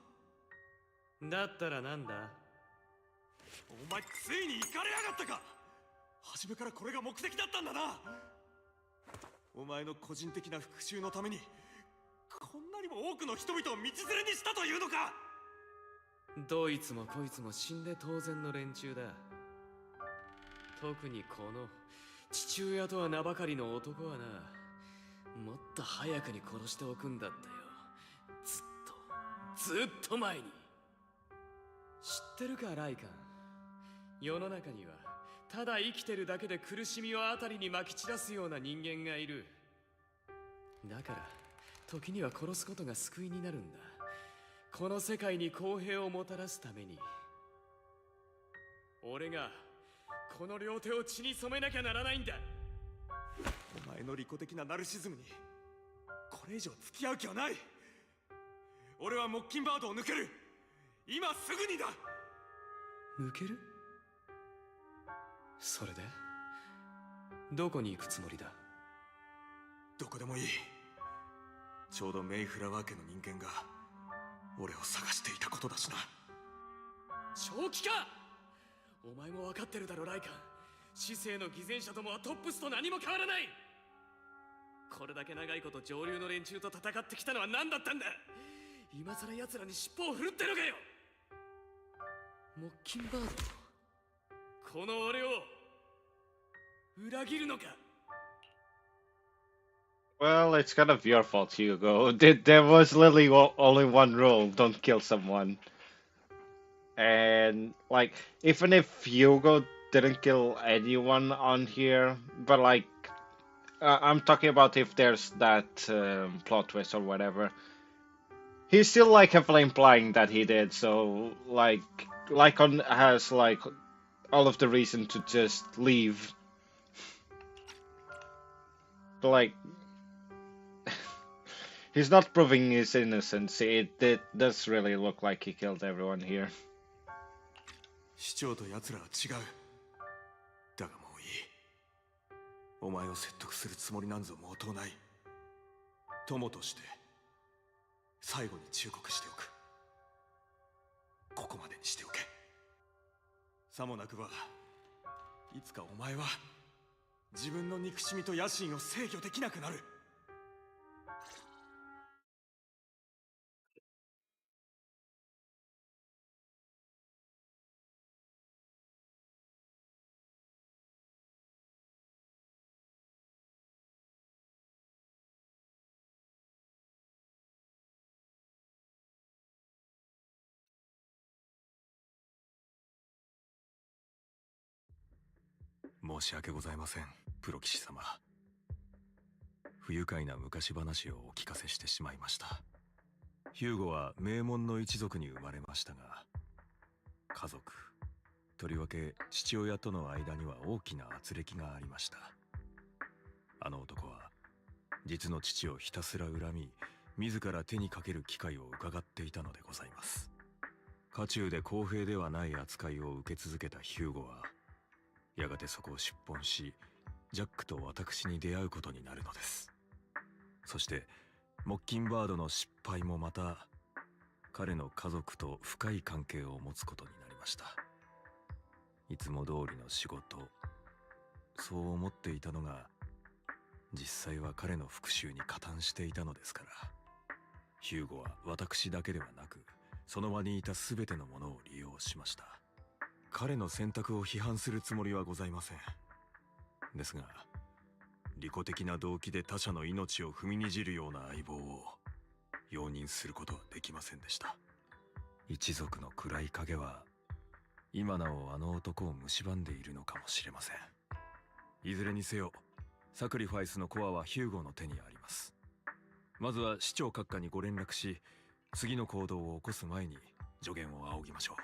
だったらなんだ。お前ついにイかれやがったか。初めからこれが目的だったんだな。お前の個人的な復讐のためにこんなにも多くの人々を道連れにしたというのか。どいつもこいつも死んで当然の連中だ。特にこの父親とは名ばかりの男はな、もっと早くに殺しておくんだったよ。ずっと前に。知ってるかライカン、世の中にはただ生きてるだけで苦しみをあたりにまき散らすような人間がいる。だから時には殺すことが救いになるんだ。この世界に公平をもたらすために。俺がこの両手を血に染めなきゃならないんだ。お前の利己的なナルシズムにこれ以上付き合う気はない。俺はモッキンバードを抜ける。今すぐにだ。抜ける？それでどこに行くつもりだ？どこでもいい。ちょうどメイフラワー家の人間が俺を探していたことだしな。正気か？お前も分かってるだろライカン。市政の偽善者どもはトップスと何も変わらない。これだけ長いこと上流の連中と戦ってきたのは何だったんだ。今さら奴らに尻尾を振るってのかよ。モッキンバード、この俺を裏切るのか。 Well, it's kind of your fault, Hugo. There was literally only one rule: don't kill someone. And like, even if Hugo didn't kill anyone on here, but like, I'm talking about if there's that plot twist or whatever. He's still like heavily implying that he did. So like, Lycon has like all of the reason to just leave. But like, he's not proving his innocence. It does really look like he killed everyone here. 市長と奴らは違う。だがもういい。お前を説得するつもりなんぞ毛頭ない。友として最後に忠告しておく。ここまでにしておけ。さもなくばいつかお前は自分の憎しみと野心を制御できなくなる。申し訳ございません、プロ騎士様。不愉快な昔話をお聞かせしてしまいました。ヒューゴは名門の一族に生まれましたが、家族、とりわけ父親との間には大きな軋轢がありました。あの男は実の父をひたすら恨み、自ら手にかける機会を伺っていたのでございます。家中で公平ではない扱いを受け続けたヒューゴは、やがてそこを出奔し、ジャックと私に出会うことになるのです。そしてモッキンバードの失敗もまた彼の家族と深い関係を持つことになりました。いつも通りの仕事、そう思っていたのが実際は彼の復讐に加担していたのですから、ヒューゴは私だけではなくその場にいた全てのものを利用しました。彼の選択を批判するつもりはございません。ですが、利己的な動機で他者の命を踏みにじるような相棒を容認することはできませんでした。一族の暗い影は今なおあの男を蝕んでいるのかもしれません。いずれにせよ、サクリファイスのコアはヒューゴの手にあります。まずは市長閣下にご連絡し、次の行動を起こす前に助言を仰ぎましょう。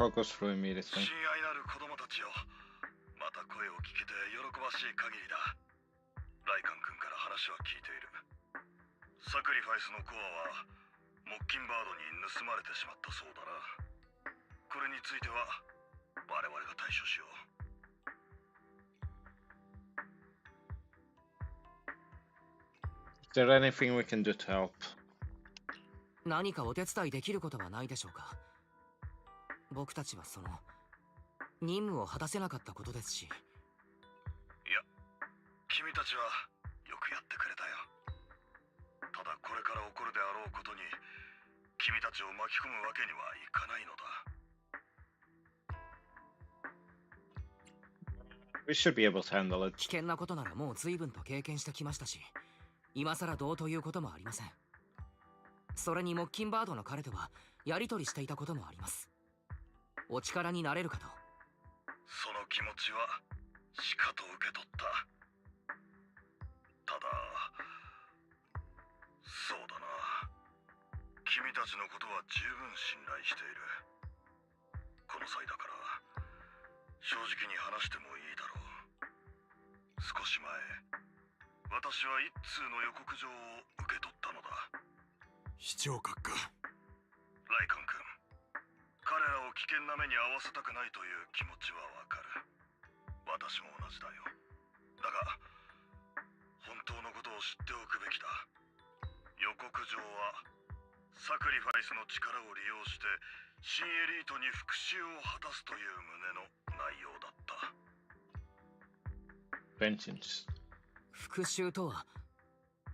call goes through immediately. 親愛なる子供たちよ、また声を聞けて喜ばしい限りだ。ライカン君から話は聞いている。サクリファイスのコアはモッキンバードに盗まれてしまったそうだな。これについては我々が対処しよう。 Is there anything we can do to help? 何かお手伝いできることはないでしょうか。僕たちはその任務を果たせなかったことですし。いや、君たちはよくやってくれたよ。ただこれから起こるであろうことに君たちを巻き込むわけにはいかないのだ。 We should be able to handle it. 危険なことならもう随分と経験してきましたし、今さらどうということもありません。それにモッキンバードの彼とはやり取りしていたこともあります。お力になれるかと。その気持ちはしかと受け取った。ただそうだな、君たちのことは十分信頼している。この際だから正直に話してもいいだろう。少し前私は一通の予告状を受け取ったのだ。視聴覚か。ライカン君、彼らを危険な目に遭わせたくないという気持ちはわかる。私も同じだよ。だが本当のことを知っておくべきだ。予告状はサクリファイスの力を利用して新エリートに復讐を果たすという旨の内容だった。 Vengeance. 復讐とは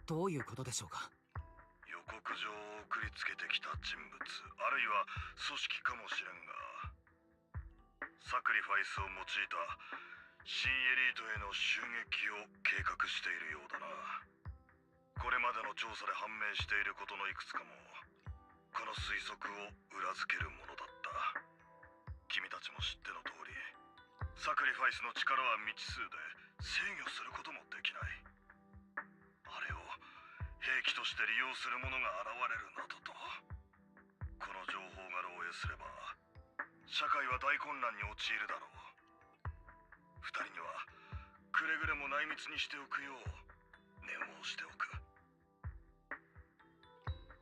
どういうことでしょうか。予告状を送りつけてきた人物、あるいは組織かもしれんが、サクリファイスを用いた新エリートへの襲撃を計画しているようだな。これまでの調査で判明していることのいくつかもこの推測を裏付けるものだった。君たちも知っての通り、サクリファイスの力は未知数で制御することもできない。あれを兵器として利用する者が現れるなどと。この情報が漏洩すれば社会は大混乱に陥るだろう。二人にはくれぐれも内密にしておくよう念を押しておく。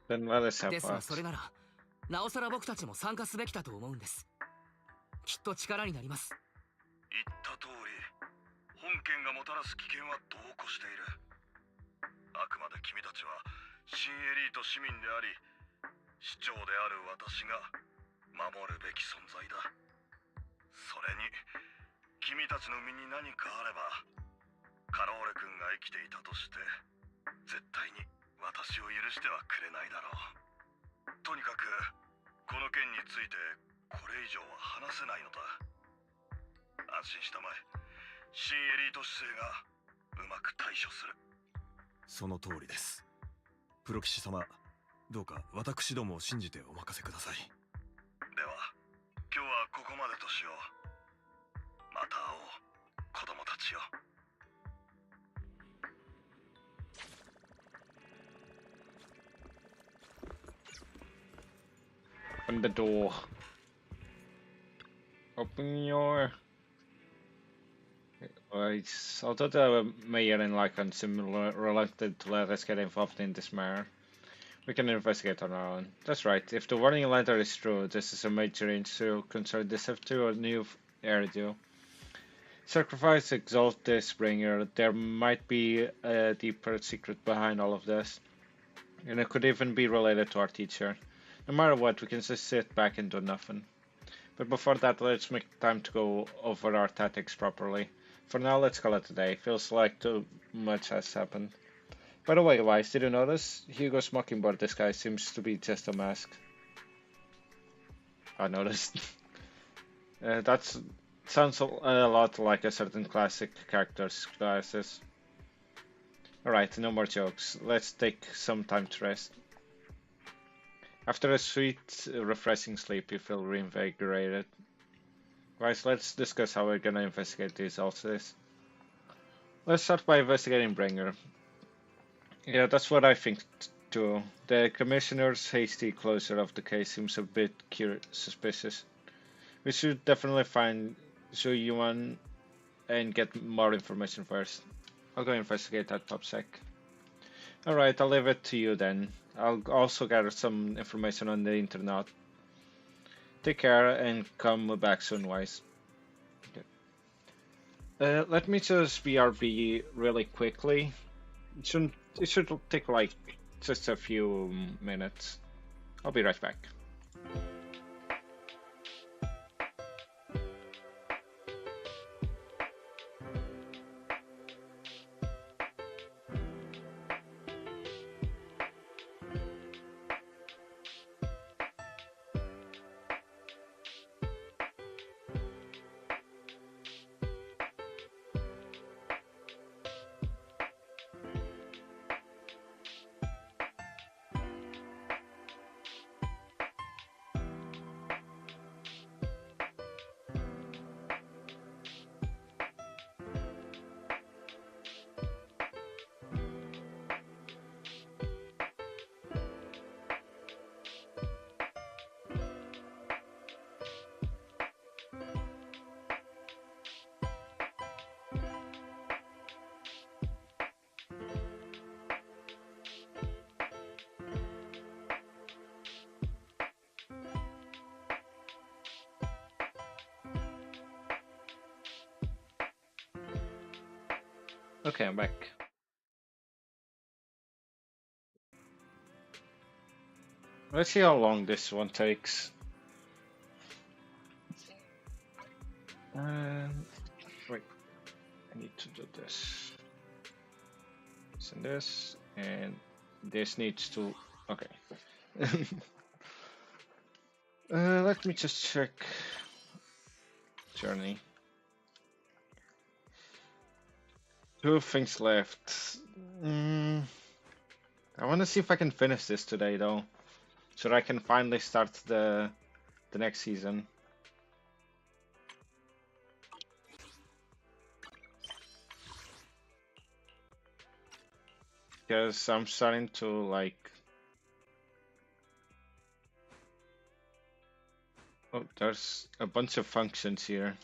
Then let us help ですが us. それならなおさら僕たちも参加すべきだと思うんです。きっと力になります。言った通り、本件がもたらす危険は度を越している。あくまで君たちは新エリート市民であり、市長である私が守るべき存在だ。それに君たちの身に何かあれば、カローレ君が生きていたとして絶対に私を許してはくれないだろう。とにかくこの件についてこれ以上は話せないのだ。安心したまえ。新エリート姿勢がうまく対処する。その通りです。プロ騎士様、どうか私どもを信じてお任せください。では今日はここまでとしよう。また会おう、子供たちよ。 Open the door. Open your... Although the mayor and Lycan seem reluctant to let us get involved in this matter, we can investigate on our own. That's right, if the warning letter is true, this is a major issue concerning the shift to a new area. Sacrifice, exalt this bringer. There might be a deeper secret behind all of this, and it could even be related to our teacher. No matter what, we can just sit back and do nothing. But before that, let's make time to go over our tactics properly. For now, let's call it a day. Feels like too much has happened. By the way, Wise, did you notice? Hugo's mockingbird disguise seems to be just a mask. I noticed. That sounds a lot like a certain classic character's disguises. Alright, no more jokes. Let's take some time to rest. After a sweet, refreshing sleep, you feel reinvigorated. Guys, let's discuss how we're gonna investigate these ulcers. Let's start by investigating Bringer. Yeah, that's what I think too. The commissioner's hasty closure of the case seems a bit suspicious. We should definitely find Zhu Yuan and get more information first. I'll go investigate that PubSec. Alright, I'll leave it to you then. I'll also gather some information on the internet. Take care and come back soon, Wise. Okay. Let me just BRB really quickly. It should take like just a few minutes. I'll be right back. Okay, I'm back. Let's see how long this one takes. Wait, I need to do this. This and this, and this needs to. Okay. Let me just check. Journey. 2 things left. I want to see if I can finish this today, though, so that I can finally start the next season. Because I'm starting to like. Oh, there's a bunch of functions here.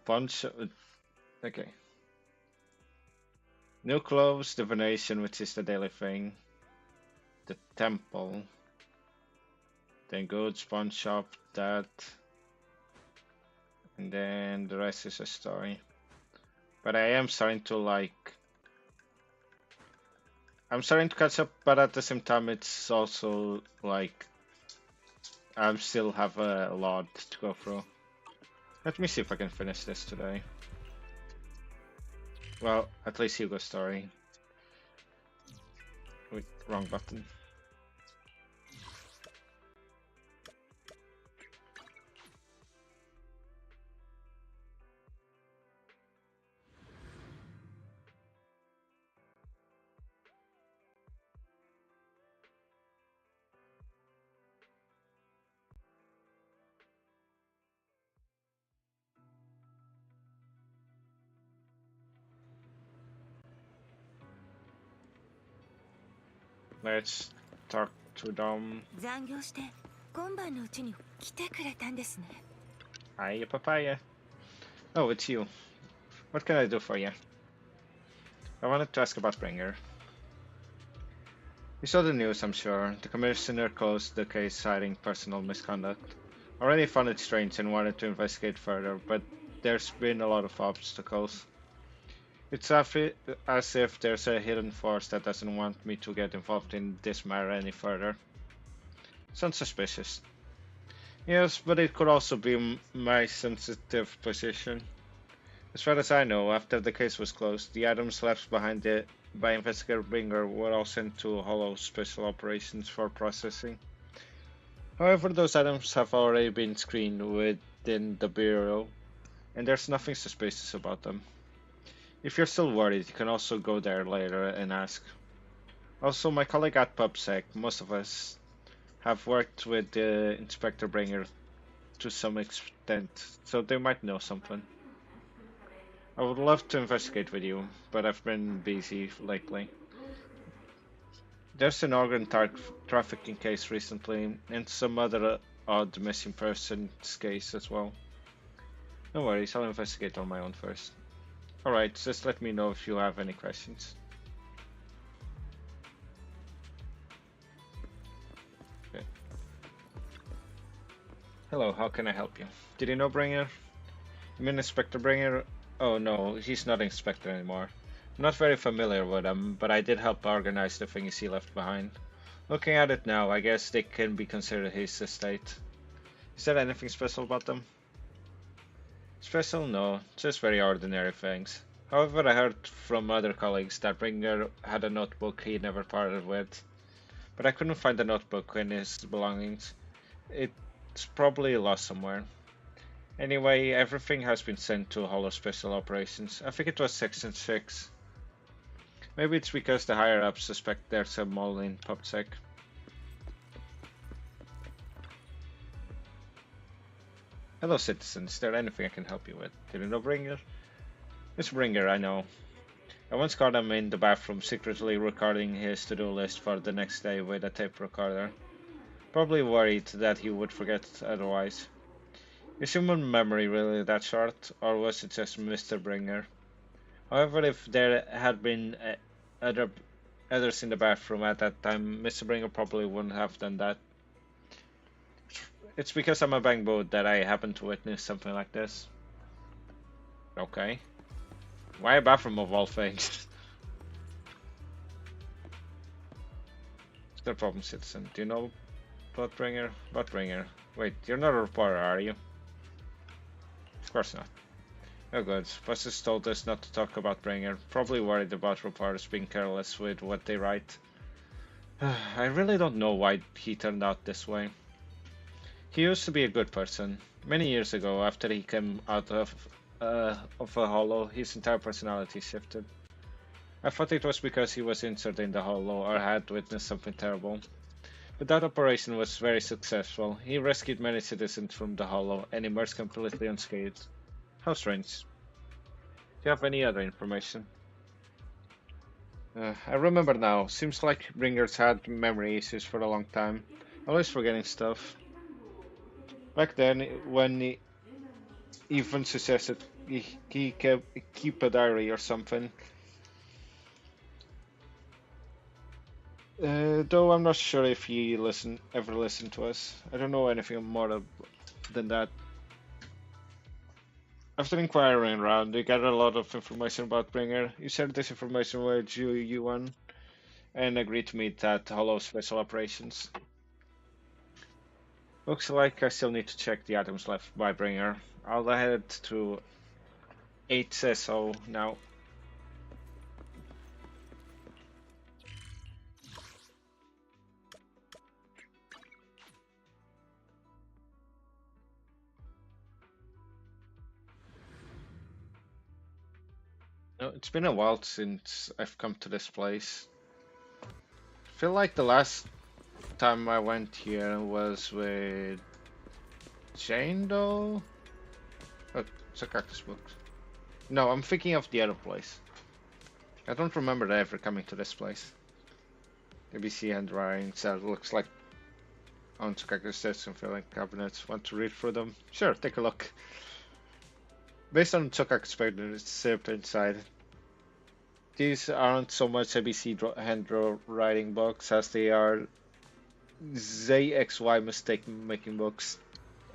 Okay. New clothes, divination, which is the daily thing. The temple. Then goods, pawn shop, that. And then the rest is a story. But I am starting to like. I'm starting to catch up, but at the same time, it's also like. I still have a lot to go through. Let me see if I can finish this today. Well, at least Hugo's story. Wait, wrong button. Let's talk to them. 残業して今晩のうちに来てくれたんですね。Hiya, papaya. Oh, it's you. What can I do for you? I wanted to ask about Bringer. You saw the news, I'm sure. The commissioner closed the case citing personal misconduct. I already found it strange and wanted to investigate further, but there's been a lot of obstacles. It's as if there's a hidden force that doesn't want me to get involved in this matter any further. Sounds suspicious. Yes, but it could also be my sensitive position. As far as I know, after the case was closed, the items left behind by Investigator Bringer were all sent to Hollow Special Operations for processing. However, those items have already been screened within the Bureau, and there's nothing suspicious about them. If you're still worried, you can also go there later and ask. Also, my colleague at PubSec, most of us, have worked with Inspector Bringer to some extent, so they might know something. I would love to investigate with you, but I've been busy lately. There's an organ trafficking case recently, and some other odd missing persons case as well. No worries, I'll investigate on my own first. Alright, just let me know if you have any questions. Okay. Hello, how can I help you? Did you know Bringer? You mean Inspector Bringer? Oh no, he's not Inspector anymore. I'm not very familiar with him, but I did help organize the things he left behind. Looking at it now, I guess they can be considered his estate. Is there anything special about them? Special? No, just very ordinary things. However, I heard from other colleagues that Bringer had a notebook he never parted with. But I couldn't find the notebook in his belongings. It's probably lost somewhere. Anyway, everything has been sent to Hollow Special Operations. I think it was Section 6. Maybe it's because the higher-ups suspect there's a mole in PubSec. Hello citizen, is there anything I can help you with? Did you know Bringer? It's Bringer, I know. I once caught him in the bathroom secretly recording his to-do list for the next day with a tape recorder. Probably worried that he would forget otherwise. Is human memory really that short, or was it just Mr. Bringer? However, if there had been others in the bathroom at that time, Mr. Bringer probably wouldn't have done that. It's because I'm a bang boat that I happen to witness something like this. Okay. Why a bathroom of all things? No problem, citizen. Do you know Buttbringer? Buttbringer. Wait, you're not a reporter, are you? Of course not. Oh good. Bosses told us not to talk about Bringer. Probably worried about reporters being careless with what they write. I really don't know why he turned out this way. He used to be a good person. Many years ago, after he came out of a hollow, his entire personality shifted. I thought it was because he was injured in the hollow or had witnessed something terrible. But that operation was very successful. He rescued many citizens from the hollow and emerged completely unscathed. How strange. Do you have any other information? I remember now. Seems like Bringer's had memory issues for a long time. Always forgetting stuff. Back then, when he even suggested he keep a diary or something. Though I'm not sure if he ever listened to us. I don't know anything more than that. After inquiring around, they got a lot of information about Bringer. You shared this information with Yuan and agreed to meet at Hollow Special Operations. Looks like I still need to check the items left by Bringer. I'll head to 8SO now. It's been a while since I've come to this place. I feel like the last time I went here was with Jane though? Oh, it's a cactus book. No, I'm thinking of the other place. I don't remember ever coming to this place. ABC handwriting, so it looks like on cactus steps and filling cabinets. Want to read through them? Sure, take a look. Based on Tsukak's excerpt inside, these aren't so much ABC handwriting books as they are ZXY mistake-making books.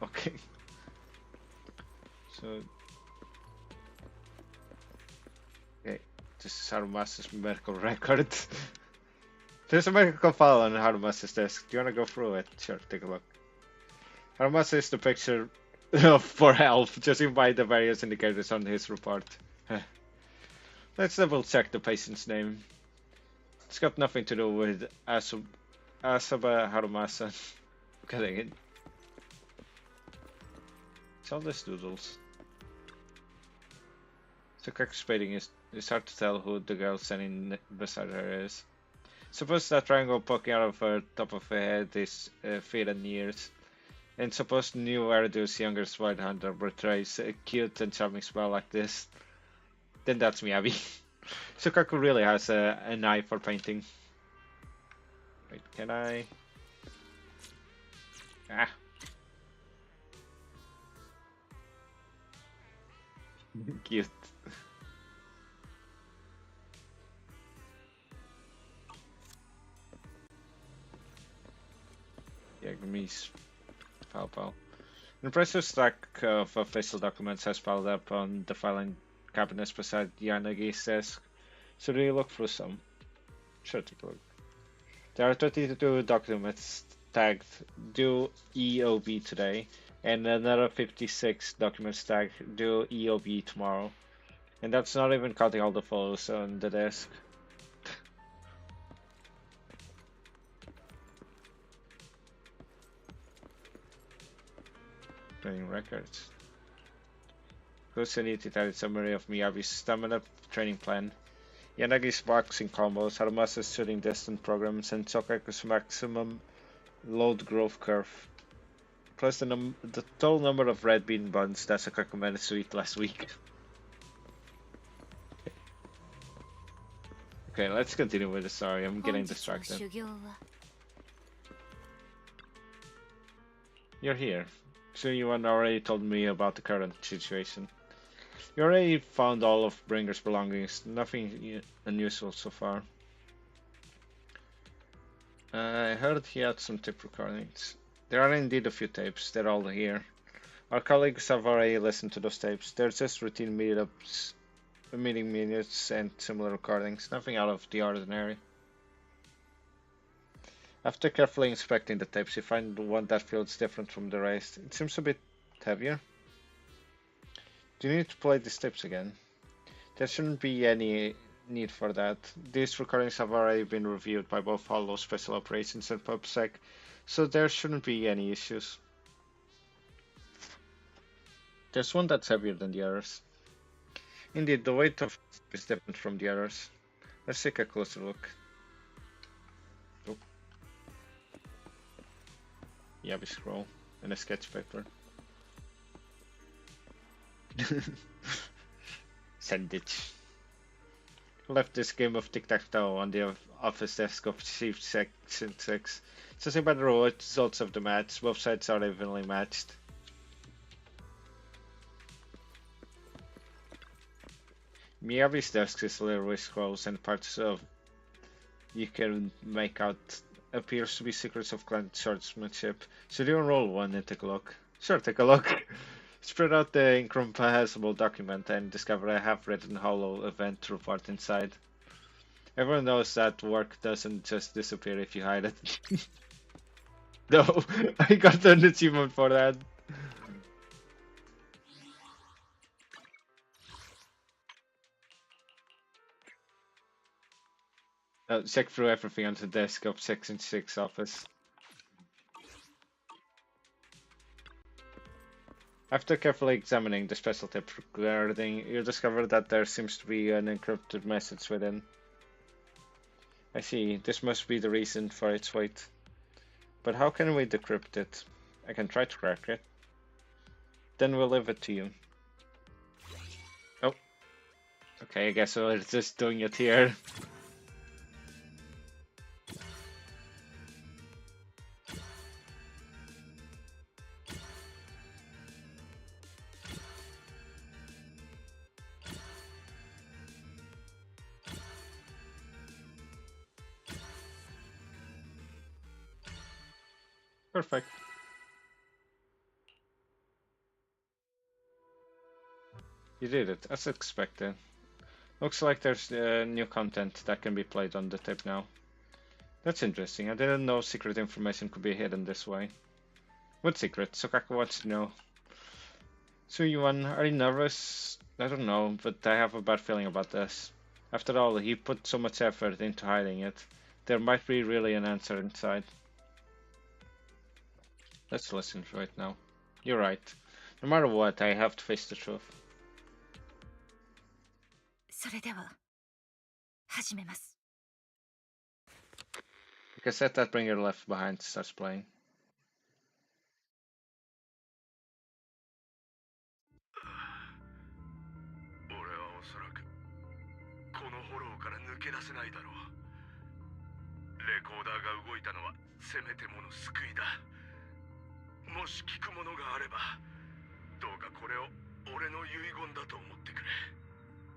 Okay. So, okay, this is Harumasa's medical record. There's a medical file on Harumasa's desk. Do you want to go through it? Sure, take a look. Harumasa is the picture for health, judging by the various indicators on his report. Let's double check the patient's name. It's got nothing to do with Asaba Harumasa. Getting it. It's all these doodles. So calculating it's hard to tell who the girl standing beside her is. Suppose that triangle poking out of her top of her head is feet and ears. And suppose new Eridu's youngest white hunter portrays a cute and charming spell like this. Then that's Miyabi. Sukaku really has an eye for painting. Wait, can I? Ah, Cute. Yeah, Gami's Pao. An impressive stack of official documents has piled up on the filing cabinets beside Yanagi's desk. So do you look through some? Sure, take a look. There are 32 documents tagged due EOB today, and another 56 documents tagged due EOB tomorrow. And that's not even counting all the photos on the desk. Training records. Close a detailed summary of Miyabi's stamina training plan. Yanagi's boxing combos, Haramasa's shooting distance programs, and Sokaku's maximum load growth curve. Plus the total number of red bean buns that Sokaku managed to eat last week. Okay, let's continue with the story. I'm getting distracted. You're here. So you already told me about the current situation. You already found all of Bringer's belongings. Nothing unusual so far. I heard he had some tape recordings. There are indeed a few tapes. They're all here. Our colleagues have already listened to those tapes. They're just routine meetups, meeting minutes, and similar recordings. Nothing out of the ordinary. After carefully inspecting the tapes, you find one that feels different from the rest. It seems a bit heavier. Do you need to play these tapes again? There shouldn't be any need for that. These recordings have already been reviewed by both Hollow Special Operations and PubSec, so there shouldn't be any issues. There's one that's heavier than the others. Indeed, the weight of it is different from the others. Let's take a closer look. Oh. Yeah, we scroll and a sketch paper. Send it. Left this game of tic-tac-toe on the office desk of Chief Section 6. Judging by the results of the match, both sides are evenly matched. Miyabi's desk is literally scrolls and parts of you can make out appears to be secrets of clan swordsmanship. Should you unroll one and take a look? Sure, take a look. Spread out the incomprehensible document and discover a half-written hollow event report inside. Everyone knows that work doesn't just disappear if you hide it. No, I got an achievement for that. Check through everything on the desk of Section 6 office. After carefully examining the special tape recording, you discover that there seems to be an encrypted message within. I see, this must be the reason for its weight. But how can we decrypt it? I can try to crack it. Then we'll leave it to you. Oh. Okay, I guess we're just doing it here. Perfect. You did it, as expected. Looks like there's new content that can be played on the tape now. That's interesting. I didn't know secret information could be hidden this way. What secret? Sokaku wants to know. Yuan, are you nervous? I don't know, but I have a bad feeling about this. After all, he put so much effort into hiding it. There might be really an answer inside. Let's listen to it now. You're right. No matter what, I have to face the truth. それでは始めます。 The cassette that Bringer left behind starts playing. 俺はおそらくこのフォローから抜け出せないだろう。レコーダーが動いたのはせめてもの救いだ。もし聞くものがあればどうかこれを俺の遺言だと思ってくれ。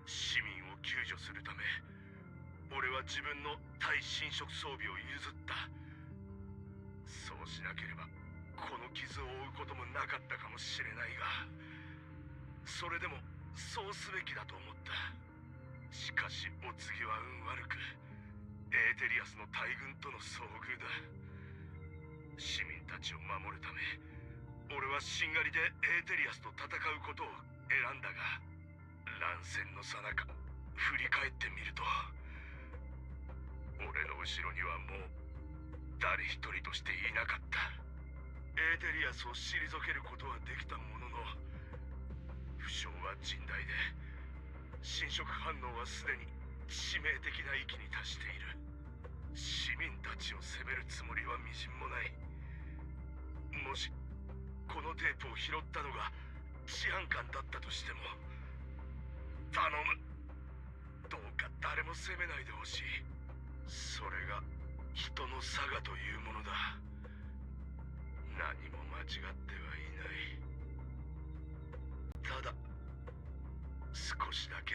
市民を救助するため俺は自分の対侵食装備を譲った。そうしなければこの傷を負うこともなかったかもしれないが、それでもそうすべきだと思った。しかしお次は運悪くエーテリアスの大軍との遭遇だ。市民たちを守るため俺はしんがりでエーテリアスと戦うことを選んだが、乱戦の最中振り返ってみると俺の後ろにはもう誰一人としていなかった。エーテリアスを退けることはできたものの負傷は甚大で侵食反応はすでに致命的な域に達している。市民たちを責めるつもりはみじんもない。もしこのテープを拾ったのが治安官だったとしても頼む、どうか誰も責めないでほしい。それが人の性というものだ。何も間違ってはいない。ただ少しだけ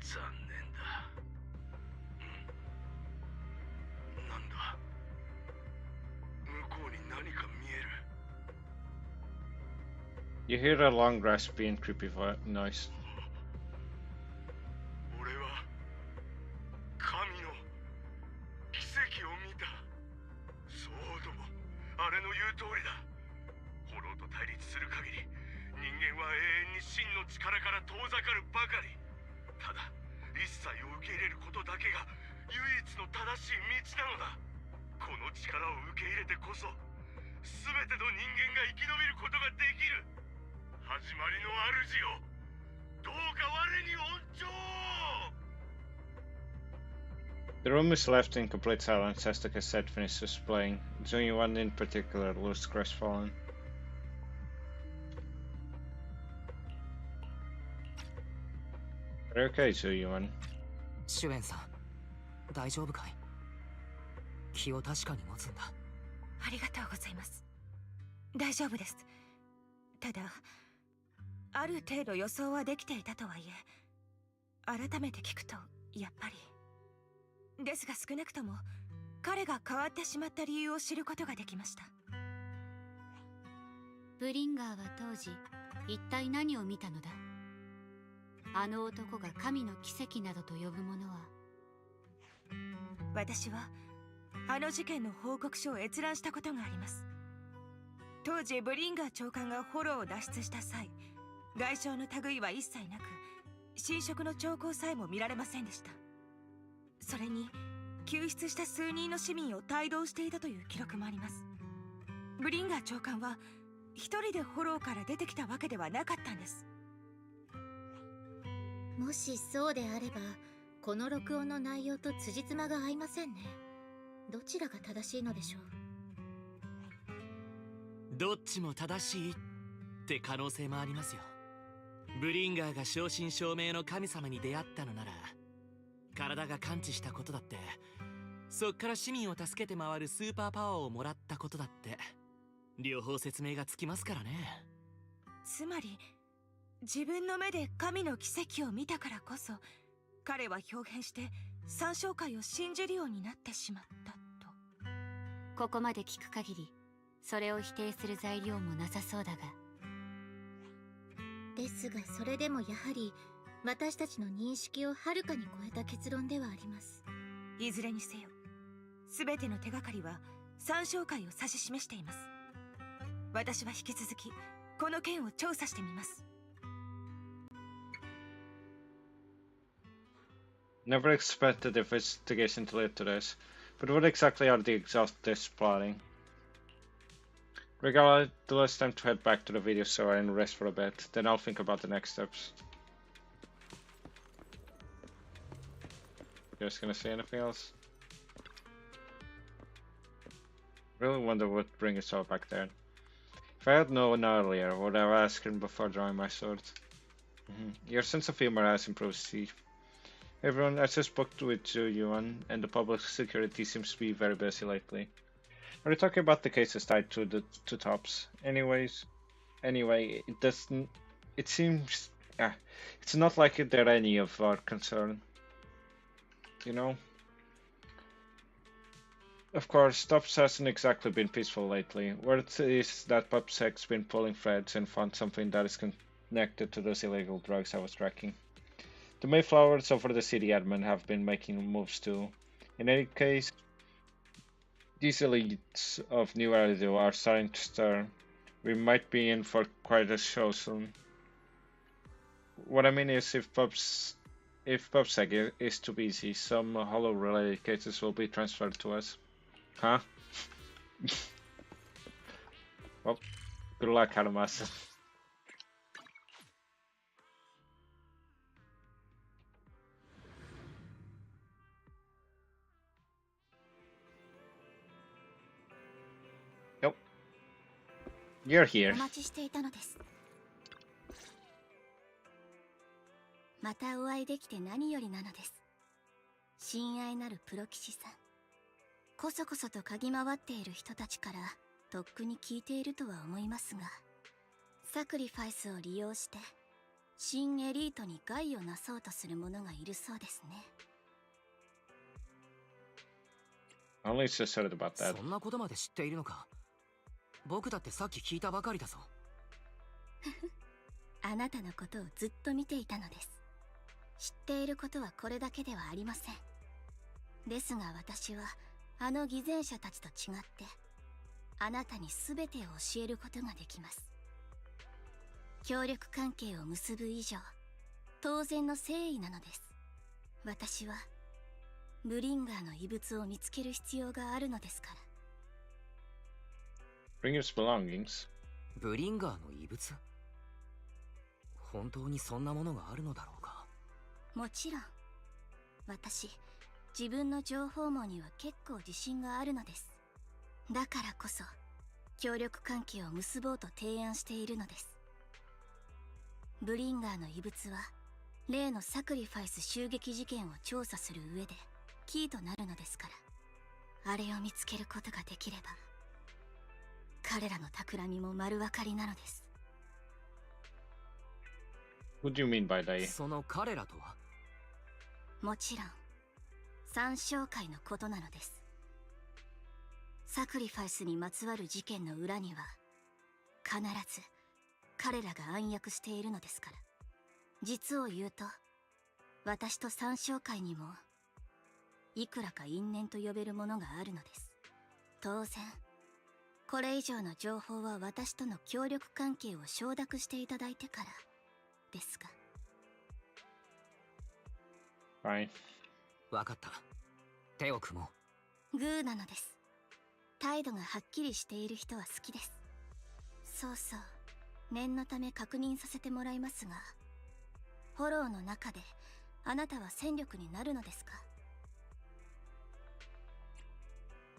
残念だ。なんだ、向こうに何か見える。 You hear a long raspy and creepy noise. 俺は神の奇跡を見た。そうともあれの言う通りだ。ホローと対立する限り人間は永遠に真の力から遠ざかるばかり。ただ一切を受け入れることだけが唯一の正しい道なのだ。この力を受け入れてこそ全ての人間が生き延びることができる。始まりの主よ、どうか我に恩寵を。 The room is left in complete silence as the cassette finishes playing. Zhunyuan in particular looks crestfallen. Are you okay, Zhunyuan? シュエンさん、大丈夫かい？気を確かに持つんだ。ありがとうございます。大丈夫です。ただ、ある程度予想はできていたとはいえ、改めて聞くとやっぱり。ですが少なくとも彼が変わってしまった理由を知ることができました。ブリンガーは当時一体何を見たのだ？あの男が神の奇跡などと呼ぶものは。私はあの事件の報告書を閲覧したことがあります。当時ブリンガー長官がフォローを脱出した際、外傷の類は一切なく、侵食の兆候さえも見られませんでした。それに救出した数人の市民を帯同していたという記録もあります。ブリンガー長官は一人でフォローから出てきたわけではなかったんです。もしそうであれば、この録音の内容と辻褄が合いませんね。どちらが正しいのでしょう？どっちも正しいって可能性もありますよ。ブリンガーが正真正銘の神様に出会ったのなら、体が感知したことだって、そっから市民を助けて回るスーパーパワーをもらったことだって、両方説明がつきますからね。つまり自分の目で神の奇跡を見たからこそ、彼は表変して三小会を信じるようになってしまったと。ここまで聞く限り、それを否定する材料もなさそうだが。ですがそれでもやはり私たちの認識をはるかに超えた結論ではあります。いずれにせよ、全ての手がかりは三小会を指し示しています。私は引き続きこの件を調査してみます。Never expected the investigation to lead to this, but what exactly are the exhaustive plotting? Regardless, it's time to head back to the video store and rest for a bit, then I'll think about the next steps. You guys gonna say anything else? Really wonder what brings us all back there. If I had known earlier, would I have asked him before drawing my sword? Your sense of humor has improved, Steve. Everyone, I just spoke with Zhunyuan, and the public security seems to be very busy lately. Are you talking about the cases tied to the two tops? Anyways, Anyway, it doesn't. It seems. It's not like they're any of our concern. You know? Of course, Stubbs hasn't exactly been peaceful lately. Word is that PubSec's been pulling threads and found something that is connected to those illegal drugs I was tracking. The Mayflowers over the city admin have been making moves too. In any case, these elites of New Arido are starting to stir. We might be in for quite a show soon. What I mean is, if PubSec is too busy, some Hollow-related cases will be transferred to us. Huh? Well, good luck, Haramasa. Yep. You're here. お待ちしていたのです。またお会いできて何よりなのです。親愛なるプロ騎士さん。こそこそと嗅ぎ回っている人たちからとっくに聞いているとは思いますが、サクリファイスを利用して新エリートに害をなそうとする者がいるそうですね。Only just heard about that. そんなことまで知っているのか。僕だってさっき聞いたばかりだぞ。あなたのことをずっと見ていたのです。知っていることはこれだけではありません。ですが私はあの偽善者たちと違ってあなたに全てを教えることができます。協力関係を結ぶ以上当然の誠意なのです。私はブリンガーの遺物を見つける必要があるのですから。Bring your belongings. ブリンガーの遺物？本当にそんなものがあるのだろうか。もちろん私自分の情報網には結構自信があるのです。だからこそ協力関係を結ぼうと提案しているのです。ブリンガーの遺物は例のサクリファイス襲撃事件を調査する上でキーとなるのですから、あれを見つけることができれば彼らの企みも丸分かりなのです。 What do you mean by that? その彼らとは？もちろん三商会のことなのです。サクリファイスにまつわる事件の裏には必ず彼らが暗躍しているのですから。実を言うと私と三商会にもいくらか因縁と呼べるものがあるのです。当然これ以上の情報は私との協力関係を承諾していただいてからですが。Fine. わかった。手を組もう。グーなのです。態度がはっきりしている人は好きです。そうそう。念のため確認させてもらいますが、フォローの中であなたは戦力になるのですか？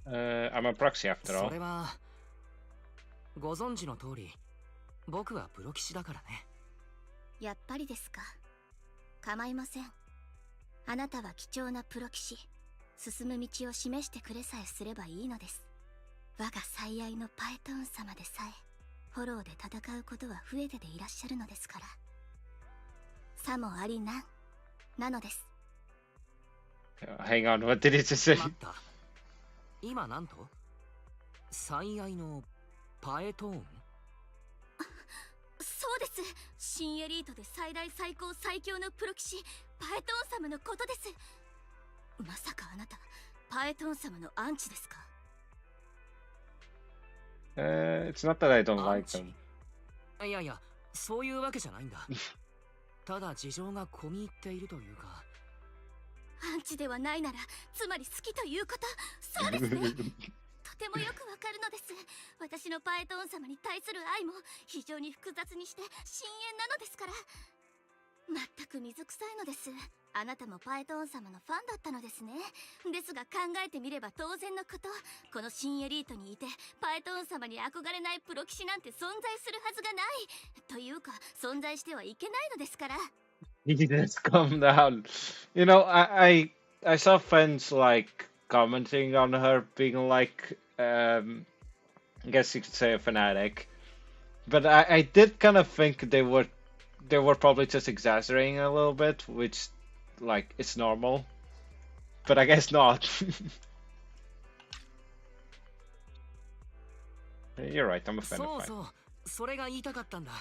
I'm a proxy after all. それはご存知の通り、僕はプロ騎士だからね。やっぱりですか。構いません。あなたは貴重なプロ騎士。進む道を示してくれさえすればいいのです。我が最愛のパエトーン様でさえフォローで戦うことは増えてでいらっしゃるのですから。さもありなんなのです。Hang on, what did it just say? 待った。今なんと？最愛のパエトーン？そうです。新エリートで最大最高最強のプロ騎士パエトーン様のことです。まさかあなたパエトーン様のアンチですか？ It's not that I don't like them. いやいや、そういうわけじゃないんだ。ただ事情が込み入っているというか。アンチではないならつまり好きということ。そうですね。とてもよくわかるのです。私のパエトーン様に対する愛も非常に複雑にして深淵なのですから。全く水臭いのです。あなたもパエトーン様のファンだったのですね。ですが考えてみれば当然のこと。この新エリートにいてパエトーン様に憧れないプロ騎士なんて存在するはずがない。というか存在してはいけないのですから。Jesus, calm down. You know, I saw friends like commenting on her being like, I guess you could say a fanatic. But I did kind of think they were probably just exaggerating a little bit, which like it's normal. But I guess not. You're right, I'm a fan of そう、それが言いたかったんだ。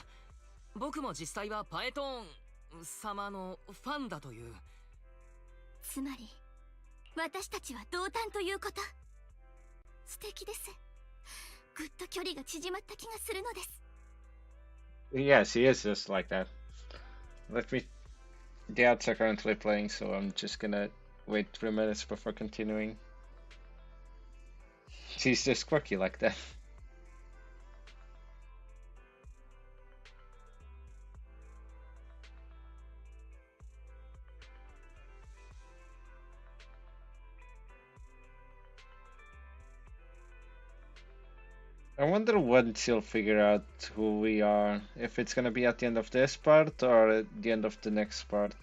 僕も実際はパエトーン様のファンだという。つまり私たちは同担ということ。素敵です。ぐっと距離が縮まった気がするのです。Yes, he is just like that. Let me. The ads are currently playing, so I'm just gonna wait 3 minutes before continuing. She's just quirky like that. I wonder when she'll figure out who we are. If it's gonna be at the end of this part or at the end of the next part.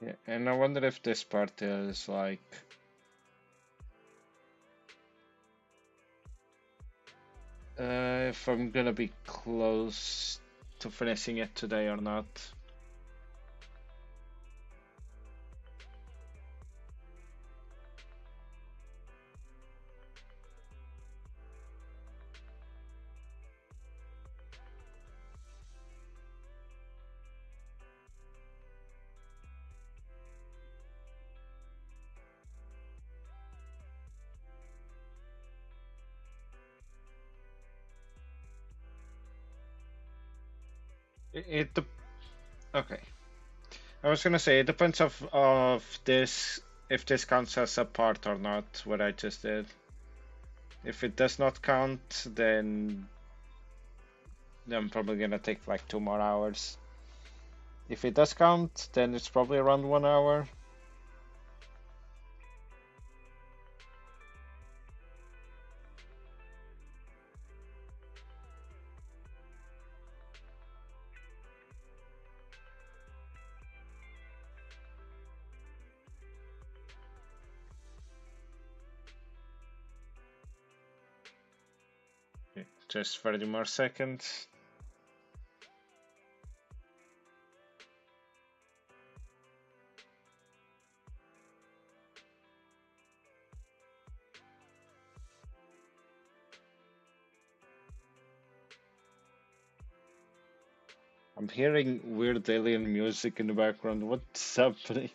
Yeah, and I wonder if this part is like if I'm gonna be close to finishing it today or not. Okay. I was gonna say it depends of this if this counts as a part or not, what I just did. If it does not count, then I'm probably gonna take like 2 more hours. If it does count, then it's probably around 1 hour. Just 30 more seconds. I'm hearing weird alien music in the background. What's happening?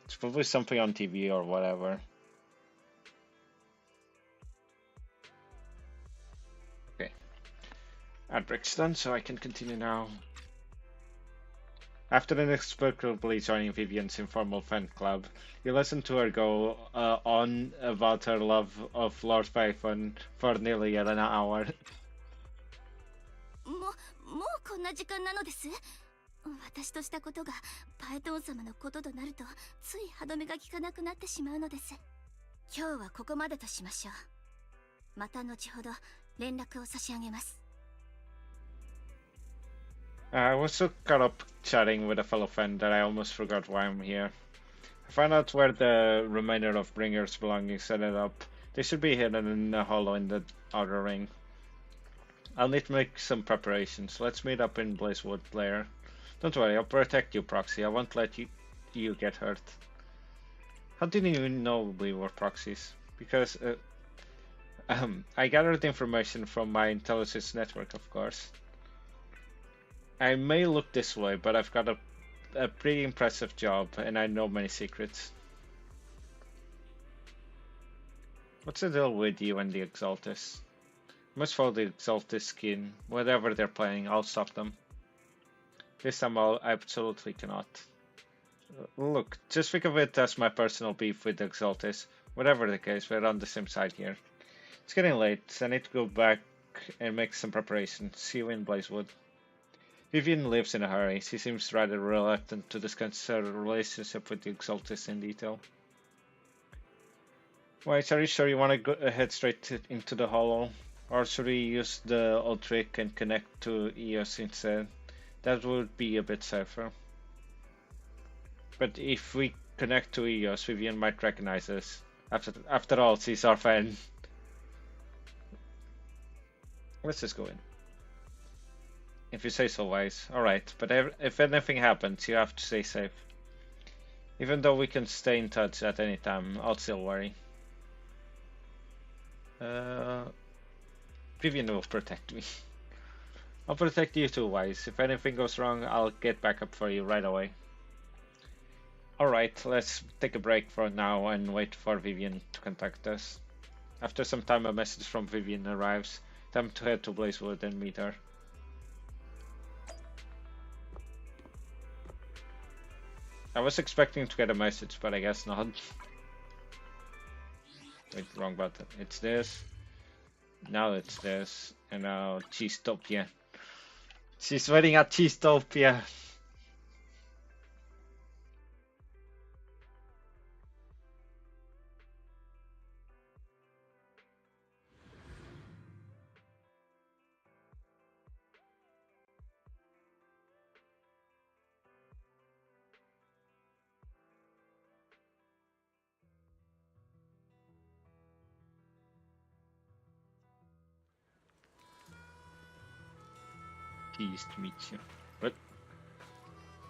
It's probably something on TV or whatever. Okay. Ad break's done, so I can continue now. After inexplicably joining Vivian's informal fan club, you listen to her go on about her love of Lord Python for nearly an hour. もうこんな時間なのです。私としたことがパエトン様のこととなるとつい歯止めが効かなくなってしまうのです。今日はここまでとしましょう。また後ほど連絡を差し上げます。I was so caught up chatting with a fellow friend that I almost forgot why I'm here. I found out where the remainder of Bringer's belongings ended up. They should be hidden in a hollow in the outer ring. I'll need to make some preparations. Let's meet up in Blazewood later. Don't worry, I'll protect you, Proxy. I won't let you get hurt. How did you know we were proxies? Because I gathered information from my intelligence network, of course. I may look this way, but I've got a pretty impressive job, and I know many secrets. What's the deal with you and the Exaltis? Must follow the Exaltis skin. Whatever they're playing, I'll stop them. This time I absolutely cannot. Look, just think of it as my personal beef with the Exaltis. Whatever the case, we're on the same side here. It's getting late, so I need to go back and make some preparations. See you in Blazewood. Vivian leaves in a hurry. She seems rather reluctant to discuss her relationship with the Exaltis in detail. Wait, are you sure you want to head straight into the hollow? Or should we use the old trick and connect to EOS instead? That would be a bit safer. But if we connect to EOS, Vivian might recognize us. After all, she's our friend. Let's just go in. If you say so, Wise. Alright, but if anything happens, you have to stay safe. Even though we can stay in touch at any time, I'll still worry. Vivian will protect me. I'll protect you too, Wise. If anything goes wrong, I'll get back up for you right away. Alright, let's take a break for now and wait for Vivian to contact us. After some time, a message from Vivian arrives. Time to head to Blazewood and meet her. I was expecting to get a message, but I guess not. Wait, wrong button. It's this. Now it's this. And now Cheesetopia. She's waiting at Cheesetopia. Pleased to meet you. What?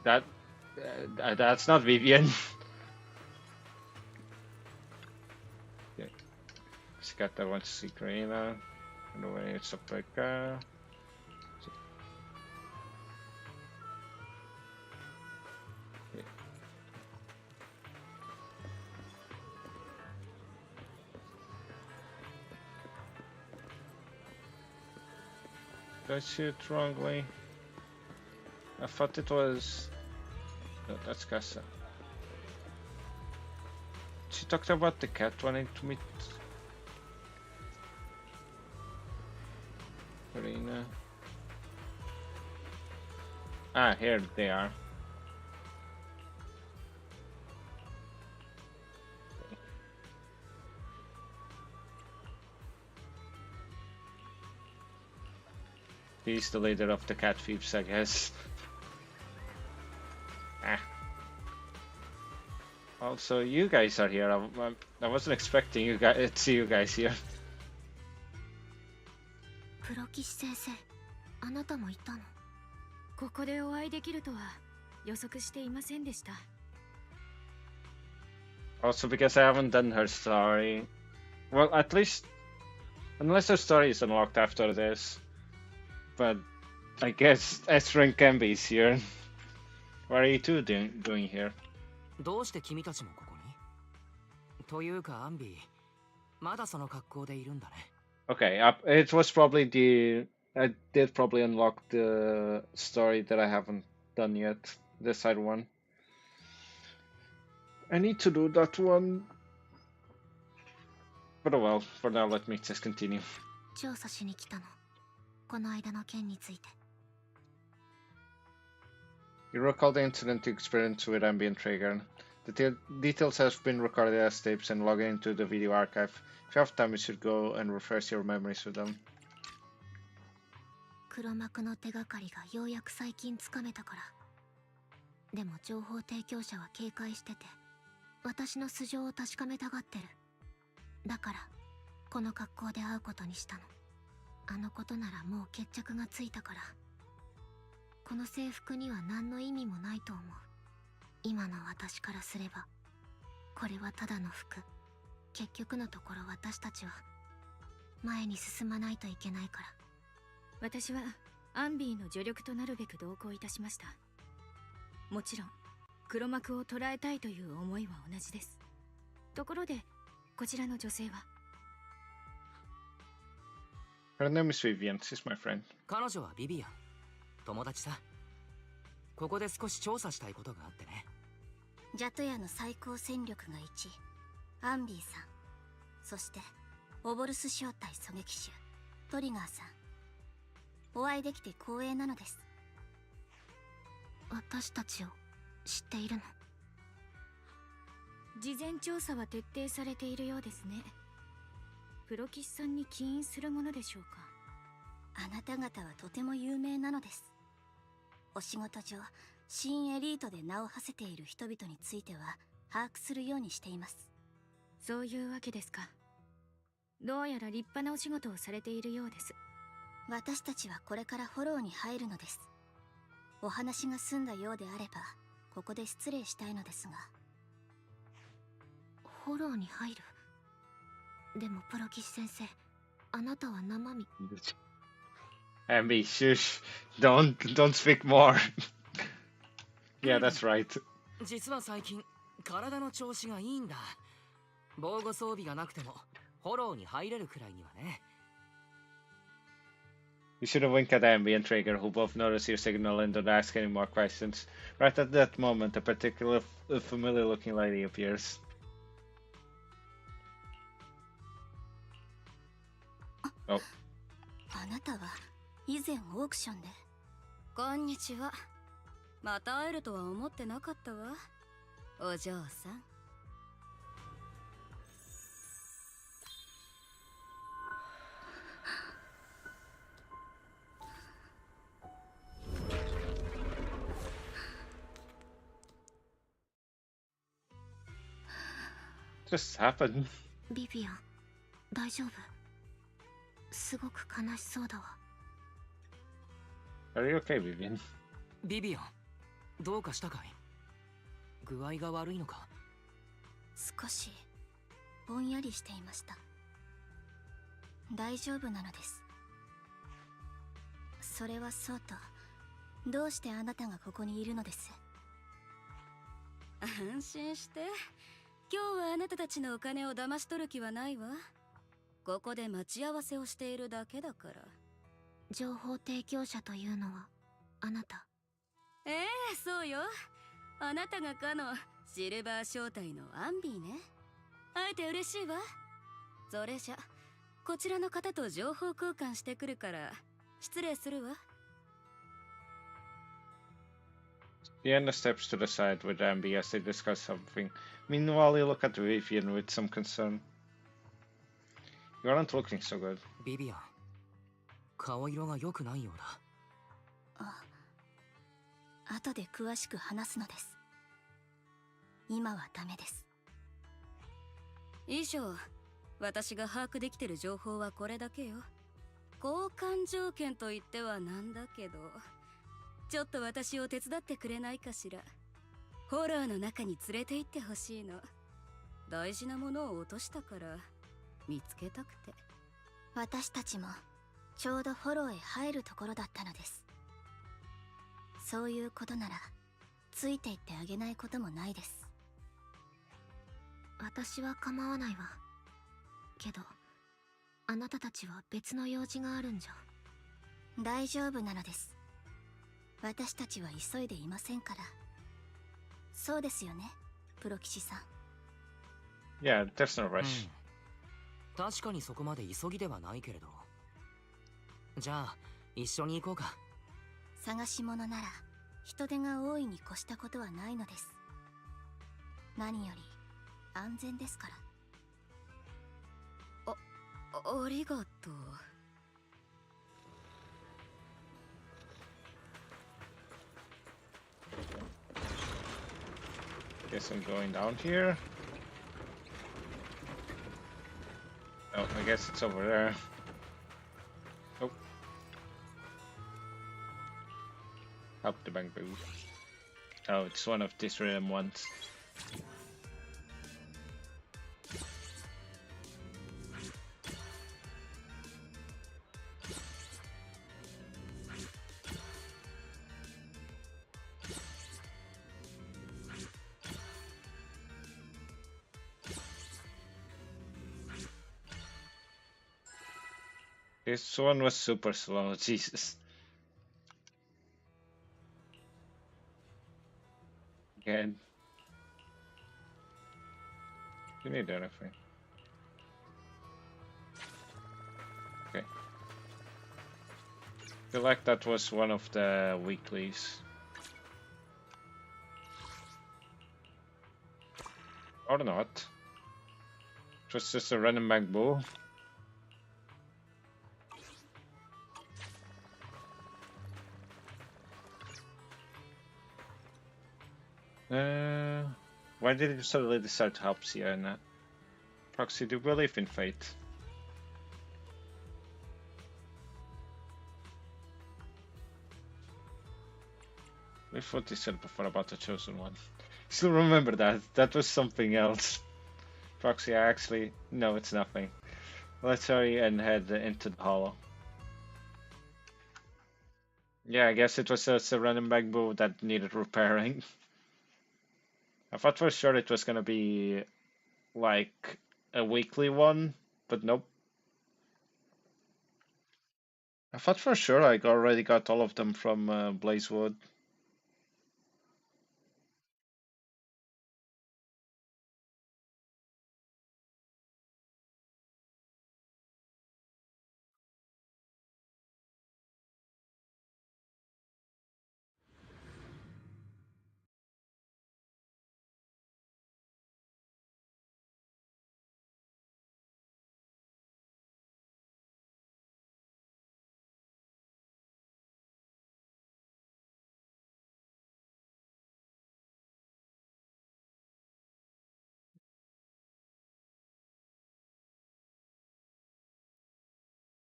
That's not Vivian. Okay. Scatter wants to see Karina. And when it's up like okay. Did I see it wrongly? I thought it was... No, that's Casa. She talked about the cat wanting to meet Karina. Ah, here they are. He's the leader of the cat thieves, I guess. Ah. Also, you guys are here. I wasn't expecting you guys to see you guys here. 黒騎士先生、あなたもいたの。ここでお会いできるとは予測していませんでした。Also, because I haven't done her story. Well, at least, unless her story is unlocked after this. But I guess Ezra and Camby is here. What are you two doing here? どうして君たちもここに？というかアンビー、まだその格好でいるんだね。Okay, it was probably I did probably unlock the story that I haven't done yet. The side one. I need to do that one. But oh well, for now let me just continue. 調査しに来たの。この間の件について。You recall the incident you experienced with Ambient Trigger. The details have been recorded as tapes and logged into the video archive. If you have time, you should go and refresh your memories with them. 黒幕の手がかりがようやく最近つかめたから。でも情報提供者は警戒してて、私の素性を確かめたがってる。だから、この格好で会うことにしたの。あのことならもう決着がついたから。この制服には何の意味もないと思う。今の私からすれば、これはただの服。結局のところ私たちは前に進まないといけないから。私はアンビーの助力となるべく同行いたしました。もちろん黒幕を捕らえたいという思いは同じです。ところでこちらの女性は？ Her name is Vivian. She's my friend. 彼女はビビアン。友達さ。ここで少し調査したいことがあってね。ジャトヤの最高戦力が1、アンビーさん、そしてオボルス小隊狙撃手トリガーさん。お会いできて光栄なのです。私たちを知っているの？事前調査は徹底されているようですね。プロキシさんに起因するものでしょうか。あなた方はとても有名なのです。お仕事上、新エリートで名を馳せている人々については把握するようにしています。そういうわけですか。どうやら立派なお仕事をされているようです。私たちはこれからフォローに入るのです。お話が済んだようであればここで失礼したいのですが。フォローに入る？でもプロキシ先生、あなたは生身。Abby, shush. Don't speak more. Yeah, that's right. 実は最近体の調子がいいんだ。防護装備がなくてもフォローに入れるくらいにはね。You should have winked at Ambi and Traeger, who both notice your signal and don't ask any more questions. Right at that moment, a particular familiar-looking lady appears. あなたは以前オークションで。こんにちは。また会えるとは思ってなかったわ、お嬢さん。Just happened. ビビアン、大丈夫？すごく悲しそうだわ。Are you okay, Vivian? ビビアン、どうかしたかい？具合が悪いのか？少しぼんやりしていました。大丈夫なのです。それはそうと、どうしてあなたがここにいるのです？安心して。今日はあなたたちのお金を騙し取る気はないわ。ここで待ち合わせをしているだけだから。情報提供者というのはあなた？そうよ。あなたがかのシルバー正体のアンビーね。会えて嬉しいわ。それじゃこちらの方と情報交換してくるから失礼するわ。Diana steps to the side with Ambi as they discuss something. Meanwhile, you look at Vivian with some concern. You aren't looking so good. ビビアン、顔色が良くないようだ。後で詳しく話すのです。今はダメです。以上、私が把握できてる情報はこれだけよ。交換条件と言ってはなんだけど、ちょっと私を手伝ってくれないかしら。フォローの中に連れて行ってほしいの。大事なものを落としたから見つけたくて。私たちもちょうどフォローへ入るところだったのです。そういうことならついていってあげないこともないです。私は構わないわ。けどあなたたちは別の用事があるんじゃ。大丈夫なのです。私たちは急いでいませんから。そうですよね、プロ騎士さん。Yeah, there's no rush. 確かにそこまで急ぎではないけれど。じゃあ一緒に行こうか。探し物なら人手が多いに越したことはないのです。何より安全ですから。ありがとう。Guess I'm going down here. Oh, I guess it's over there. Oh. Up the bank booth. Oh, it's one of these random ones. This one was super slow, Jesus. Again. You need anything. Okay. feel like that was one of the weeklies. Or not. It was just a random back bull. Why did you suddenly decide to help Sienna? Proxy, do you believe in fate? With what you said before about the chosen one. Still remember that. That was something else. Proxy, I actually... No, it's nothing. Let's hurry and head into the hollow. Yeah, I guess it was just a random back bull that needed repairing. I thought for sure it was gonna be like a weekly one, but nope. I thought for sure I already got all of them from Blazewood.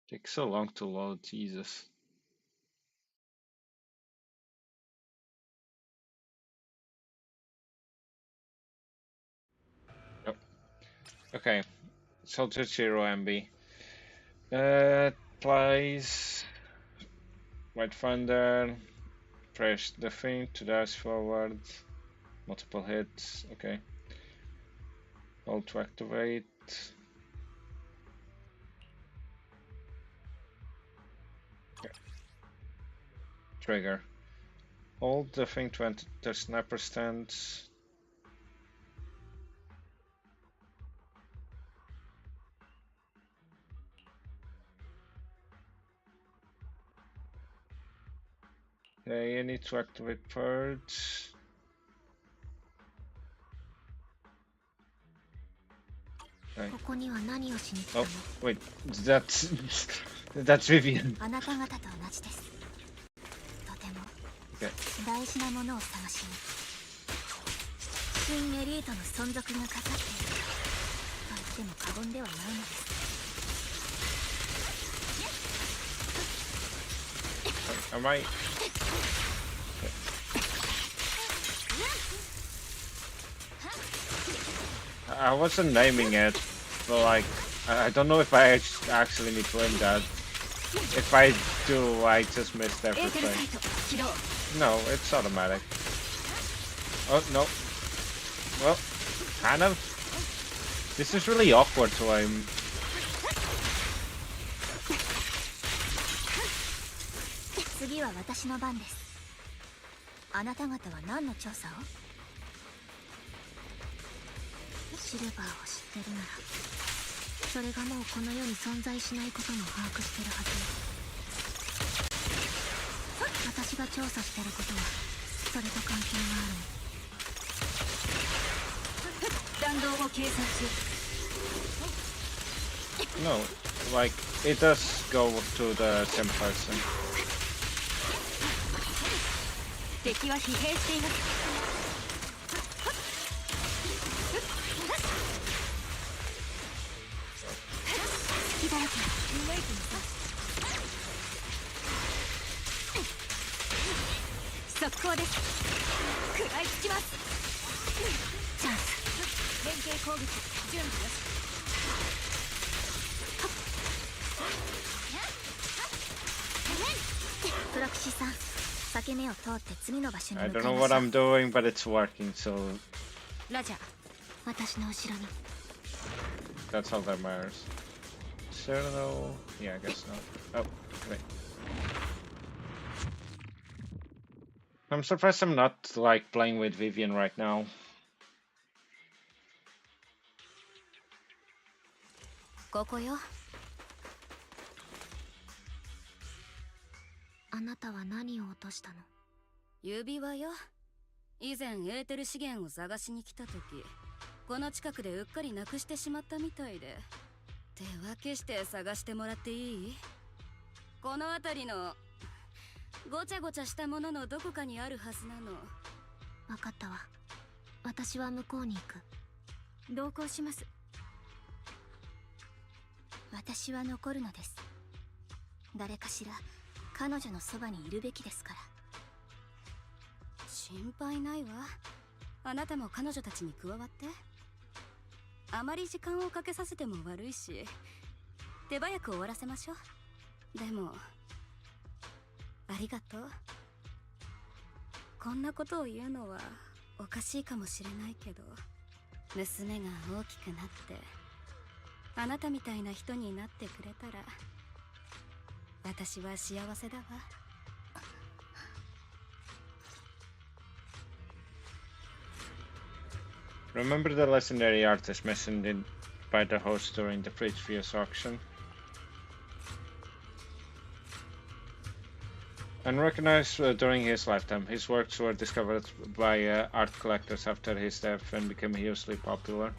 Takes so long to load, Jesus. Yep. Okay, Soldier Zero MB. Plays White Thunder. Press the thing to dash forward. Multiple hits. Okay. Hold to activate. Okay. Trigger. Hold the thing to enter the sniper stance. Okay, you need to activate Purge. Okay. Oh, wait, that's that's Vivian. Okay. 大事なものを探しに新エリートの存続がかかっていると言っても過言ではないのです Am I? I wasn't naming it, but like, I don't know if I actually need to aim that. If I do, I just missed everything. No, it's automatic. Oh, no. Well, kind of. This is really awkward to aim. No, like, it does go to the same person. I don't know what I'm doing, but it's working, so that's all that matters. Cyrano, yeah, I guess not. Oh, wait. I'm surprised I'm not like playing with Vivian right now. あなたは何を落としたの？指輪よ。以前エーテル資源を探しに来た時、この近くでうっかりなくしてしまったみたいで、手分けして探してもらっていい？この辺りのごちゃごちゃしたもののどこかにあるはずなの。分かったわ。私は向こうに行く。同行します。私は残るのです。誰かしら彼女のそばにいるべきですから。心配ないわ。あなたも彼女たちに加わって。あまり時間をかけさせても悪いし、手早く終わらせましょう。でもありがとう。こんなことを言うのはおかしいかもしれないけど、娘が大きくなってあなたみたいな人になってくれたら私は幸せだわ。Remember the legendary artist mentioned by the host during the previous auction? Unrecognized during his lifetime, his works were discovered by art collectors after his death and became hugely popular.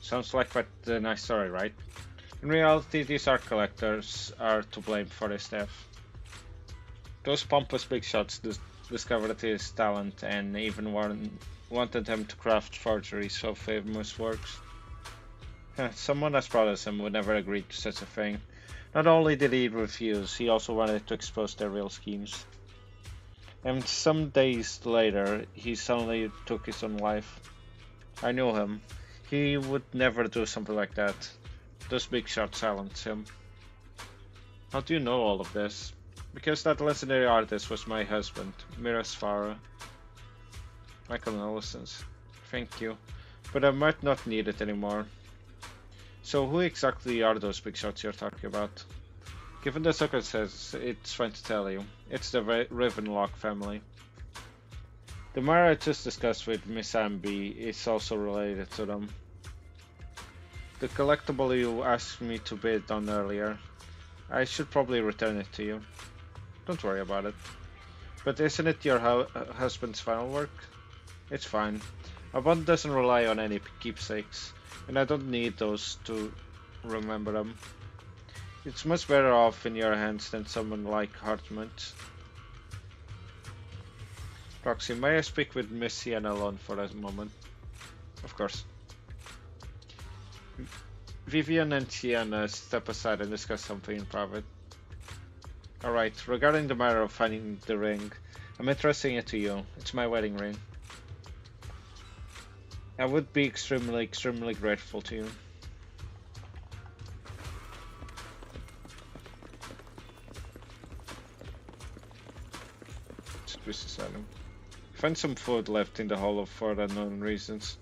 Sounds like quite a nice story, right? In reality, these art collectors are to blame for his death. Those pompous big shots discovered his talent and even wanted him to craft forgeries of famous works. Someone as proud as him would never agree to such a thing. Not only did he refuse, he also wanted to expose their real schemes. And some days later, he suddenly took his own life. I knew him. He would never do something like that. Those big shots silenced him. How do you know all of this? Because that legendary artist was my husband, Mirasfara. My condolences. Thank you. But I might not need it anymore. So who exactly are those big shots you're talking about? Given the circumstances, it's fine to tell you. It's the Ravenlock family. The matter I just discussed with Miss Amby is also related to them. The collectible you asked me to bid on earlier, I should probably return it to you. Don't worry about it. But isn't it your husband's final work? It's fine. A bond doesn't rely on any keepsakes, and I don't need those to remember them. It's much better off in your hands than someone like Hartmut. Roxy, may I speak with Miss Sienna alone for a moment? Of course. Vivian and Sienna step aside and discuss something in private. Alright, regarding the matter of finding the ring, I'm entrusting it to you. It's my wedding ring. I would be extremely grateful to you. Find some food left in the hollow for unknown reasons.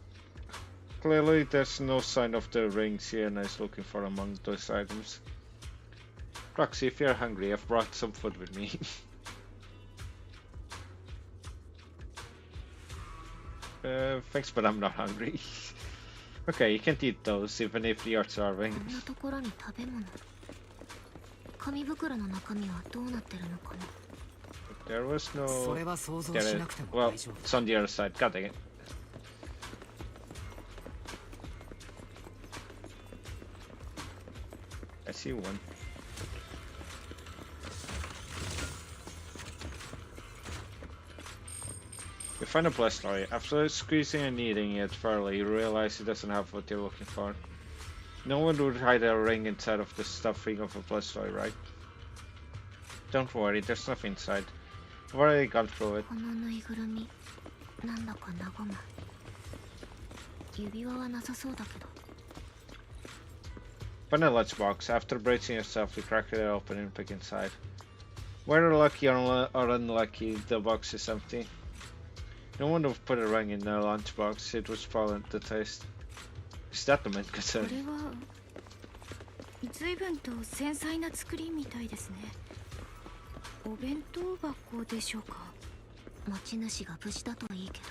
Clearly, there's no sign of the ring Sienna is looking for among those items. Roxy, if you're hungry, I've brought some food with me. Thanks, but I'm not hungry. Okay, you can't eat those, even if you're starving. There was no... Well, it's on the other side. God dang it. I see one. You find a Blastoise. After squeezing and eating it thoroughly, you realize it doesn't have what you're looking for. No one would hide a ring inside of the stuffing of a Blastoise, right? Don't worry, there's nothing inside. I've already gone through it. Find a lunchbox. After bracing yourself, you crack it open and pick inside. Whether lucky or unlucky, the box is empty. No one would put a ring in a lunchbox. It would spoil the taste. Is that the main concern? 随分と繊細な作りみたいですね。お弁当箱でしょうか。持ち主が無事だといいけど。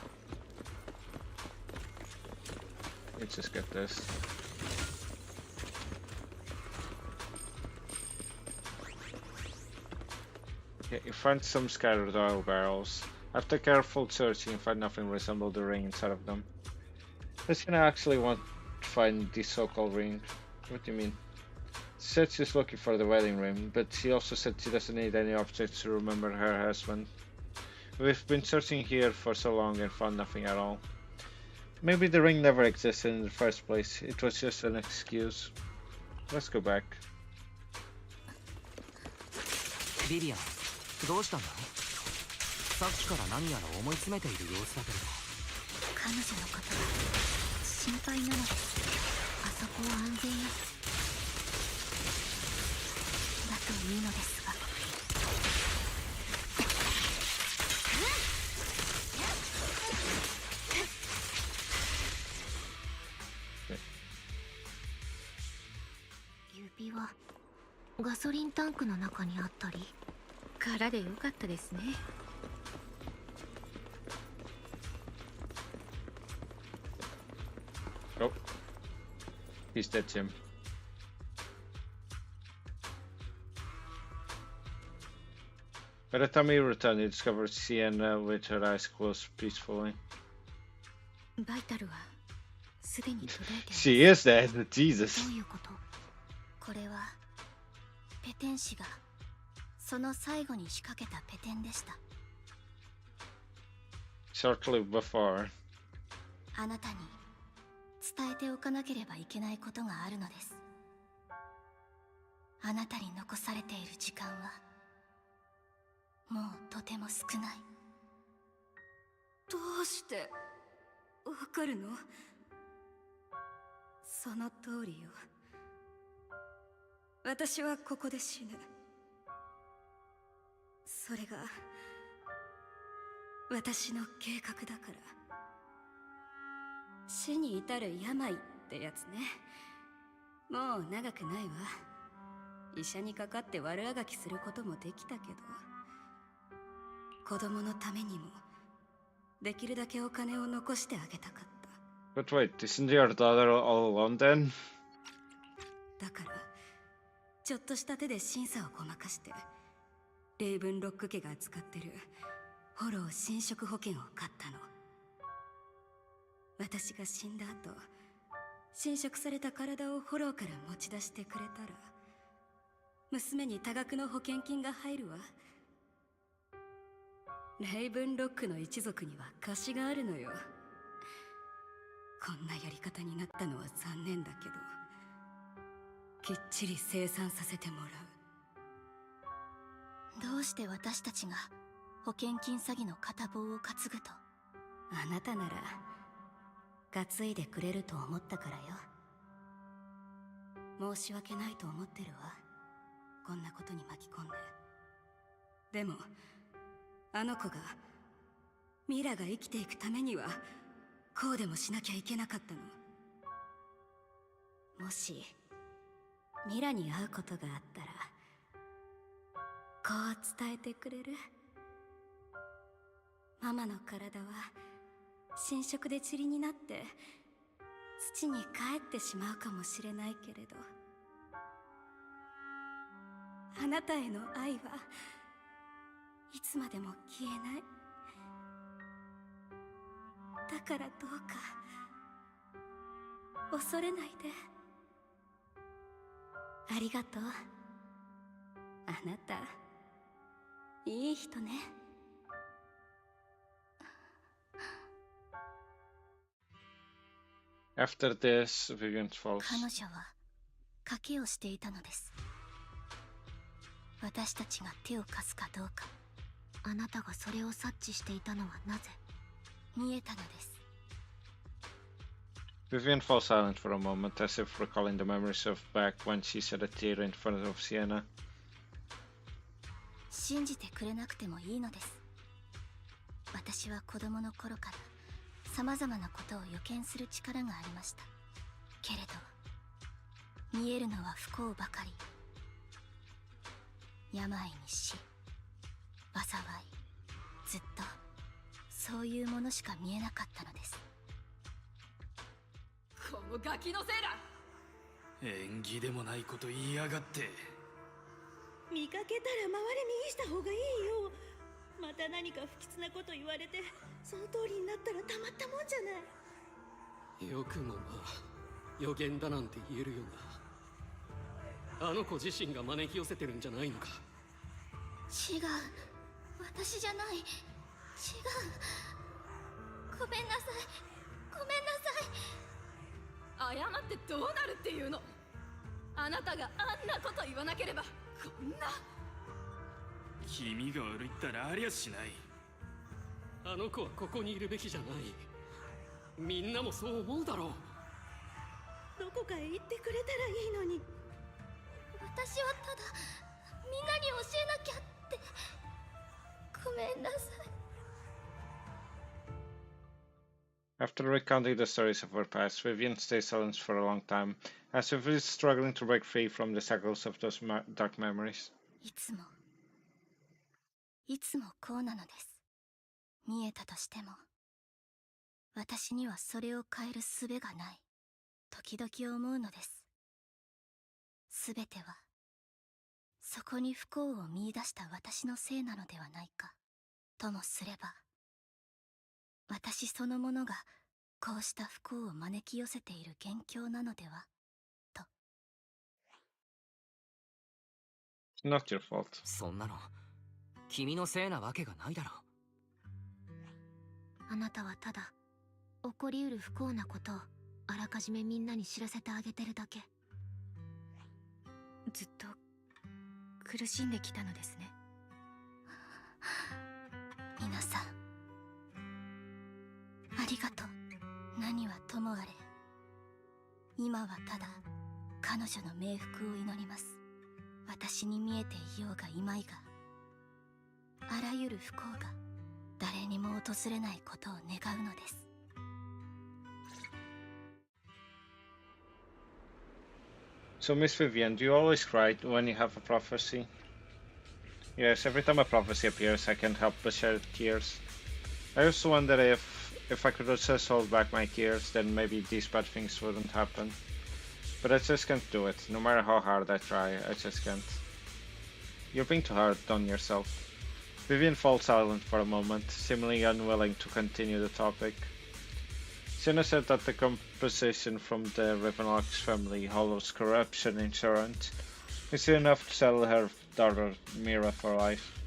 Let's just get this. Okay, you find some scattered oil barrels. After careful searching, you find nothing resembling the ring inside of them. Does Sienna actually want to find the so-called ring? What do you mean? She said she's looking for the wedding ring, but she also said she doesn't need any objects to remember her husband. We've been searching here for so long and found nothing at all. Maybe the ring never existed in the first place. It was just an excuse. Let's go back. Vivian, どうしたんだ？さっきから何やら思い詰めている様子だけれど。彼女のことが心配なのです。あそこは安全よ。だといいのですが。指輪、ガソリンタンクの中にあったり。空でよかったですね。Oh. He's dead, Jim. By the time you return, you discover Sienna with her eyes closed peacefully. バイタルはすでに届いています。She is dead, Jesus. どういうこと？これはペテン師がその最後に仕掛けたペテンでした。Shortly before. あなたに伝えておかなければいけないことがあるのです。あなたに残されている時間はもうとても少ない。どうしてわかるの？その通りよ。私はここで死ぬ。それが私の計画だから。死に至る病ってやつね。もう長くないわ。医者にかかって悪あがきすることもできたけど、子供のためにもできるだけお金を残してあげたかった。 But wait, isn't your daughter all alone then? だからちょっとした手で審査をごまかしてレイブンロック家が使ってるフォロー侵食保険を買ったの。私が死んだ後、侵食された体をフォローから持ち出してくれたら娘に多額の保険金が入るわ。レイブンロックの一族には貸しがあるのよ。こんなやり方になったのは残念だけど、きっちり清算させてもらう。どうして私たちが保険金詐欺の片棒を担ぐと？あなたなら担いでくれると思ったからよ。申し訳ないと思ってるわ、こんなことに巻き込んで。でもあの子がミラが生きていくためにはこうでもしなきゃいけなかったの。もしミラに会うことがあったらこう伝えてくれる？ママの体は侵食で塵になって土に帰ってしまうかもしれないけれど、あなたへの愛はいつまでも消えない。だからどうか恐れないで。ありがとう。あなたいい人ね。After this, Vivian falls. 彼女は賭けをしていたのです。私たちが手を貸すかどうか。あなたがそれを察知していたのはなぜ？見えたのです。Vivian falls silent for a moment, as if recalling the memories of back when she shed a tear in front of Sienna. 信じてくれなくてもいいのです。私は子供の頃から様々なことを予見する力がありました。けれど見えるのは不幸ばかり。病に死、災い、ずっとそういうものしか見えなかったのです。このガキのせいだ。縁起でもないこと言いやがって。見かけたら周りにした方がいいよ。また何か不吉なこと言われてその通りになったらたまったもんじゃない。よくもまあ予言だなんて言えるよな。あの子自身が招き寄せてるんじゃないのか。違う、私じゃない。違う。ごめんなさい、ごめんなさい。謝ってどうなるっていうの。あなたがあんなこと言わなければこんな。君が悪いったらありゃしない。あの子はここにいるべきじゃない。みんなもそう思うだろう。どこかへ行ってくれたらいいのに。私はただみんなに教えなきゃって。ごめんなさい。After recounting the stories of her past, Vivian stays silent for a long time, as if she's struggling to break free from the shackles of those dark memories. いつもこうなのです。見えたとしても、私にはそれを変える術がない。時々思うのです。すべては、そこに不幸を見出した私のせいなのではないか。ともすれば、私そのものがこうした不幸を招き寄せている元凶なのではと。 Not your fault. そんなの君のせいなわけがないだろう。あなたはただ起こりうる不幸なことをあらかじめみんなに知らせてあげてるだけ。ずっと苦しんできたのですね。皆さんありがとう。何はともあれ、今はただ彼女の冥福を祈ります。私に見えていようがいまいが、あらゆる不幸が誰にも訪れないことを願うのです。So, Miss Vivian, do you always cry when you have a prophecy? Yes, every time a prophecy appears, I can't help but shed tears. I used to wonder if I could just hold back my tears, then maybe these bad things wouldn't happen. But I just can't do it. No matter how hard I try, I just can't. You're being too hard on yourself. Vivian falls silent for a moment, seemingly unwilling to continue the topic. Sienna said that the composition from the Ravenlock's family hollows corruption insurance is enough to settle her daughter Mira for life.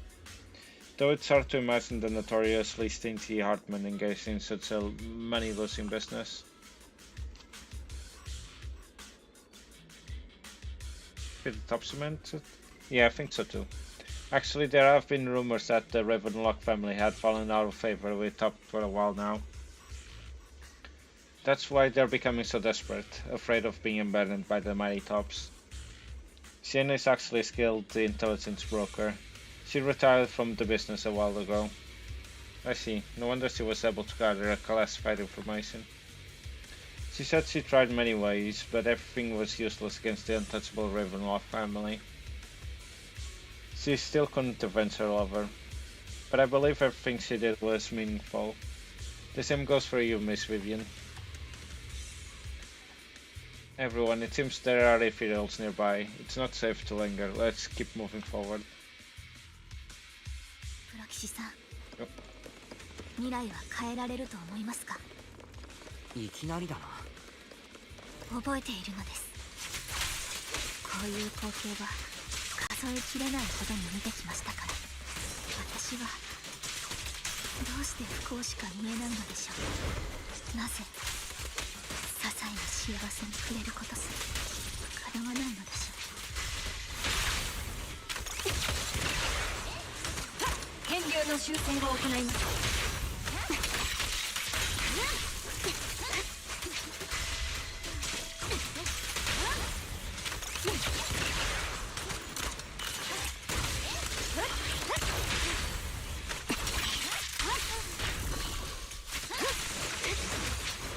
Though it's hard to imagine the notoriously stingy Hartman engaged in such a money-losing business. Did the top cement? Yeah, I think so too. Actually, there have been rumors that the Ravenlock family had fallen out of favor with Top for a while now. That's why they're becoming so desperate, afraid of being abandoned by the mighty Tops. Sienna is actually a skilled intelligence broker. She retired from the business a while ago. I see, no wonder she was able to gather classified information. She said she tried many ways, but everything was useless against the untouchable Ravenlock family. She still couldn't avenge her lover, but I believe everything she did was meaningful. The same goes for you, Miss Vivian. Everyone, it seems there are infidels nearby. It's not safe to linger. Let's keep moving forward. プロ騎士さん、未来は変えられると思いますか？いきなりだな。覚えているのです。こういう光景は数えきれないほどに見てきましたから。私はどうして不幸しか見えないのでしょう。なぜ些細な幸せに触れることすら叶わないのでしょう。変流の修正を行います。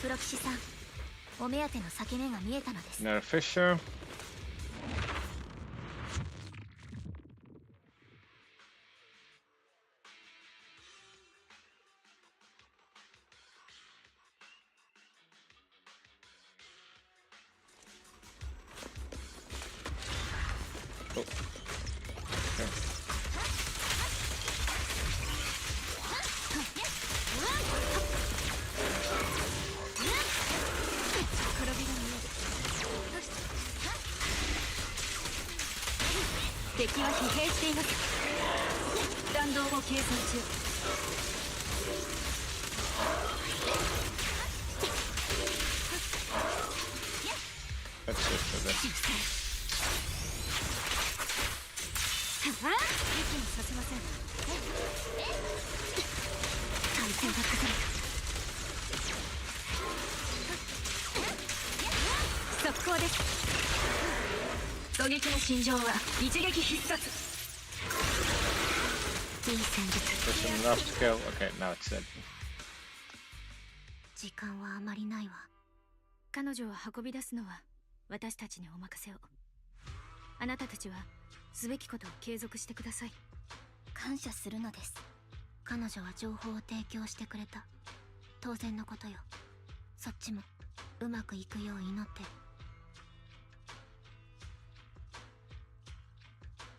プロ騎士さん、お目当ての裂け目が見えたのです。Another Fisher. 敵は疲弊しています。弾道を計算中。That's it for this. 息にさせません。体勢が崩れた。速攻です。狙撃の心情は一撃必殺。いい戦術。Just enough to kill. Okay, now it's dead. 時間はあまりないわ。彼女を運び出すのは私たちにお任せを。あなたたちはすべきことを継続してください。感謝するのです。彼女は情報を提供してくれた。当然のことよ。そっちもうまくいくよう祈ってる。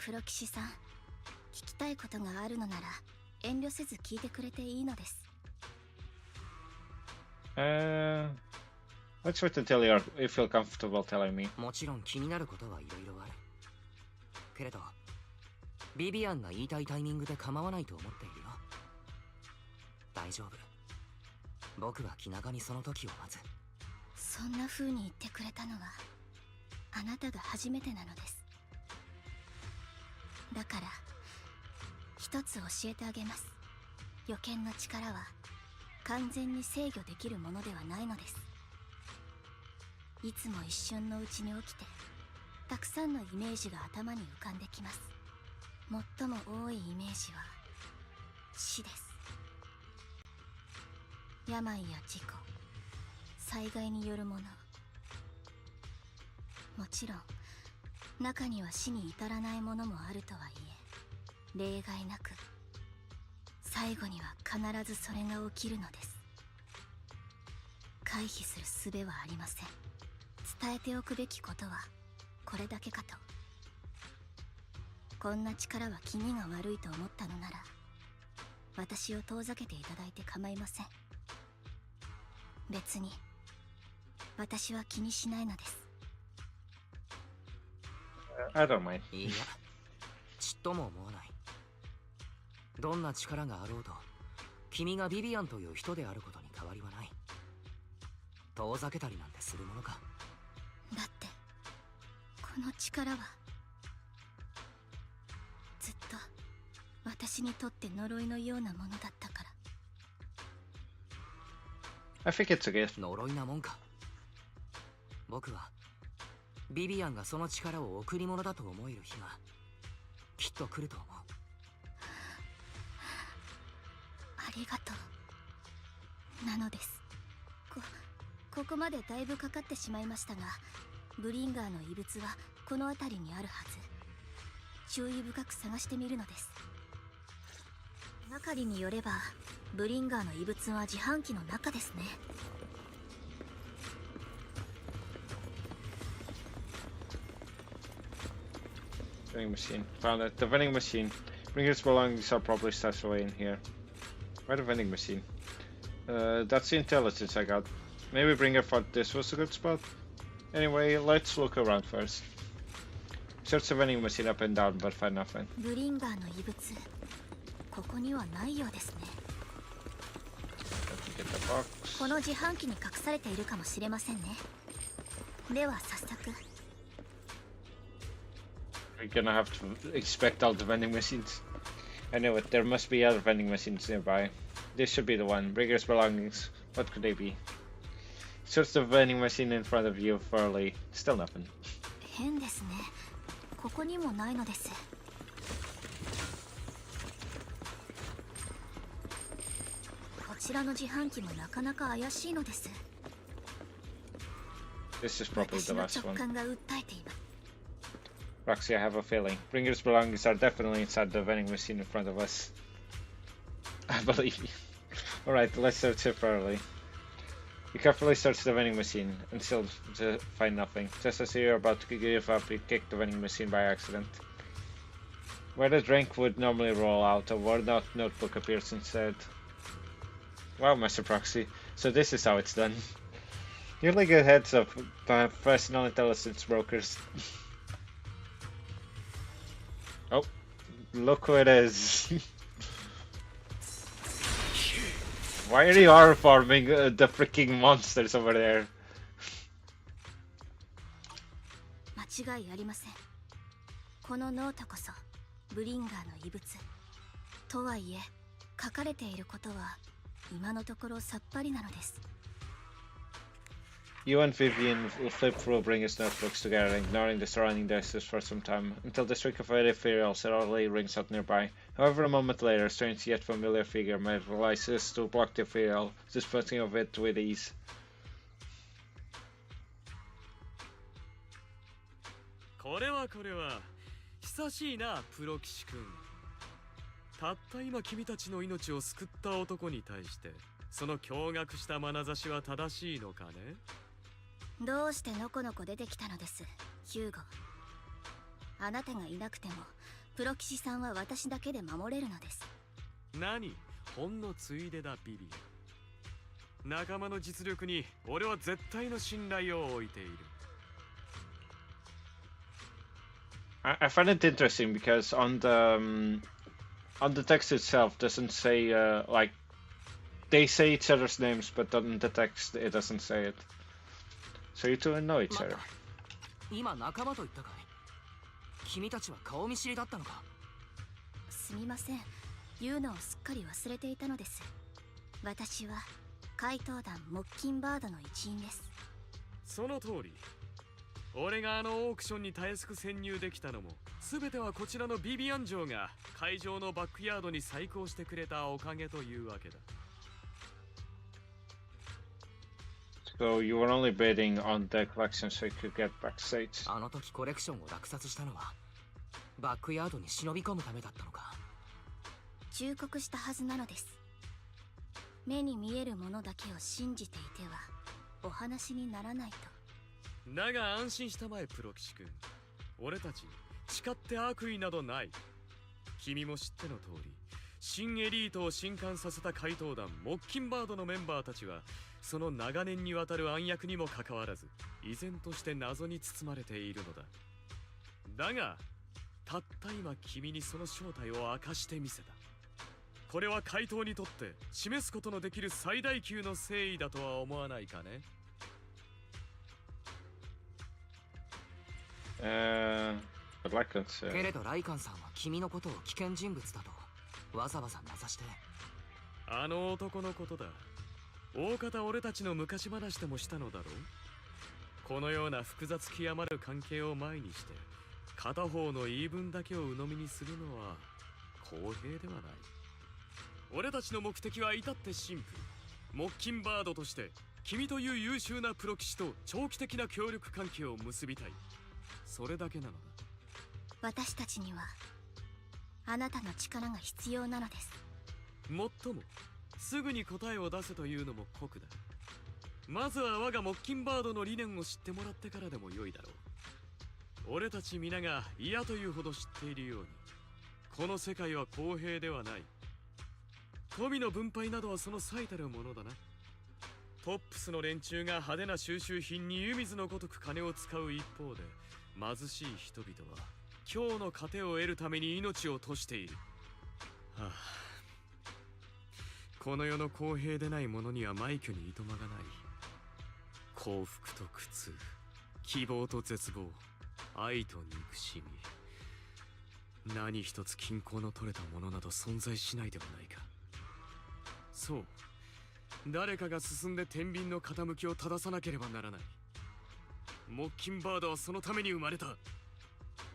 プロ騎士さん、聞きたいことがあるのなら遠慮せず聞いてくれていいのです。Let's wait until you feel comfortable telling me. もちろん気になることはいろいろある。けれど、ビビアンが言いたいタイミングで構わないと思っているよ。大丈夫。僕は気長にその時を待つ。そんな風に言ってくれたのはあなたが初めてなのです。だから一つ教えてあげます。予見の力は完全に制御できるものではないのです。いつも一瞬のうちに起きてたくさんのイメージが頭に浮かんできます。最も多いイメージは死です。病や事故、災害によるもの。もちろん中には死に至らないものもあるとはいえ、例外なく最後には必ずそれが起きるのです。回避する術はありません。伝えておくべきことはこれだけかと。こんな力は気味が悪いと思ったのなら私を遠ざけていただいて構いません。別に私は気にしないのです。I don't mind. いや、ちっとも思わない。どんな力があろうと、君がビビアンという人であることに変わりはない。遠ざけたりなんてするものか。だってこの力はずっと私にとって呪いのようなものだったから。 I think it's a gift. 呪いなもんか。僕はビビアンがその力を贈り物だと思える日がきっと来ると思う。ありがとうなのです。ここまでだいぶかかってしまいましたが、ブリンガーの遺物はこの辺りにあるはず。注意深く探してみるのです。手がかりによればブリンガーの遺物は自販機の中ですね。Vending machine. Found it. The vending machine. Bringer's belongings are probably stashed away in here. Where the vending machine? That's the intelligence I got. Maybe Bringer thought this was a good spot. Anyway, let's look around first. Search the vending machine up and down, but find nothing. ブリンガーの遺物、ここにはないようですね。Get the box. この自販機に隠されているかもしれませんね。では早速。We're gonna have to expect all the vending machines. I know it. There must be other vending machines nearby. This should be the one. Bringer's belongings. What could they be? Search the vending machine in front of you thoroughly. Still nothing. 変ですね。ここにもないのです。こちらの自販機もなかなか怪しいのです。 This is probably 私 the の last 直 one. 感が訴えています。 Roxy, I have a feeling. Bringer's belongings are definitely inside the vending machine in front of us. I believe you. Alright, let's search it thoroughly. You carefully search the vending machine and still find nothing. Just as you're about to give up, you kick the vending machine by accident. Where the drink would normally roll out, a worn out notebook appears instead. Wow, Master Proxy. So this is how it's done. You really get heads up by professional intelligence brokers. Oh, look who it is. Why are you farming the freaking monsters over there? 間違いありません。このノートこそブリンガーの遺物。とはいえ、書かれていることは今のところさっぱりなのです。You and Vivian will flip through Bringer's notebooks together, ignoring the surrounding desks for some time, until the streak of ethereal suddenly rings out nearby. However, a moment later, a strange yet familiar figure materializes to block the ethereal, disposing of it with ease. これは久しいな、プロ騎士君。たった今君たちの命を救った男に対してその驚愕した眼差しは正しいのかね。どうしてのこのこ出てきたのです、ヒューゴ。あなたがいなくてもプロ騎士さんは私だけで守れるのです。何、ほんのついでだ、ビビアン。仲間の実力に俺は絶対の信頼を置いている。I find it interesting because on the text itself doesn't say like they say each other's names, but on the text it doesn't say it. So you two know each other. 今仲間と言ったかい？君たちは顔見知りだったのか？すみません、言うのをすっかり忘れていたのです。私は怪盗団モッキンバードの一員です。その通り。俺があのオークションにたやすく潜入できたのも全てはこちらのビビアン城が会場のバックヤードに再興してくれたおかげというわけだ。So you were only bidding on the collection so you could get backstage. あの時コレクションを落札したのはバックヤードに忍び込むためだったのか。忠告したはずなのです。目に見えるものだけを信じていてはお話にならないと。だが安心したまえ、プロ騎士君。俺たち誓って悪意などない。君も知っての通り、新エリートを震撼させた怪盗団モッキンバードのメンバーたちはその長年にわたる暗躍にもかかわらず依然として謎に包まれているのだ。だがたった今君にその正体を明かしてみせた。これは怪盗にとって示すことのできる最大級の誠意だとは思わないかね。I'd like to say. けれどライカンさんは君のことを危険人物だとわざわざ名指して。あの男のことだ。大方俺たちの昔話でもしたのだろう。このような複雑極まる関係を前にして片方の言い分だけを鵜呑みにするのは公平ではない。俺たちの目的は至ってシンプル。モッキンバードとして君という優秀なプロ騎士と長期的な協力関係を結びたい。それだけなのだ。私たちにはあなたの力が必要なのです。もっともすぐに答えを出せというのも酷だ。まずは我がモッキンバードの理念を知ってもらってからでも良いだろう。俺たち皆が嫌というほど知っているように、この世界は公平ではない。富の分配などはその最たるものだな。トップスの連中が派手な収集品に湯水のごとく金を使う一方で、貧しい人々は今日の糧を得るために命を賭している。はあ、この世の公平でないものには枚挙にいとまがない。幸福と苦痛、希望と絶望、愛と憎しみ、何一つ均衡の取れたものなど存在しないではないか。そう、誰かが進んで天秤の傾きを正さなければならない。モッキンバードはそのために生まれた。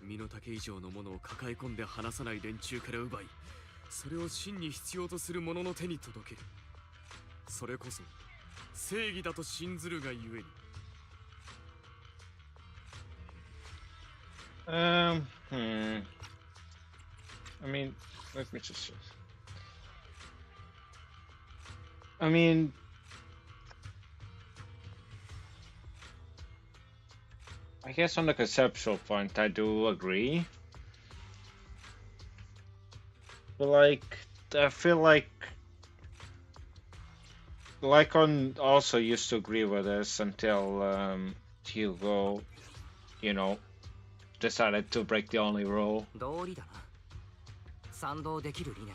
身の丈以上のものを抱え込んで離さない連中から奪い、それを真に必要とする者の手に届ける。それこそ正義だと信ずるがゆえに。I mean, let me just. I mean, I guess on the conceptual point, I do agree. But I feel like Lycon also used to agree with us until Hugo, decided to break the only rule. 道理だな。賛同できる理念だ。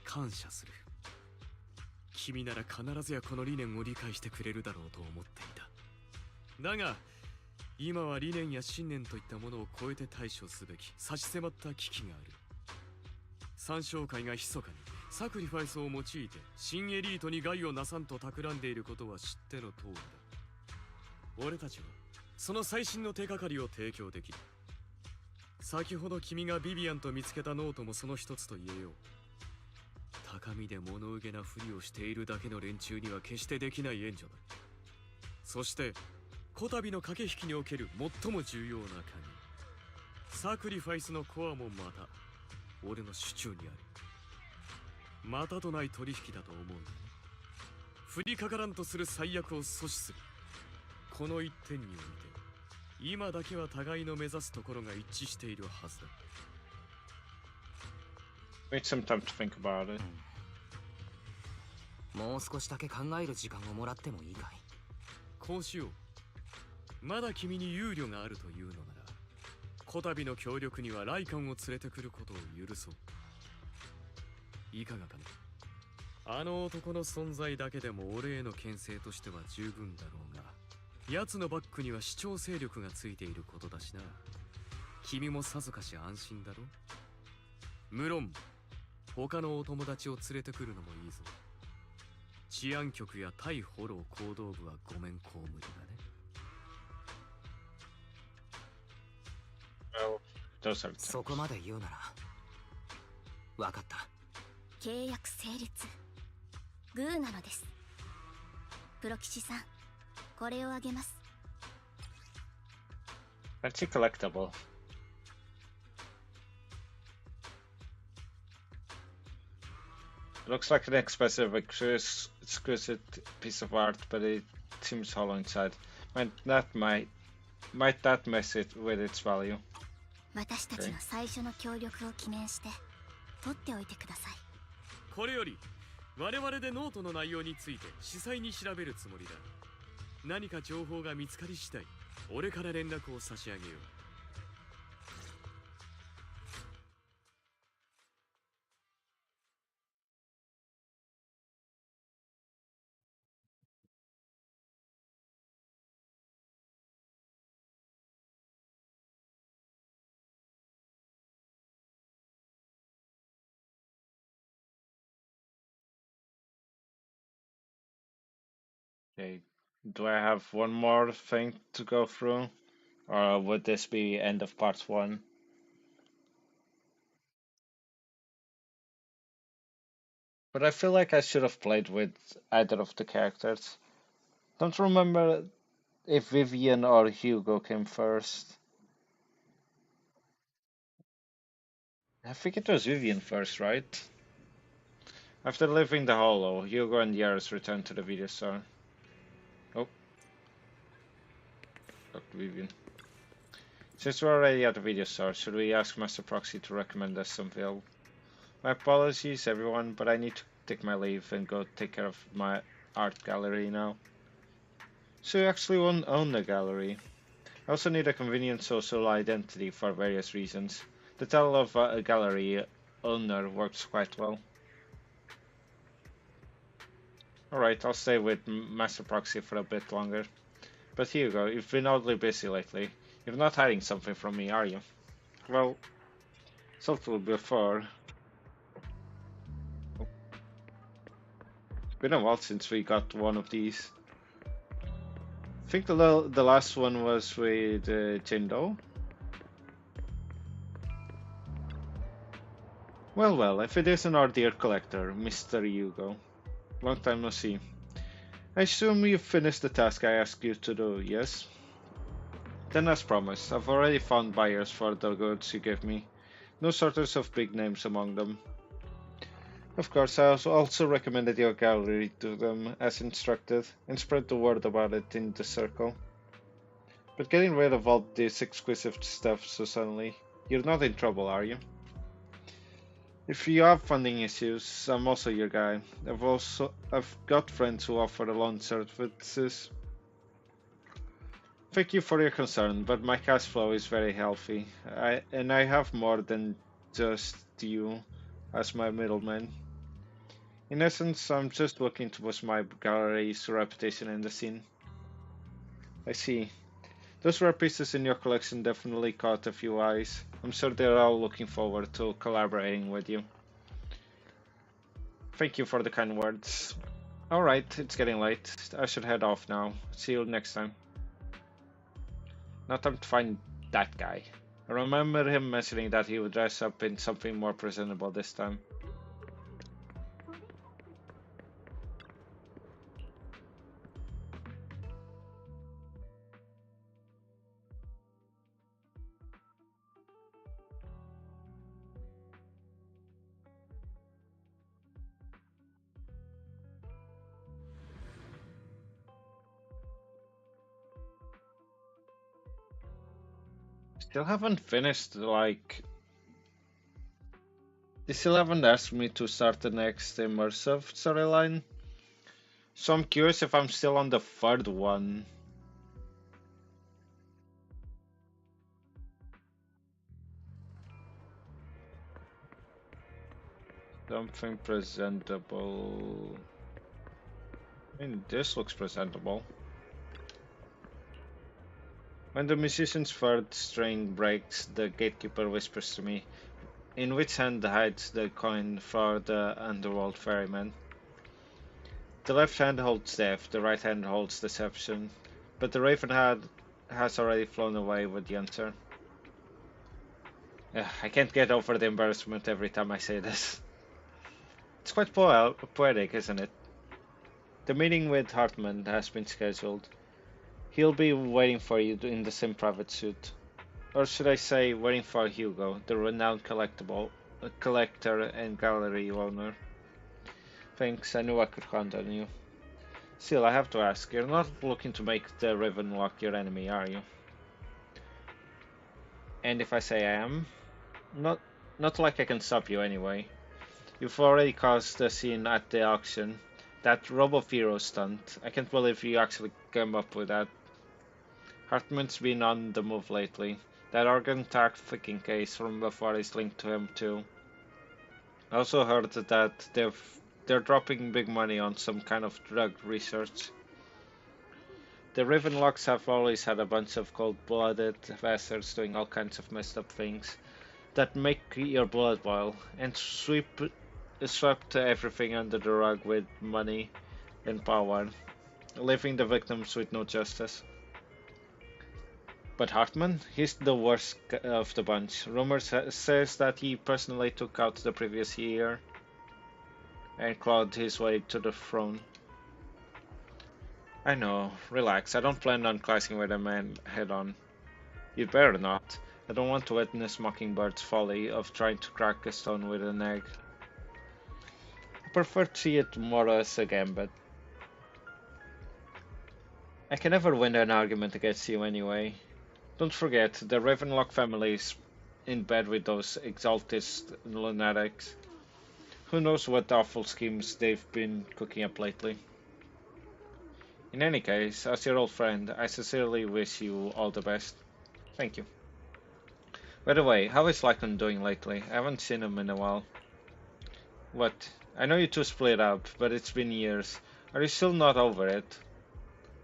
感謝する。君なら必ずやこの理念を理解してくれるだろうと思っていた。だが今は理念や信念といったものを超えて対処すべき差し迫った危機がある。三将会が密かにサクリファイスを用いて新エリートに害をなさんと企んでいることは知っての通りだ。俺たちはその最新の手がかりを提供できる。先ほど君がビビアンと見つけたノートもその一つと言えよう。高みで物憂げなふりをしているだけの連中には決してできない援助だ。そしてこたびの駆け引きにおける最も重要な鍵、サクリファイスのコアもまた俺の手中にある。またとない取引だと思うが、降りかからんとする最悪を阻止する。この一点において今だけは互いの目指すところが一致しているはずだ。Need some time to think about it. もう少しだけ考える時間をもらってもいいかい？こうしよう。まだ君に憂慮があるというのなら、こたびの協力にはライカンを連れてくることを許そう。いかがかね。あの男の存在だけでも俺への牽制としては十分だろうが、奴のバックには主張勢力がついていることだしな。君もさぞかし安心だろ。無論他のお友達を連れてくるのもいいぞ。治安局や対フォロー行動部はごめんこう無理だね。そこまで言うなら分かった。契約成立。グーなのです。プロ騎士さん、これをあげます。That's a collectible. Looks like an expensive, exquisite piece of art, but it seems hollow inside. Might that mess it with its value? 私たちの最初の協力を記念して取っておいてください。これより我々でノートの内容について詳細に調べるつもりだ。何か情報が見つかり次第、俺から連絡を差し上げよう。Okay, do I have one more thing to go through? Or would this be end of part 1? But I feel like I should have played with either of the characters. Don't remember if Vivian or Hugo came first. I think it was Vivian first, right? After leaving the Hollow, Hugo and Yaris returned to the video store. Oh. Dr. Vivian. Since we're already at the video store, should we ask Master Proxy to recommend us some film? My apologies everyone, but I need to take my leave and go take care of my art gallery now. So you actually own the gallery. I also need a convenient social identity for various reasons. The title of a gallery owner works quite well. Alright, I'll stay with Master Proxy for a bit longer. But Hugo, you've been oddly busy lately. You're not hiding something from me, are you? Well, subtle before. It's been a while since we got one of these. I think the last one was with Jindo. Well, if it isn't our dear collector, Mr. Hugo. Long time no see. I assume you've finished the task I asked you to do, yes? Then as promised, I've already found buyers for the goods you gave me. No shortage of big names among them. Of course, I also recommended your gallery to them as instructed, and spread the word about it in the circle. But getting rid of all this exquisite stuff so suddenly, you're not in trouble, are you? If you have funding issues, I'm also your guy. I've got friends who offer loan services. Thank you for your concern, but my cash flow is very healthy. I have more than just you as my middleman. In essence, I'm just looking to boost my gallery's reputation in the scene. I see. Those rare pieces in your collection definitely caught a few eyes. I'm sure they're all looking forward to collaborating with you. Thank you for the kind words. Alright, it's getting late. I should head off now. See you next time. Now time to find that guy. I remember him mentioning that he would dress up in something more presentable this time. Still haven't finished, like... They still haven't asked me to start the next immersive storyline. So I'm curious if I'm still on the third one. Something presentable. I mean, this looks presentable. When the musician's third string breaks, the gatekeeper whispers to me, in which hand hides the coin for the underworld ferryman. The left hand holds death, the right hand holds deception, but the raven has already flown away with the answer. I can't get over the embarrassment every time I say this. It's quite poetic, isn't it? The meeting with Hartman has been scheduled. He'll be waiting for you in the same private suit. Or should I say, waiting for Hugo, the renowned collector and gallery owner. Thanks, I knew I could count on you. Still, I have to ask, you're not looking to make the Ravenlock your enemy, are you? And if I say I am? Not like I can stop you anyway. You've already caused a scene at the auction. That Robo-Hero stunt. I can't believe you actually came up with that. Hartman's been on the move lately. That organ trafficking case from before is linked to him too. I also heard that they're dropping big money on some kind of drug research. The Ravenlocks have always had a bunch of cold-blooded bastards doing all kinds of messed up things that make your blood boil, and swept everything under the rug with money and power, leaving the victims with no justice. But Hartman, he's the worst of the bunch. Rumors says that he personally took out the previous year and clawed his way to the throne. I know, relax, I don't plan on clashing with a man head on. You'd better not. I don't want to witness Mockingbird's folly of trying to crack a stone with an egg. I prefer to see it more as a gambit. I can never win an argument against you anyway. Don't forget, the Ravenlock family is in bed with those exaltist lunatics. Who knows what awful schemes they've been cooking up lately. In any case, as your old friend, I sincerely wish you all the best. Thank you. By the way, how is Lycan doing lately? I haven't seen him in a while. What? I know you two split up, but it's been years. Are you still not over it?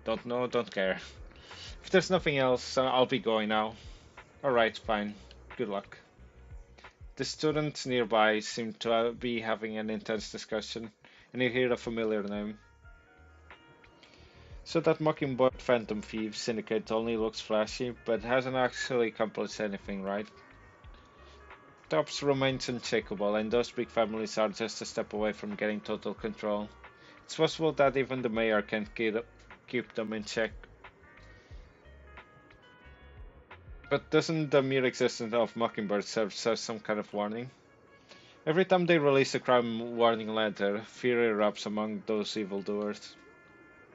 Don't know, don't care. If there's nothing else, I'll be going now. Alright, fine. Good luck. The students nearby seem to be having an intense discussion, and you hear a familiar name. So that Mockingbird Phantom Thieves Syndicate only looks flashy, but hasn't actually accomplished anything, right? Tops remains unshakable, and those big families are just a step away from getting total control. It's possible that even the mayor can't keep them in check. But doesn't the mere existence of Mockingbird serve as some kind of warning? Every time they release a crime warning letter, fear erupts among those evildoers.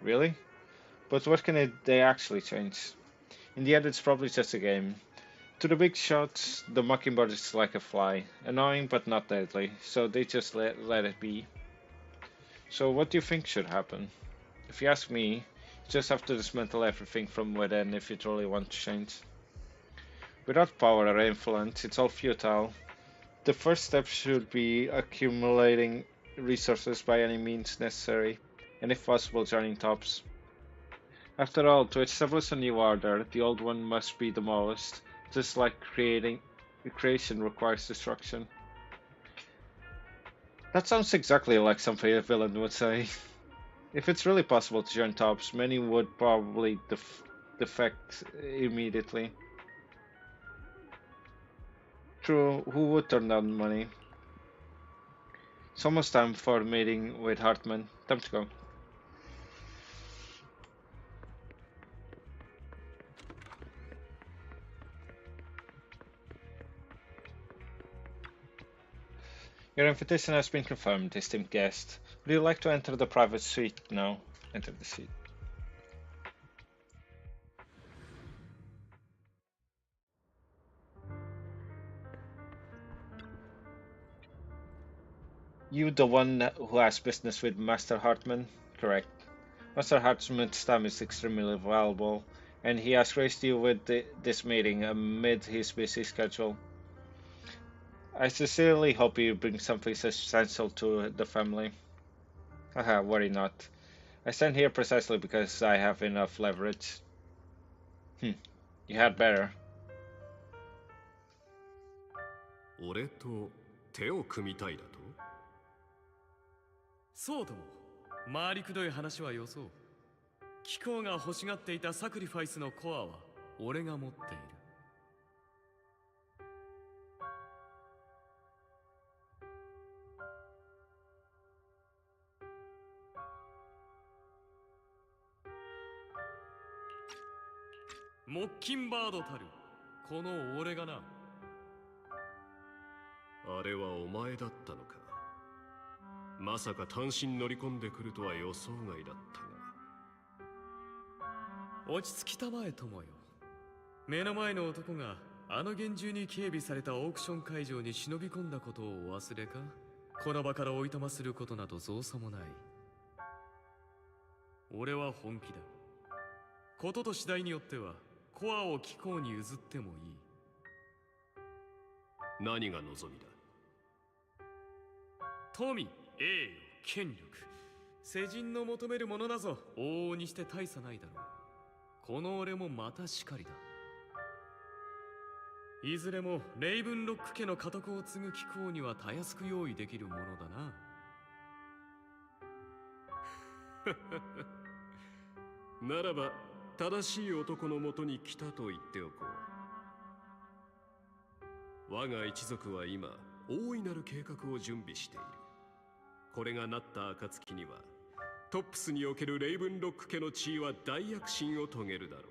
Really? But what can they actually change? In the end, it's probably just a game. To the big shots, the Mockingbird is like a fly. Annoying but not deadly, so they just let it be. So what do you think should happen? If you ask me, it just have to dismantle everything from within if you truly want to change. Without power or influence, it's all futile. The first step should be accumulating resources by any means necessary, and if possible joining tops. After all, to establish a new order, the old one must be demolished, just like creation requires destruction. That sounds exactly like something a villain would say. If it's really possible to join tops, many would probably defect immediately. True, who would turn down money? It's almost time for a meeting with Hartman. Time to go. Your invitation has been confirmed, esteemed guest. Would you like to enter the private suite now? Enter the suite. You the one who has business with Master Hartman? Correct. Master Hartman's time is extremely valuable, and he has graced you with this meeting amid his busy schedule. I sincerely hope you bring something substantial to the family. Haha, worry not. I stand here precisely because I have enough leverage. You had better. 俺と手を組みたいだと？そうとも。回りくどい話はよそう。貴公が欲しがっていたサクリファイスのコアは俺が持っている。モッキンバードたるこの俺がな。あれはお前だったのか。まさか単身乗り込んでくるとは予想外だったが。落ち着きたまえ友よ。目の前の男があの厳重に警備されたオークション会場に忍び込んだことをお忘れか？この場からおいとますることなど造作もない。俺は本気だ。ことと次第によってはコアを貴公に譲ってもいい。何が望みだ？富、栄誉、権力。世人の求めるものなぞ往々にして大差ないだろう。この俺もまたしかりだ。いずれもレイブンロック家の家督を継ぐ貴公にはたやすく用意できるものだな。ならば正しい男のもとに来たと言っておこう。我が一族は今大いなる計画を準備している。これがなった暁にはトップスにおけるレイブンロック家の地位は大躍進を遂げるだろう。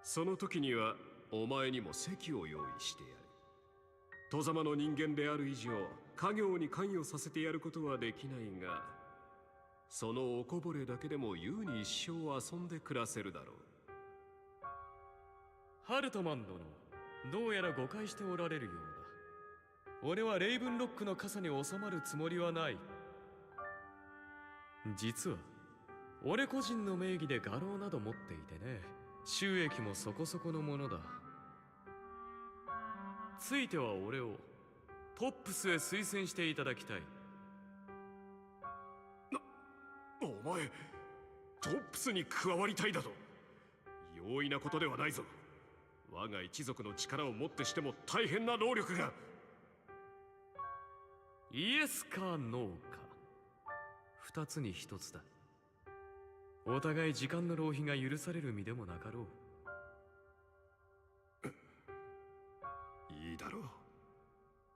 その時にはお前にも席を用意してやる。外様の人間である以上家業に関与させてやることはできないが、そのおこぼれだけでも優に一生遊んで暮らせるだろう。ハルトマン殿、どうやら誤解しておられるようだ。俺はレイブンロックの傘に収まるつもりはない。実は俺個人の名義で画廊など持っていてね、収益もそこそこのものだ。ついては俺をトップスへ推薦していただきたい。お前トップスに加わりたいだと？容易なことではないぞ。我が一族の力をもってしても大変な労力が。イエスかノーか、二つに一つだ。お互い時間の浪費が許される身でもなかろう。いいだろう。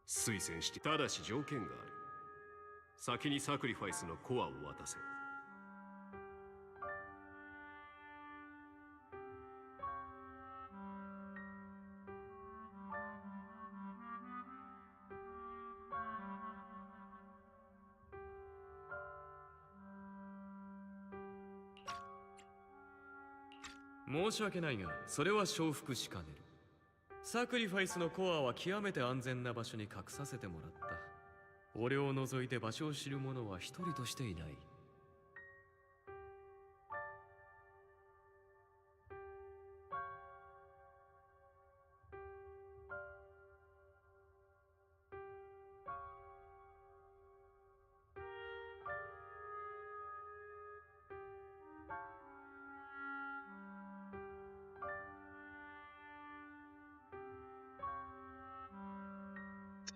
推薦して。ただし条件がある。先にサクリファイスのコアを渡せ。申し訳ないが、それは承服しかねる。サクリファイスのコアは極めて安全な場所に隠させてもらった。俺を除いて場所を知る者は一人としていない。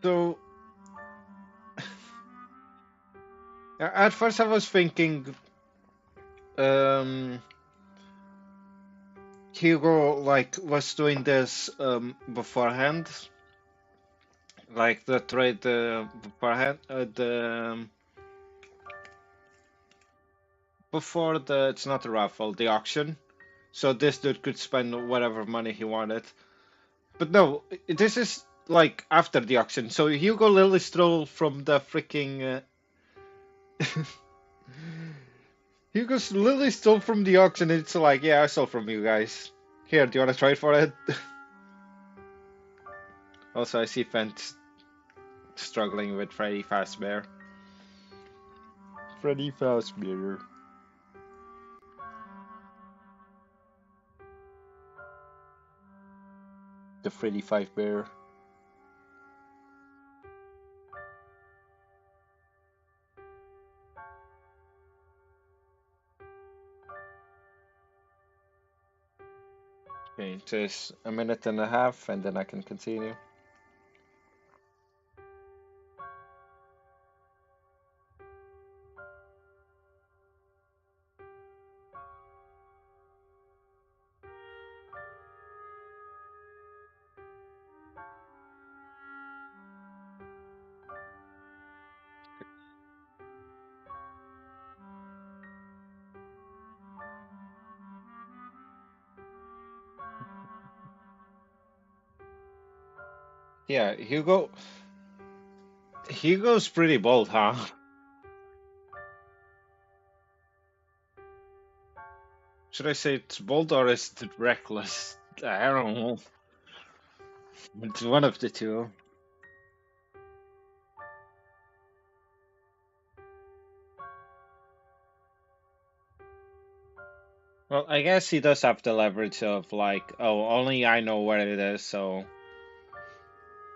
So at first I was thinking Hugo like was doing this beforehand, like the trade beforehand, before the it's not a raffle, the auction. So this dude could spend whatever money he wanted. But no, this is like after the auction. So Hugo literally stole from the freaking. Hugo's literally stole from the auction. It's like, yeah, I stole from you guys. Here, do you want to trade for it? Also, I see Fent struggling with Freddy Fazbear. Freddy Fazbear. The Freddy Fazbear. Okay, just a minute and a half, and then I can continue. Yeah, Hugo's pretty bold, huh? Should I say it's bold or is it reckless? I don't know. It's one of the two. Well, I guess he does have the leverage of like, oh, only I know where it is, so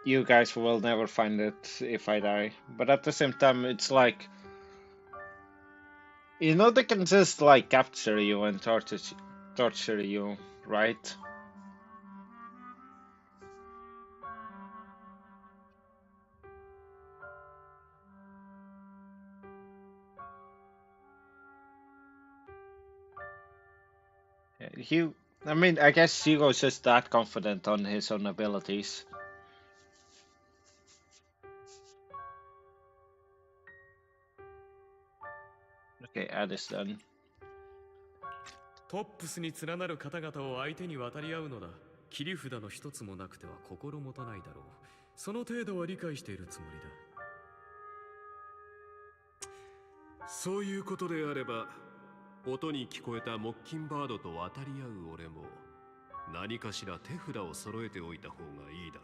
you guys will never find it if I die. But at the same time, it's like, you know, they can just like capture you and torture you, right? I mean, I guess Hugo's just that confident on his own abilities. Okay, add is done. トップスに連なる方々を相手に渡り合うのだ。切り札の一つもなくては心もたないだろう。その程度は理解しているつもりだ。そういうことであれば、音に聞こえたモッキンバードと渡り合う俺も何かしら手札を揃えておいた方がいいだろ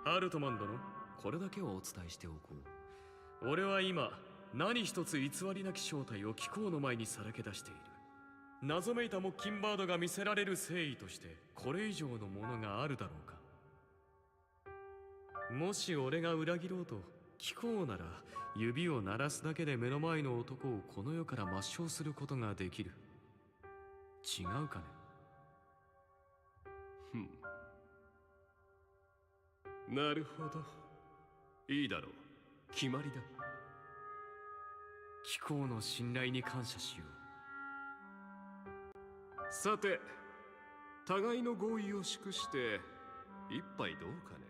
うな。ハルトマン殿、これだけはお伝えしておこう。俺は今何一つ偽りなき正体を貴公の前にさらけ出している。謎めいたモッキンバードが見せられる誠意としてこれ以上のものがあるだろうか。もし俺が裏切ろうと貴公なら指を鳴らすだけで目の前の男をこの世から抹消することができる。違うかね。なるほど。いいだろう。決まりだ。貴公の信頼に感謝しよう。さて、互いの合意を祝して一杯どうかね。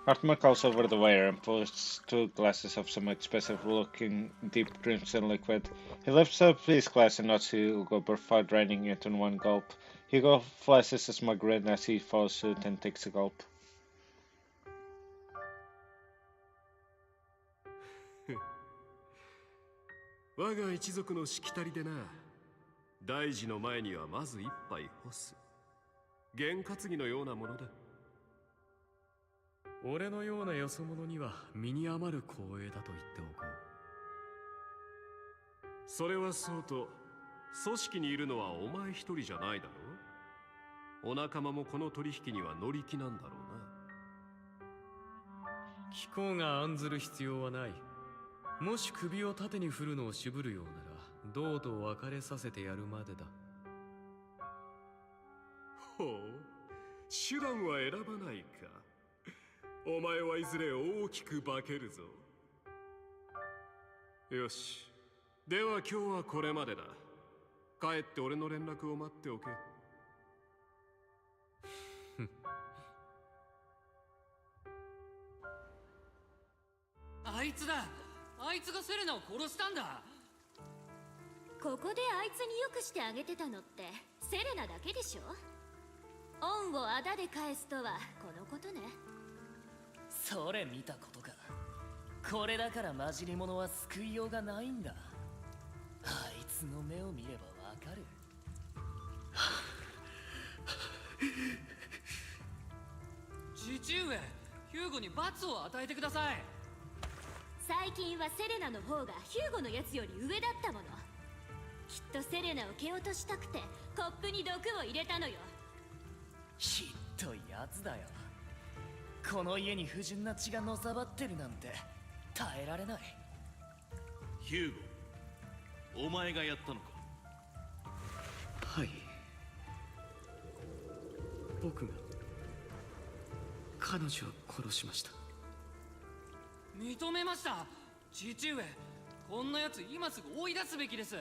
Hartman calls over the wire and pours 2 glasses of some expensive-looking deep crimson liquid. He lifts up his glass and nods to Hugo before draining it in one gulp. Hugo flashes a smug grin as he follows suit and takes a gulp. 我が一族のしきたりでな。大事の前にはまず一杯干す。験担ぎのようなものだ。俺のようなよそ者には身に余る光栄だと言っておこう。それはそうと、組織にいるのはお前一人じゃないだろう。お仲間もこの取引には乗り気なんだろうな。貴公が案ずる必要はない。もし首を縦に振るのを渋るようなら、どうと別れさせてやるまでだ。ほう。手段は選ばないか。お前はいずれ大きく化けるぞ。よし、では今日はこれまでだ。帰って俺の連絡を待っておけ。あいつだ。あいつがセレナを殺したんだ。ここであいつによくしてあげてたのってセレナだけでしょ。恩をあだで返すとはこのことね。それ見たことか。これだから混じり者は救いようがないんだ。あいつの目を見ればわかる。父上、ヒューゴに罰を与えてください。最近はセレナの方がヒューゴのやつより上だったもの。きっとセレナを蹴落としたくてコップに毒を入れたのよ。ひっどいやつだよ。この家に不純な血がのさばってるなんて耐えられない。ヒューゴ、お前がやったのか。はい、僕が彼女を殺しました。認めました。父上、こんなやつ今すぐ追い出すべきです。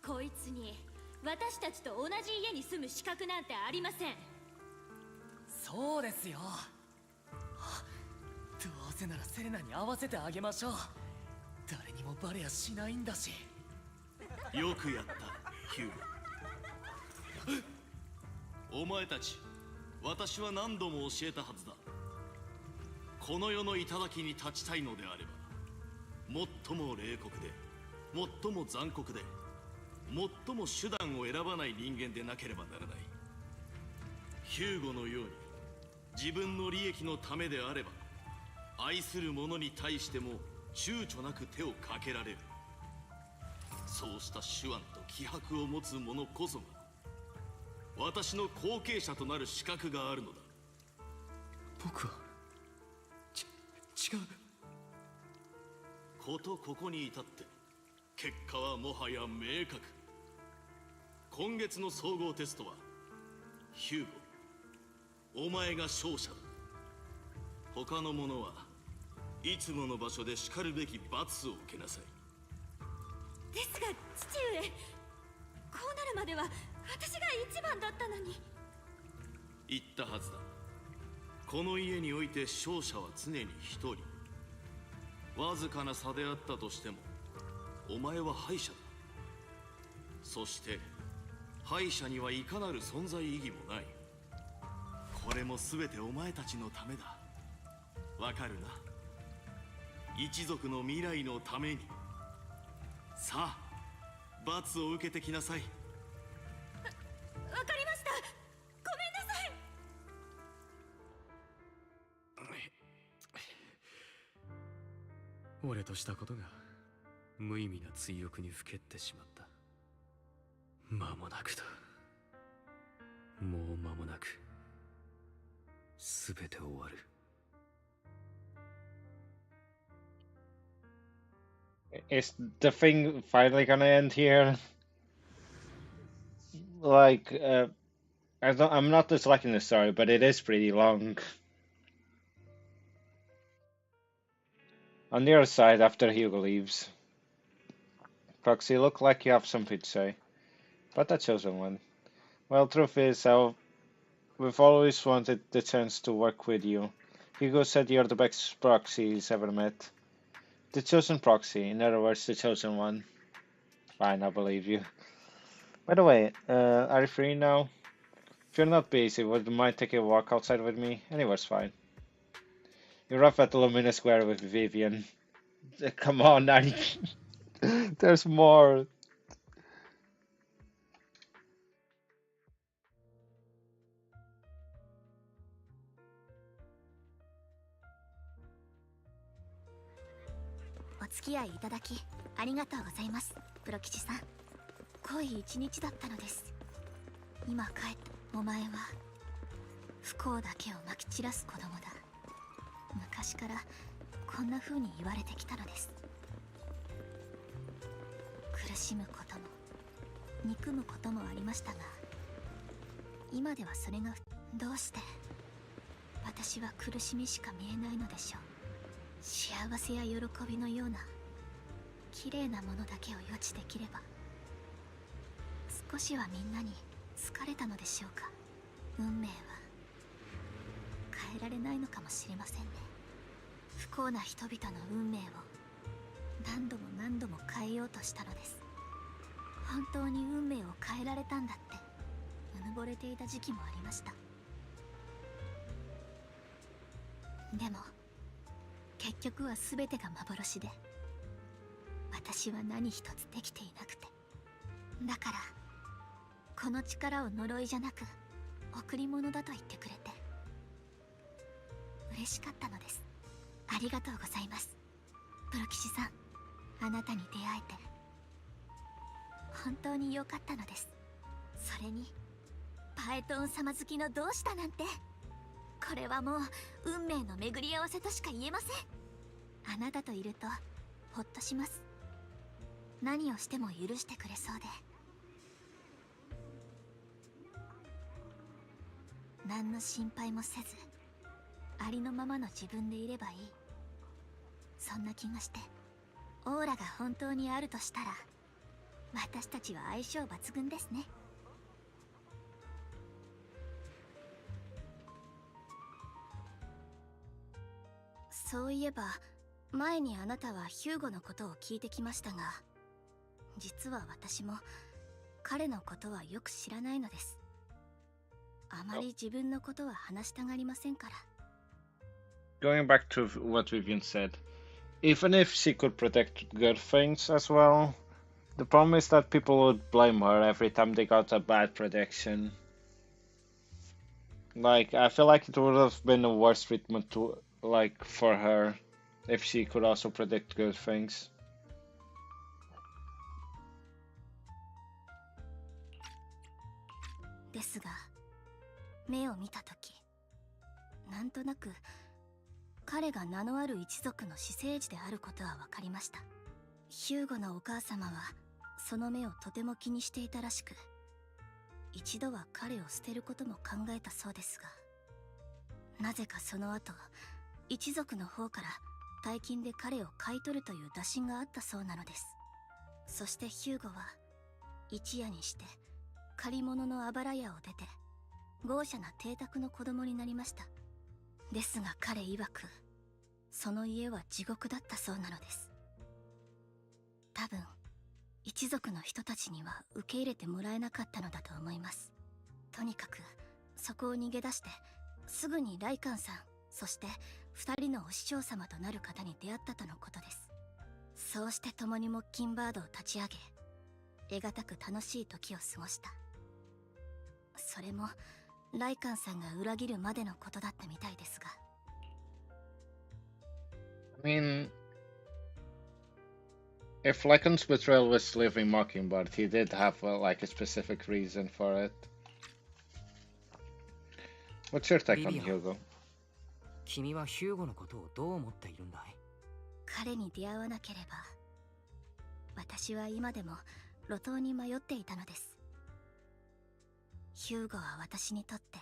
こいつに私たちと同じ家に住む資格なんてありません。そうですよ。どうせならセレナに会わせてあげましょう。誰にもバレやしないんだし。よくやった、ヒューゴ。お前たち、私は何度も教えたはずだ。この世の頂に立ちたいのであれば、最も冷酷で、最も残酷で、最も手段を選ばない人間でなければならない。ヒューゴのように自分の利益のためであれば、愛する者に対しても躊躇なく手をかけられる。そうした手腕と気迫を持つ者こそが私の後継者となる資格があるのだ。僕は違う。ことここに至って結果はもはや明確。今月の総合テストはヒューゴ、お前が勝者だ。他の者はいつもの場所でしかるべき罰を受けなさい。ですが父上、こうなるまでは私が一番だったのに。言ったはずだ。この家において勝者は常に一人。わずかな差であったとしてもお前は敗者だ。そして敗者にはいかなる存在意義もない。これも全てお前たちのためだ。わかるな。一族の未来のために。さあ、罰を受けてきなさい。わかりました。ごめんなさい。俺としたことが無意味な追憶にふけってしまった。間もなくだ。もう間もなく全て終わる。Is the thing finally gonna end here? Like, I'm not disliking the story, but it is pretty long. On the other side, after Hugo leaves, Proxy, look like you have something to say, but the chosen one. Well, truth is, we've always wanted the chance to work with you. Hugo said you're the best proxy he's ever met. The chosen proxy, in other words, the chosen one. Fine, I believe you. By the way, are you free now? If you're not busy, would you mind taking a walk outside with me? Anywhere's fine. You're off at the Luminous Square with Vivian. Come on, there's more. Thank you. お付き合いいただきありがとうございます、プロ吉さん。濃い一日だったのです。今帰ってお前は不幸だけをまき散らす子供だ。昔からこんな風に言われてきたのです。苦しむことも憎むこともありましたが、今ではそれがどうして私は苦しみしか見えないのでしょう。幸せや喜びのような綺麗なものだけを予知できれば、少しはみんなに好かれたのでしょうか。運命は変えられないのかもしれませんね。不幸な人々の運命を何度も何度も変えようとしたのです。本当に運命を変えられたんだってうぬぼれていた時期もありました。でも結局は全てが幻で、私は何一つできていなくて、だからこの力を呪いじゃなく贈り物だと言ってくれて嬉しかったのです。ありがとうございます。プロ騎士さん、あなたに出会えて本当に良かったのです。それにパエトーン様好きのどうしたなんて、これはもう運命の巡り合わせとしか言えません。あなたといるとほっとします。何をしても許してくれそうで、何の心配もせずありのままの自分でいればいい、そんな気がして、オーラが本当にあるとしたら私たちは相性抜群ですね。そういえば前にあなたはヒューゴのことを聞いてきましたが、実は私も彼のことはよく知らないのです。あまり自分のことは話したがりませんから。 Going back to what Vivian said, even if she could predict good things as well, the problem is that people would blame her every time they got a bad prediction. Like, I feel like it would have been a worse treatment to, like, for her if she could also predict good things. ですが目を見たとき、なんとなく彼が名のある一族の私生児であることは分かりました。ヒューゴのお母様はその目をとても気にしていたらしく、一度は彼を捨てることも考えたそうですが、なぜかその後一族の方から大金で彼を買い取るという打診があったそうなのです。そしてヒューゴは一夜にして借り物のあばら屋を出て豪奢な邸宅の子供になりました。ですが彼曰くその家は地獄だったそうなのです。多分一族の人たちには受け入れてもらえなかったのだと思います。とにかくそこを逃げ出してすぐにライカンさん、そして二人のお師匠様となる方に出会ったとのことです。そうして共にモッキンバードを立ち上げ、得難く楽しい時を過ごした。それもライカンさんが裏切るまでのことだったみたいですが。I mean, if Lycan's betrayal was leaving Mockingbird, he did have like a specific reason for it. What's your take on Hugo? 君はヒューゴのことをどう思っているんだい？彼に出会わなければ私は今でも路頭に迷っていたのです。ヒューゴは私にとって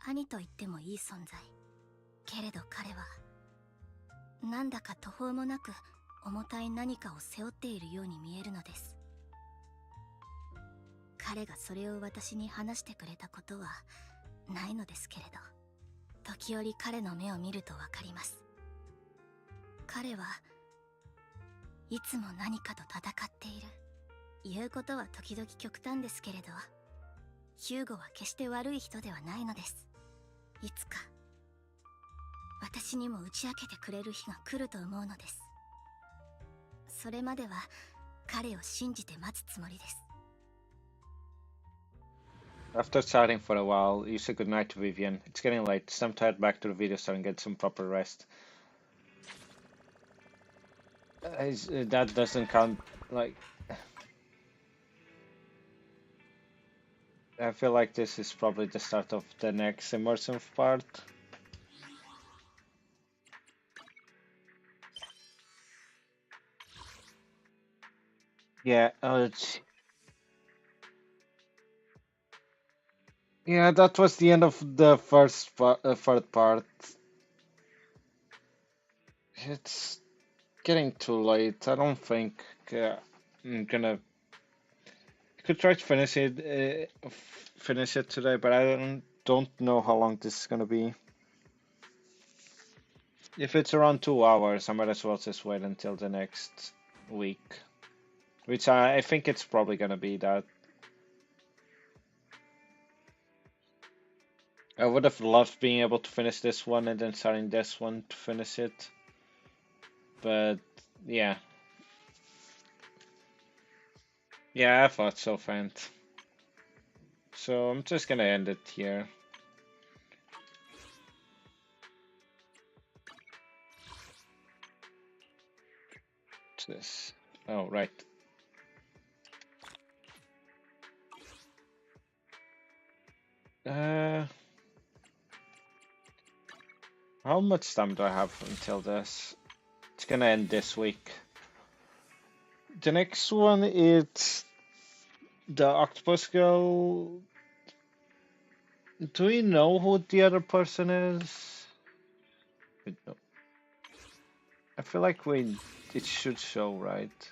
兄と言ってもいい存在。けれど彼はなんだか途方もなく重たい何かを背負っているように見えるのです。彼がそれを私に話してくれたことはないのですけれど、時折彼の目を見るとわかります。彼はいつも何かと戦っている。言うことは時々極端ですけれど、ヒューゴは決して悪い人ではないのです。いつか私にも打ち明けてくれる日が来ると思うのです。それまでは彼を信じて待つつもりです。 After chatting for a while, you say goodnight to Vivian. It's getting late. It's time to head back to the video store and get some proper rest. That doesn't count, like... I feel like this is probably the start of the next immersive part. Yeah, that was the end of the third part. It's getting too late. I don't think I'm gonna. I could try to finish it today, but I don't know how long this is gonna be. If it's around 2 hours, I might as well just wait until the next week, which I think it's probably gonna be that. I would have loved being able to finish this one and then starting this one to finish it, but yeah. Yeah, I thought so, Fant. So I'm just gonna end it here. What's this? Oh, right. How much time do I have until this? It's gonna end this week. The next one is the octopus girl. Do we know who the other person is? I feel like it should show, right?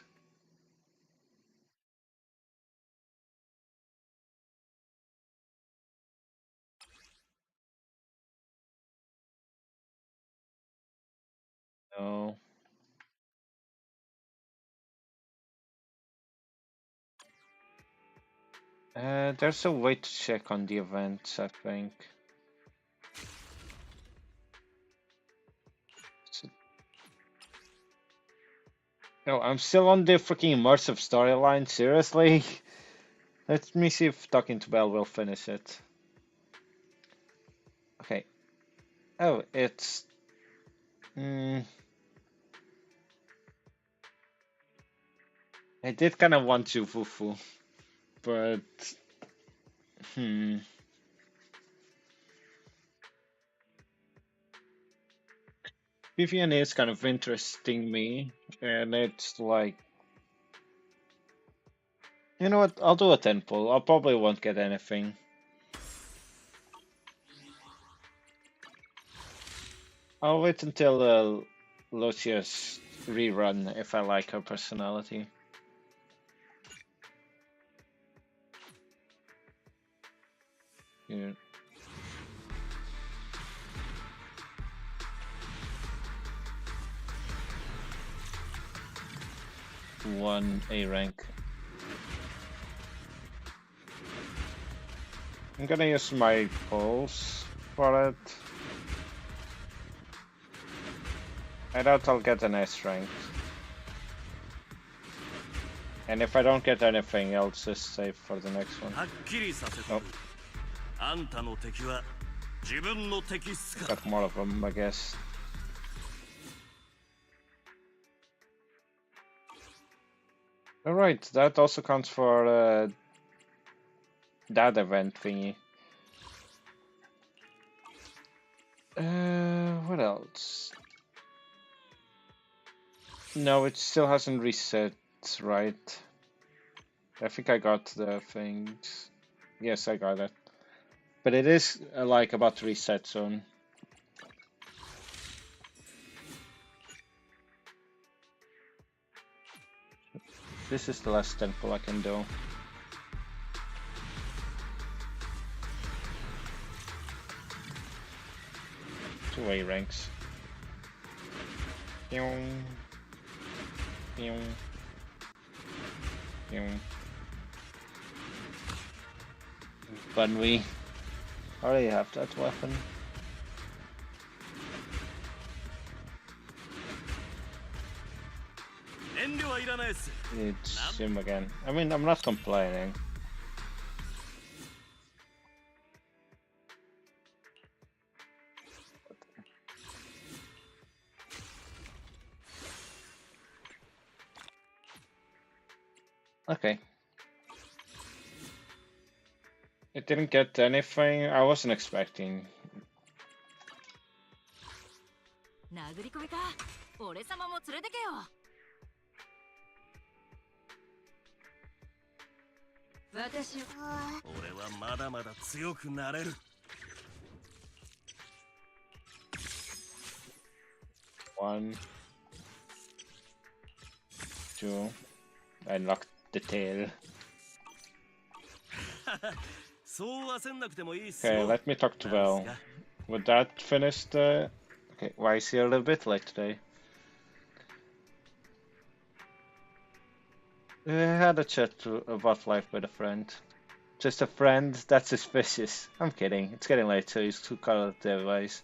No. There's a way to check on the events, I think. No, I'm still on the freaking immersive storyline, seriously? Let me see if talking to Belle will finish it. Okay. Oh, it's... I did kind of want to fufu, but... Vivian is kind of interesting me, and it's like... You know what, I'll do a 10 pull. I probably won't get anything. I'll wait until Lucia's rerun if I like her personality. Yeah. One A rank. I'm gonna use my pulse for it. I doubt I'll get an S rank. And if I don't get anything, I'll just save for the next one. Nope. Got more of them, I guess. Alright, that also counts for that event thingy. What else? No, it still hasn't reset, right? I think I got the things. Yes, I got it. But it is like about to reset soon. This is the last temple I can do. Two A ranks. Pew. Pew. Pew. But we already have that weapon. It's him again. I mean, I'm not complaining. Okay. It didn't get anything. I wasn't expecting. 殴り込みか。俺様も連れてけよ。私は俺はまだまだ強くなれる。1, 2. I knocked the tail. そう焦んなくてもいいっす Okay, よ。 let me talk to Val. Would that finish the... Okay, why is he a little bit late today? I had a chat about life with a friend. Just a friend? That's suspicious. I'm kidding. It's getting late, so he's too caught up the device.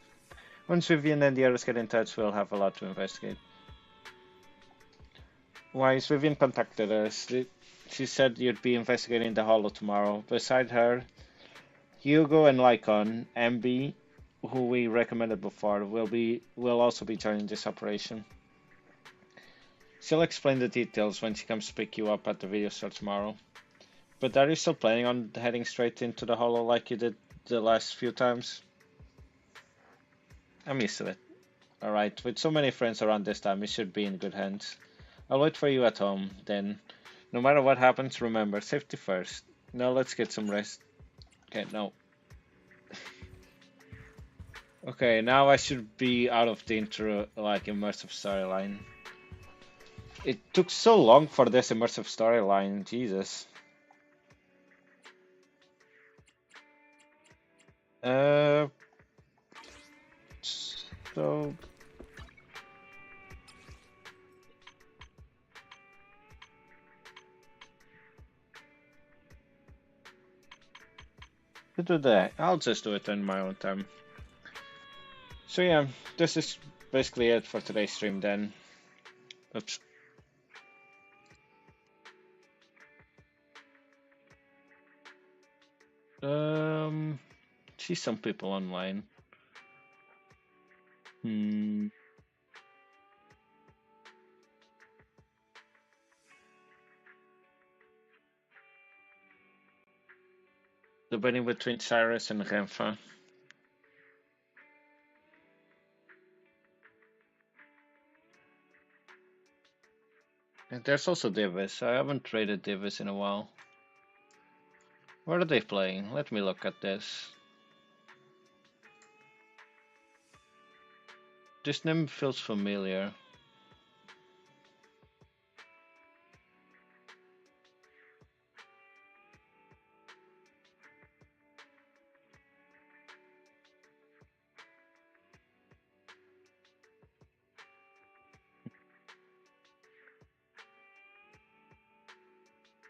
Once Vivian and the others get in touch, we'll have a lot to investigate. Why, Vivian contacted us. She said you'd be investigating the Hollow tomorrow. Beside her, Hugo and Lycon, MB, who we recommended before, will also be joining this operation. She'll explain the details when she comes to pick you up at the video store tomorrow. But are you still planning on heading straight into the Hollow like you did the last few times? I'm used to it. Alright, with so many friends around this time, you should be in good hands. I'll wait for you at home, then. No matter what happens, remember, safety first. Now let's get some rest. Okay, no. Okay, now I should be out of the intro, like, immersive storyline. It took so long for this immersive storyline, Jesus. So... to do that, I'll just do it in my own time. So yeah, this is basically it for today's stream then. Oops. See some people online. Debating between Cyrus and Renfa. And there's also Davis. I haven't traded Davis in a while. What are they playing? Let me look at this. This name feels familiar.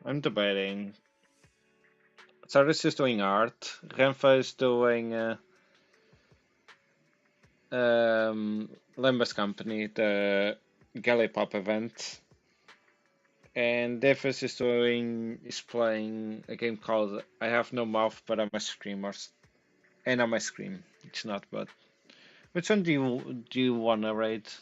I'm debating. Cyrus is doing art. Renfa is doing Limbus Company, the Galley Pop event. And Davis is playing a game called I Have No Mouth But I'm a Screamer. And I might scream. It's not bad. Which one do you wanna rate?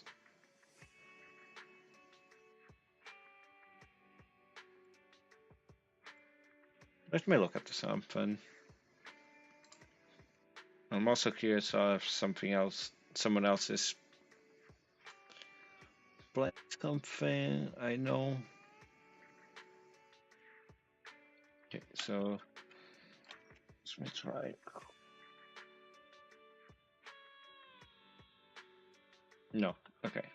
Let me look at something. I'm also curious if someone else is playing something. I know. Okay, so let me try. No. Okay.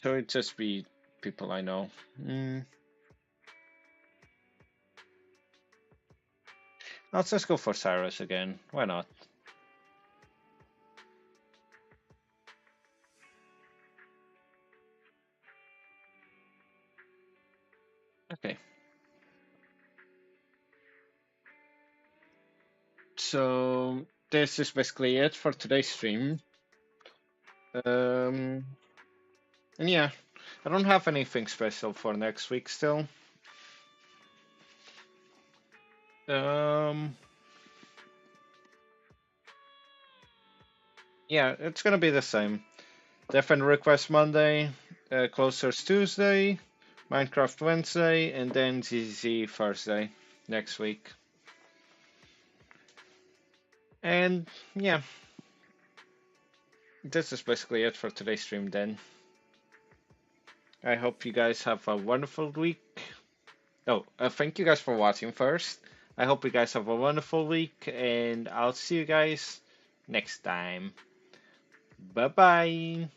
So it just be people I know. Let's just go for Cyrus again. Why not? Okay. So this is basically it for today's stream. And yeah, I don't have anything special for next week still. Yeah, it's gonna be the same. Death and Request Monday, Closers Tuesday, Minecraft Wednesday, and then ZZZ Thursday next week. And yeah, this is basically it for today's stream then. I hope you guys have a wonderful week. Oh, thank you guys for watching first. I hope you guys have a wonderful week, and I'll see you guys next time. Bye bye.